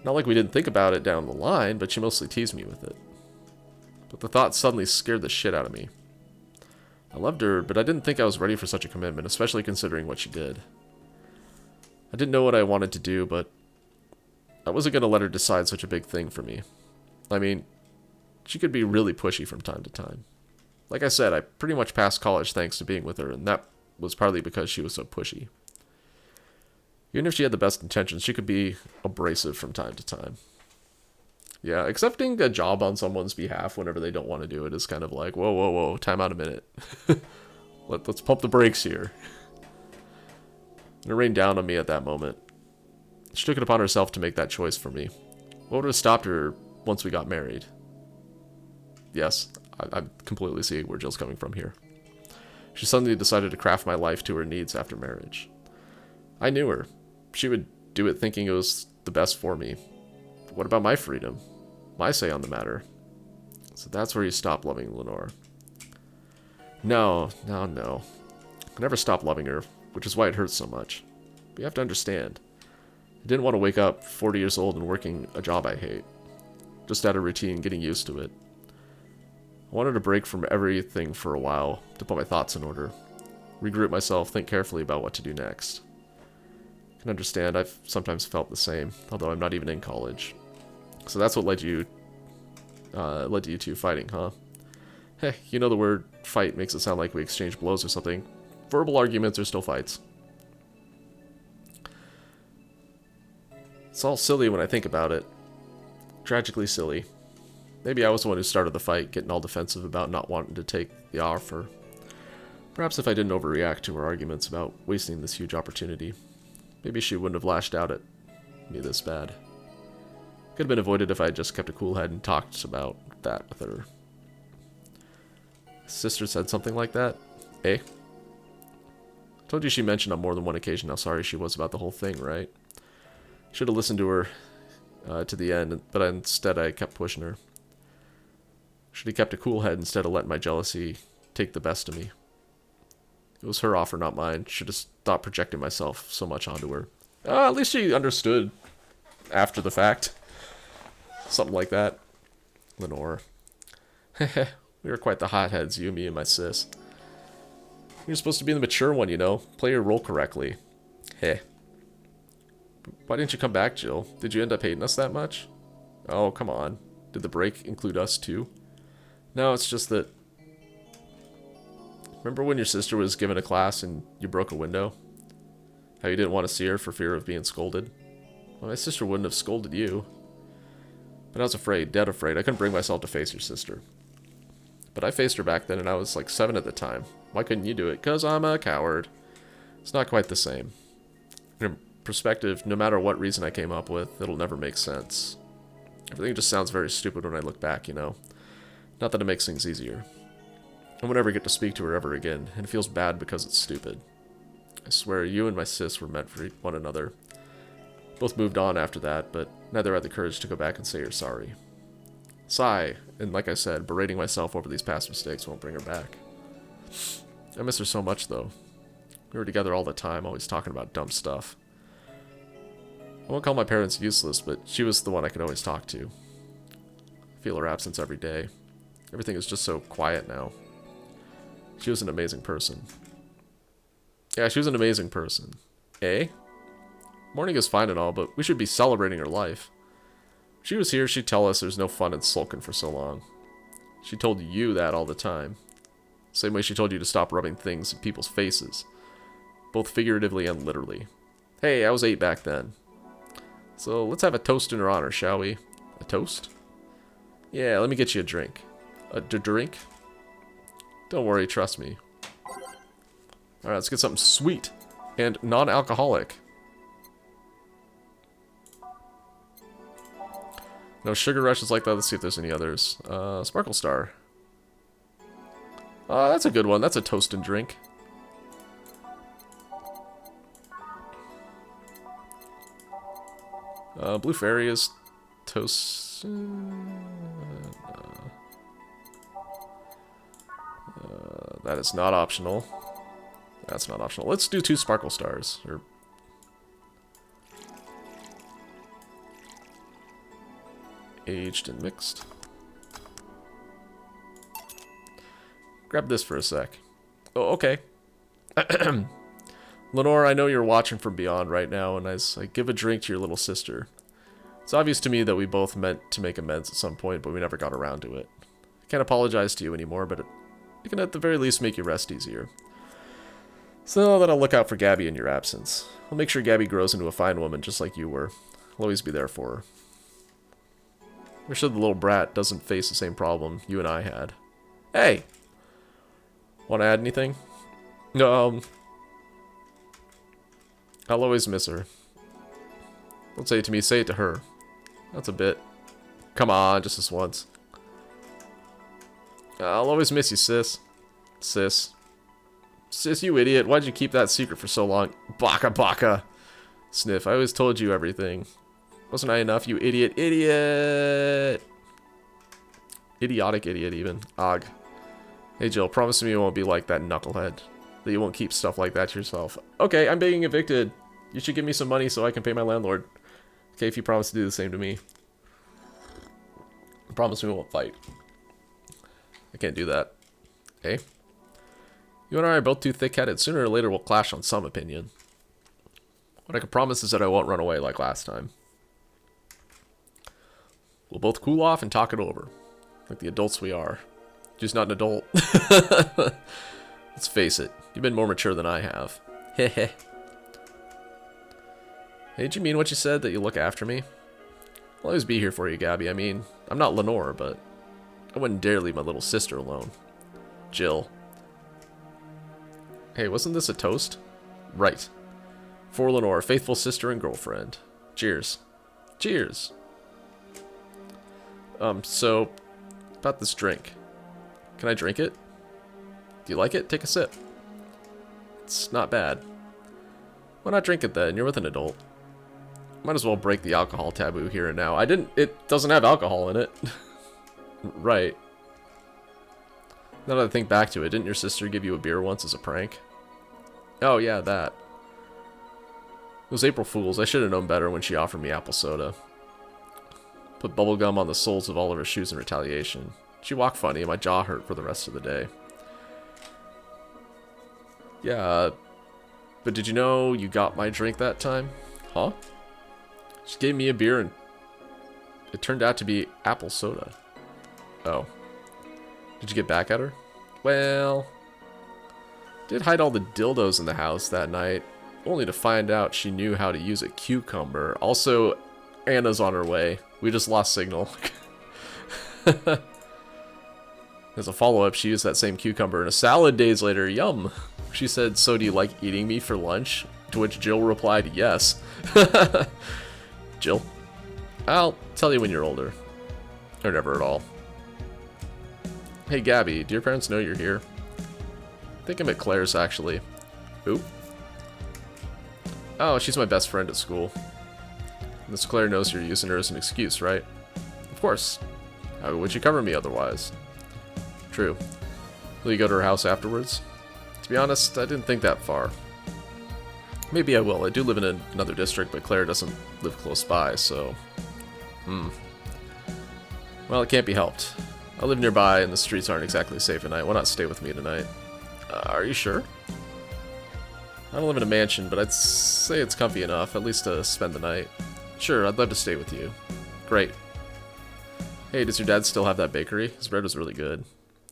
Not like we didn't think about it down the line, but she mostly teased me with it. But the thought suddenly scared the shit out of me. I loved her, but I didn't think I was ready for such a commitment, especially considering what she did. I didn't know what I wanted to do, but I wasn't going to let her decide such a big thing for me. I mean, she could be really pushy from time to time. Like I said, I pretty much passed college thanks to being with her, and that was partly because she was so pushy. Even if she had the best intentions, she could be abrasive from time to time. Yeah, accepting a job on someone's behalf whenever they don't want to do it is kind of like, whoa, whoa, whoa, time out a minute. Let's pump the brakes here. And it rained down on me at that moment. She took it upon herself to make that choice for me. What would have stopped her once we got married? Yes, I completely see where Jill's coming from here. She suddenly decided to craft my life to her needs after marriage. I knew her. She would do it thinking it was the best for me. But what about my freedom? My say on the matter? So that's where you stop loving Lenore. No. I never stopped loving her, which is why it hurts so much. But you have to understand. I didn't want to wake up 40 years old and working a job I hate. Just out of routine, getting used to it. I wanted a break from everything for a while, to put my thoughts in order. Regroup myself, think carefully about what to do next. I can understand, I've sometimes felt the same, although I'm not even in college. So that's what led you two fighting, huh? Heh, you know the word fight makes it sound like we exchange blows or something. Verbal arguments are still fights. It's all silly when I think about it. Tragically silly. Maybe I was the one who started the fight, getting all defensive about not wanting to take the offer. Perhaps if I didn't overreact to her arguments about wasting this huge opportunity, maybe she wouldn't have lashed out at me this bad. Could have been avoided if I had just kept a cool head and talked about that with her. Sister said something like that? Eh? I told you she mentioned on more than one occasion how sorry she was about the whole thing, right? Should have listened to her to the end, but instead I kept pushing her. Should have kept a cool head instead of letting my jealousy take the best of me. It was her offer, not mine. Should have stopped projecting myself so much onto her. At least she understood after the fact. Something like that. Lenore. We were quite the hotheads, you, me, and my sis. You're supposed to be the mature one, you know. Play your role correctly. Heh. Why didn't you come back, Jill? Did you end up hating us that much? Oh, come on. Did the break include us, too? No, it's just that... Remember when your sister was given a class and you broke a window? How you didn't want to see her for fear of being scolded? Well, my sister wouldn't have scolded you. But I was afraid, dead afraid. I couldn't bring myself to face your sister. But I faced her back then and I was like 7 at the time. Why couldn't you do it? 'Cause I'm a coward. It's not quite the same. In perspective, no matter what reason I came up with, it'll never make sense. Everything just sounds very stupid when I look back, you know. Not that it makes things easier. I won't ever get to speak to her ever again, and it feels bad because it's stupid. I swear, you and my sis were meant for one another. Both moved on after that, but neither had the courage to go back and say you're sorry. Sigh, and like I said, berating myself over these past mistakes won't bring her back. I miss her so much, though. We were together all the time, always talking about dumb stuff. I won't call my parents useless, but she was the one I could always talk to. I feel her absence every day. Everything is just so quiet now. She was an amazing person. Yeah, she was an amazing person. Eh? Mourning is fine and all, but we should be celebrating her life. If she was here, she'd tell us there's no fun in sulking for so long. She told you that all the time. Same way she told you to stop rubbing things in people's faces. Both figuratively and literally. Hey, I was 8 back then. So let's have a toast in her honor, shall we? A toast? Yeah, let me get you a drink. A drink? Don't worry, trust me. Alright, let's get something sweet and non-alcoholic. No sugar rushes like that. Let's see if there's any others. Sparkle Star. That's a good one. That's a toast and drink. Blue Fairy is toast. That is not optional. That's not optional. Let's do 2 Sparkle Stars. Or aged and mixed. Grab this for a sec. Oh, okay. Lenore, I know you're watching from beyond right now, and as I give a drink to your little sister, it's obvious to me that we both meant to make amends at some point, but we never got around to it. I can't apologize to you anymore, but it can at the very least make you rest easier. So that I'll look out for Gabby in your absence. I'll make sure Gabby grows into a fine woman just like you were. I'll always be there for her. Make sure the little brat doesn't face the same problem you and I had. Hey! Want to add anything? No, I'll always miss her. Don't say it to me, say it to her. That's a bit. Come on, just this once. I'll always miss you, sis. Sis. Sis, you idiot. Why'd you keep that secret for so long? Baka baka. Sniff, I always told you everything. Wasn't I enough, you idiot? Idiot! Idiotic idiot, even. Og. Hey, Jill, promise me you won't be like that knucklehead. That you won't keep stuff like that to yourself. Okay, I'm being evicted. You should give me some money so I can pay my landlord. Okay, if you promise to do the same to me. I promise we won't fight. I can't do that. Okay? You and I are both too thick-headed. Sooner or later we'll clash on some opinion. What I can promise is that I won't run away like last time. We'll both cool off and talk it over. Like the adults we are. Just not an adult. Let's face it. You've been more mature than I have. Heh. Hey, did you mean what you said, that you look after me? I'll always be here for you, Gabby. I mean, I'm not Lenore, but I wouldn't dare leave my little sister alone. Jill. Hey, wasn't this a toast? Right. For Lenore, faithful sister and girlfriend. Cheers. Cheers. So, about this drink. Can I drink it? Do you like it? Take a sip. It's not bad. Why not drink it then? You're with an adult. Might as well break the alcohol taboo here and now. It doesn't have alcohol in it. Right. Now that I think back to it, didn't your sister give you a beer once as a prank? Oh yeah, that. It was April Fool's. I should have known better when she offered me apple soda. Put bubblegum on the soles of all of her shoes in retaliation. She walked funny and my jaw hurt for the rest of the day. Yeah, but did you know you got my drink that time? Huh? She gave me a beer and it turned out to be apple soda. Oh. Did you get back at her? Well, did hide all the dildos in the house that night, only to find out she knew how to use a cucumber. Also, Anna's on her way. We just lost signal. As a follow-up, she used that same cucumber in a salad days later. Yum! She said, so do you like eating me for lunch? To which Jill replied, yes. Jill, I'll tell you when you're older. Or never at all. Hey, Gabby, do your parents know you're here? I think I'm at Claire's, actually. Ooh. Oh, she's my best friend at school. Miss Claire knows you're using her as an excuse, right? Of course. How would you cover me otherwise? True. Will you go to her house afterwards? To be honest, I didn't think that far. Maybe I will. I do live in another district, but Claire doesn't live close by, so... Well, it can't be helped. I live nearby, and the streets aren't exactly safe at night. Why not stay with me tonight? Are you sure? I don't live in a mansion, but I'd say it's comfy enough, at least to spend the night. Sure, I'd love to stay with you. Great. Hey, does your dad still have that bakery? His bread was really good.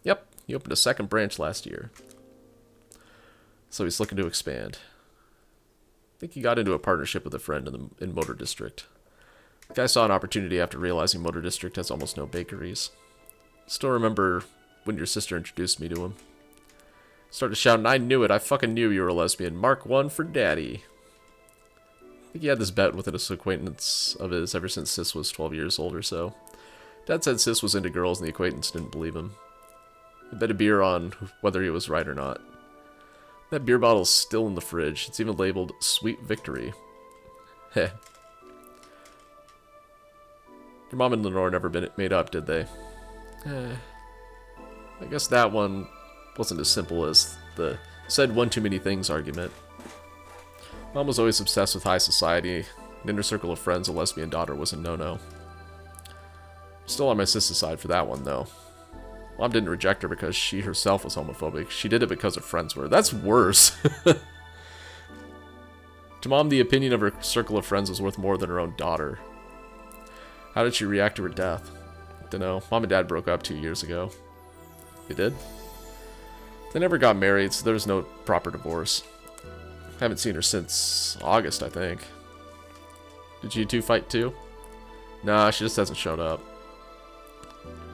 Yep, he opened a second branch last year. So he's looking to expand. I think he got into a partnership with a friend in Motor District. The guy saw an opportunity after realizing Motor District has almost no bakeries. Still remember when your sister introduced me to him. Started shouting, I knew it. I fucking knew you were a lesbian. Mark 1 for daddy. I think he had this bet with this acquaintance of his ever since Sis was 12 years old or so. Dad said Sis was into girls and the acquaintance didn't believe him. He bet a beer on whether he was right or not. That beer bottle's still in the fridge. It's even labeled Sweet Victory. Heh. Your mom and Lenore never been made up, did they? I guess that one wasn't as simple as the said one too many things argument. Mom was always obsessed with high society. An inner circle of friends, a lesbian daughter was a no-no. Still on my sister's side for that one, though. Mom didn't reject her because she herself was homophobic. She did it because her friends were. That's worse. To Mom, the opinion of her circle of friends was worth more than her own daughter. How did she react to her death? Dunno. Mom and Dad broke up 2 years ago. They did? They never got married, so there was no proper divorce. Haven't seen her since August, I think. Did you two fight too? Nah, she just hasn't shown up.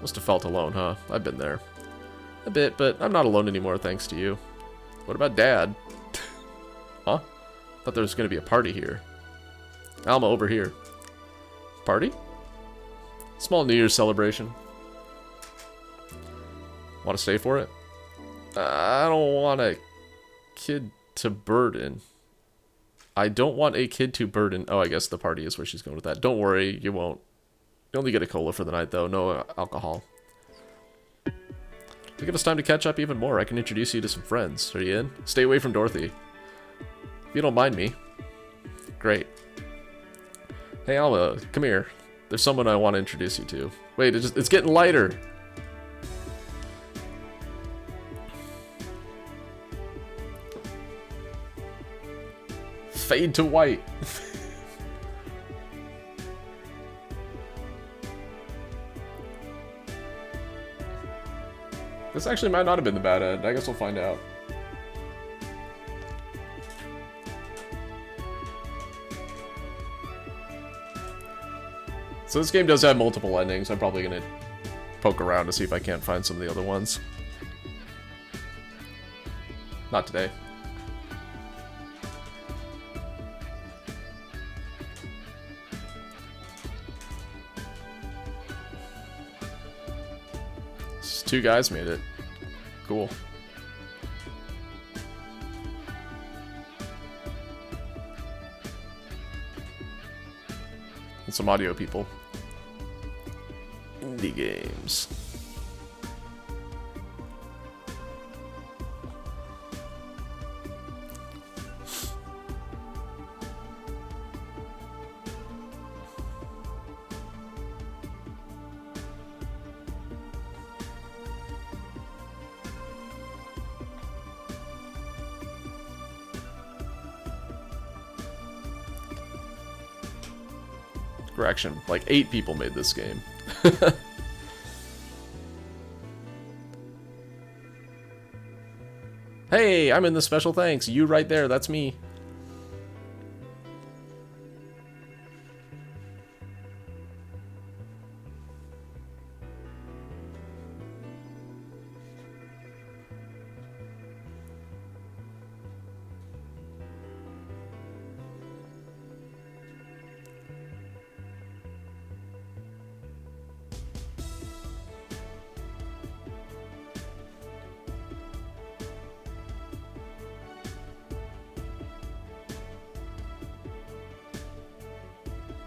Must have felt alone, huh? I've been there. A bit, but I'm not alone anymore thanks to you. What about Dad? Huh? Thought there was going to be a party here. Alma, over here. Party? Small New Year's celebration. Want to stay for it? I don't want a kid to burden. I don't want a kid to burden. Oh, I guess the party is where she's going with that. Don't worry, you won't. You only get a cola for the night, though. No alcohol. To give us time to catch up even more, I can introduce you to some friends. Are you in? Stay away from Dorothy. If you don't mind me. Great. Hey, Alma, come here. There's someone I want to introduce you to. Wait, it's getting lighter. Fade to white. This actually might not have been the bad end. I guess we'll find out. So this game does have multiple endings. I'm probably going to poke around to see if I can't find some of the other ones. Not today. Two guys made it. Cool. And some audio people. Indie games. Correction, like 8 people made this game. Hey, I'm in the special thanks. You right there, that's me.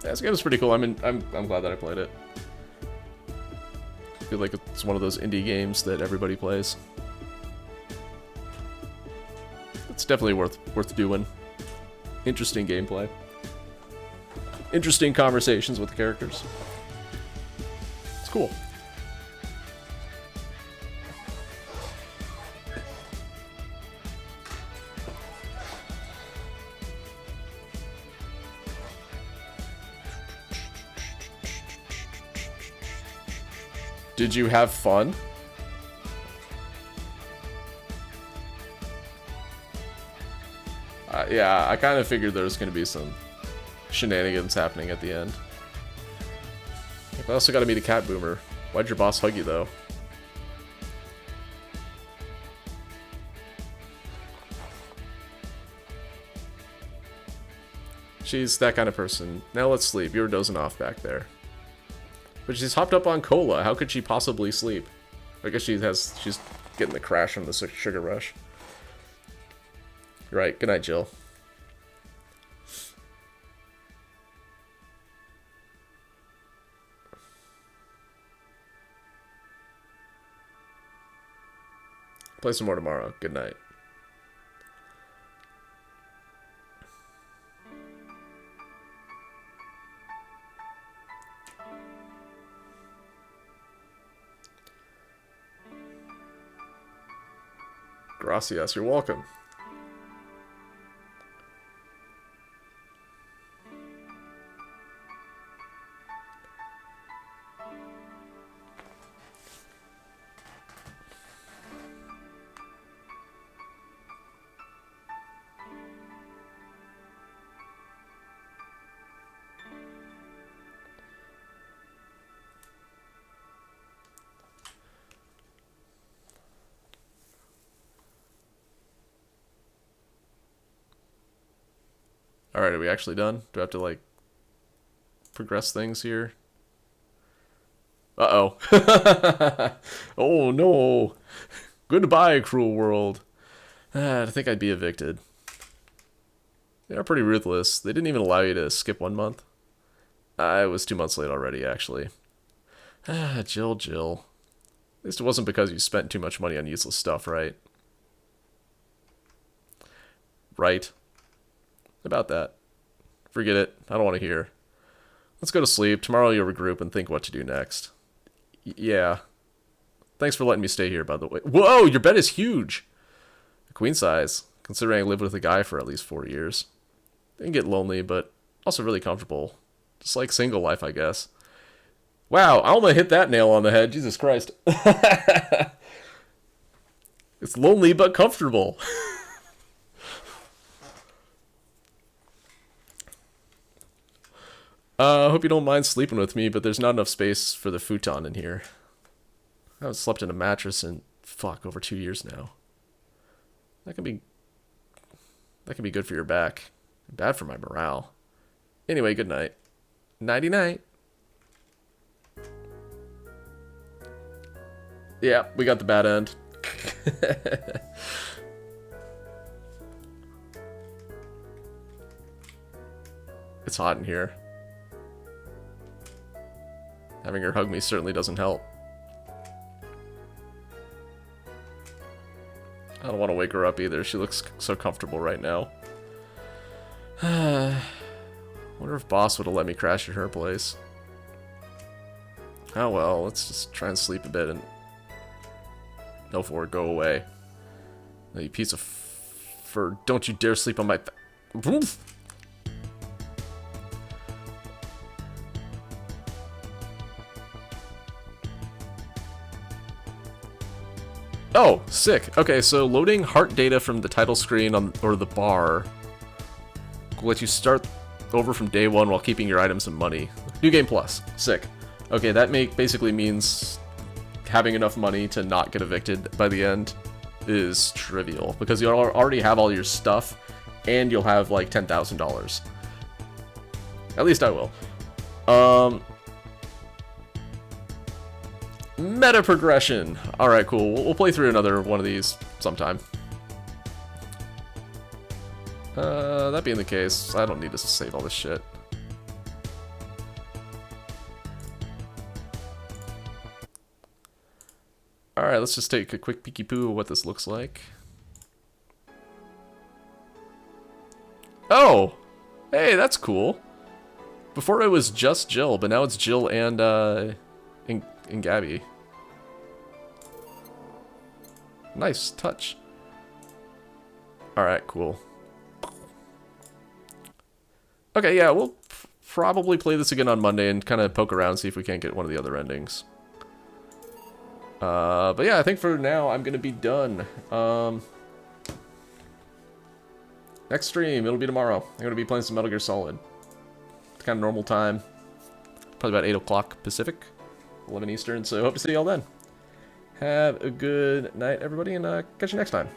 Yeah, this game is pretty cool. I'm glad that I played it. I feel like it's one of those indie games that everybody plays. It's definitely worth doing. Interesting gameplay. Interesting conversations with the characters. It's cool. Did you have fun? Yeah, I kind of figured there was going to be some shenanigans happening at the end. I also got to meet a cat boomer. Why'd your boss hug you, though? She's that kind of person. Now let's sleep. You were dozing off back there. But she's hopped up on cola. How could she possibly sleep? I guess she's getting the crash from the sugar rush. You're right. Good night, Jill. Play some more tomorrow. Good night. Gracias, you're welcome. Alright, are we actually done? Do I have to, like, progress things here? Uh-oh. Oh, no. Goodbye, cruel world. I think I'd be evicted. They are pretty ruthless. They didn't even allow you to skip 1 month. I was 2 months late already, actually. Jill. At least it wasn't because you spent too much money on useless stuff, right? Right. About that. Forget it. I don't want to hear. Let's go to sleep. Tomorrow you'll regroup and think what to do next. Yeah. Thanks for letting me stay here, by the way. Whoa, your bed is huge. Queen size, considering I lived with a guy for at least 4 years. It can get lonely, but also really comfortable. Just like single life, I guess. Wow, Alma hit that nail on the head. Jesus Christ. It's lonely, but comfortable. I hope you don't mind sleeping with me, but there's not enough space for the futon in here. I haven't slept in a mattress in, over 2 years now. That can be good for your back. Bad for my morale. Anyway, good night. Nighty-night. Yeah, we got the bad end. It's hot in here. Having her hug me certainly doesn't help. I don't want to wake her up either. She looks so comfortable right now. Wonder if Boss would have let me crash at her place. Oh well, let's just try and sleep a bit and... No, for it, go away. Now, you piece of fur. Don't you dare sleep on my... Oof. Oh, sick. Okay, so loading heart data from the title screen or the bar will let you start over from day one while keeping your items and money. New Game Plus. Sick. Okay, that basically means having enough money to not get evicted by the end is trivial, because you already have all your stuff, and you'll have like $10,000. At least I will. Meta progression. Alright, cool. We'll play through another one of these sometime. That being the case, I don't need to save all this shit. Alright, let's just take a quick peeky poo of what this looks like. Oh! Hey, that's cool. Before it was just Jill, but now it's Jill and Gabby. Nice touch. Alright, cool. Okay, yeah, we'll probably play this again on Monday and kind of poke around, see if we can't get one of the other endings. But yeah, I think for now I'm gonna be done. Next stream, it'll be tomorrow. I'm gonna be playing some Metal Gear Solid. It's kind of normal time. Probably about 8 o'clock Pacific, 11 Eastern, so hope to see y'all then. Have a good night, everybody, and catch you next time.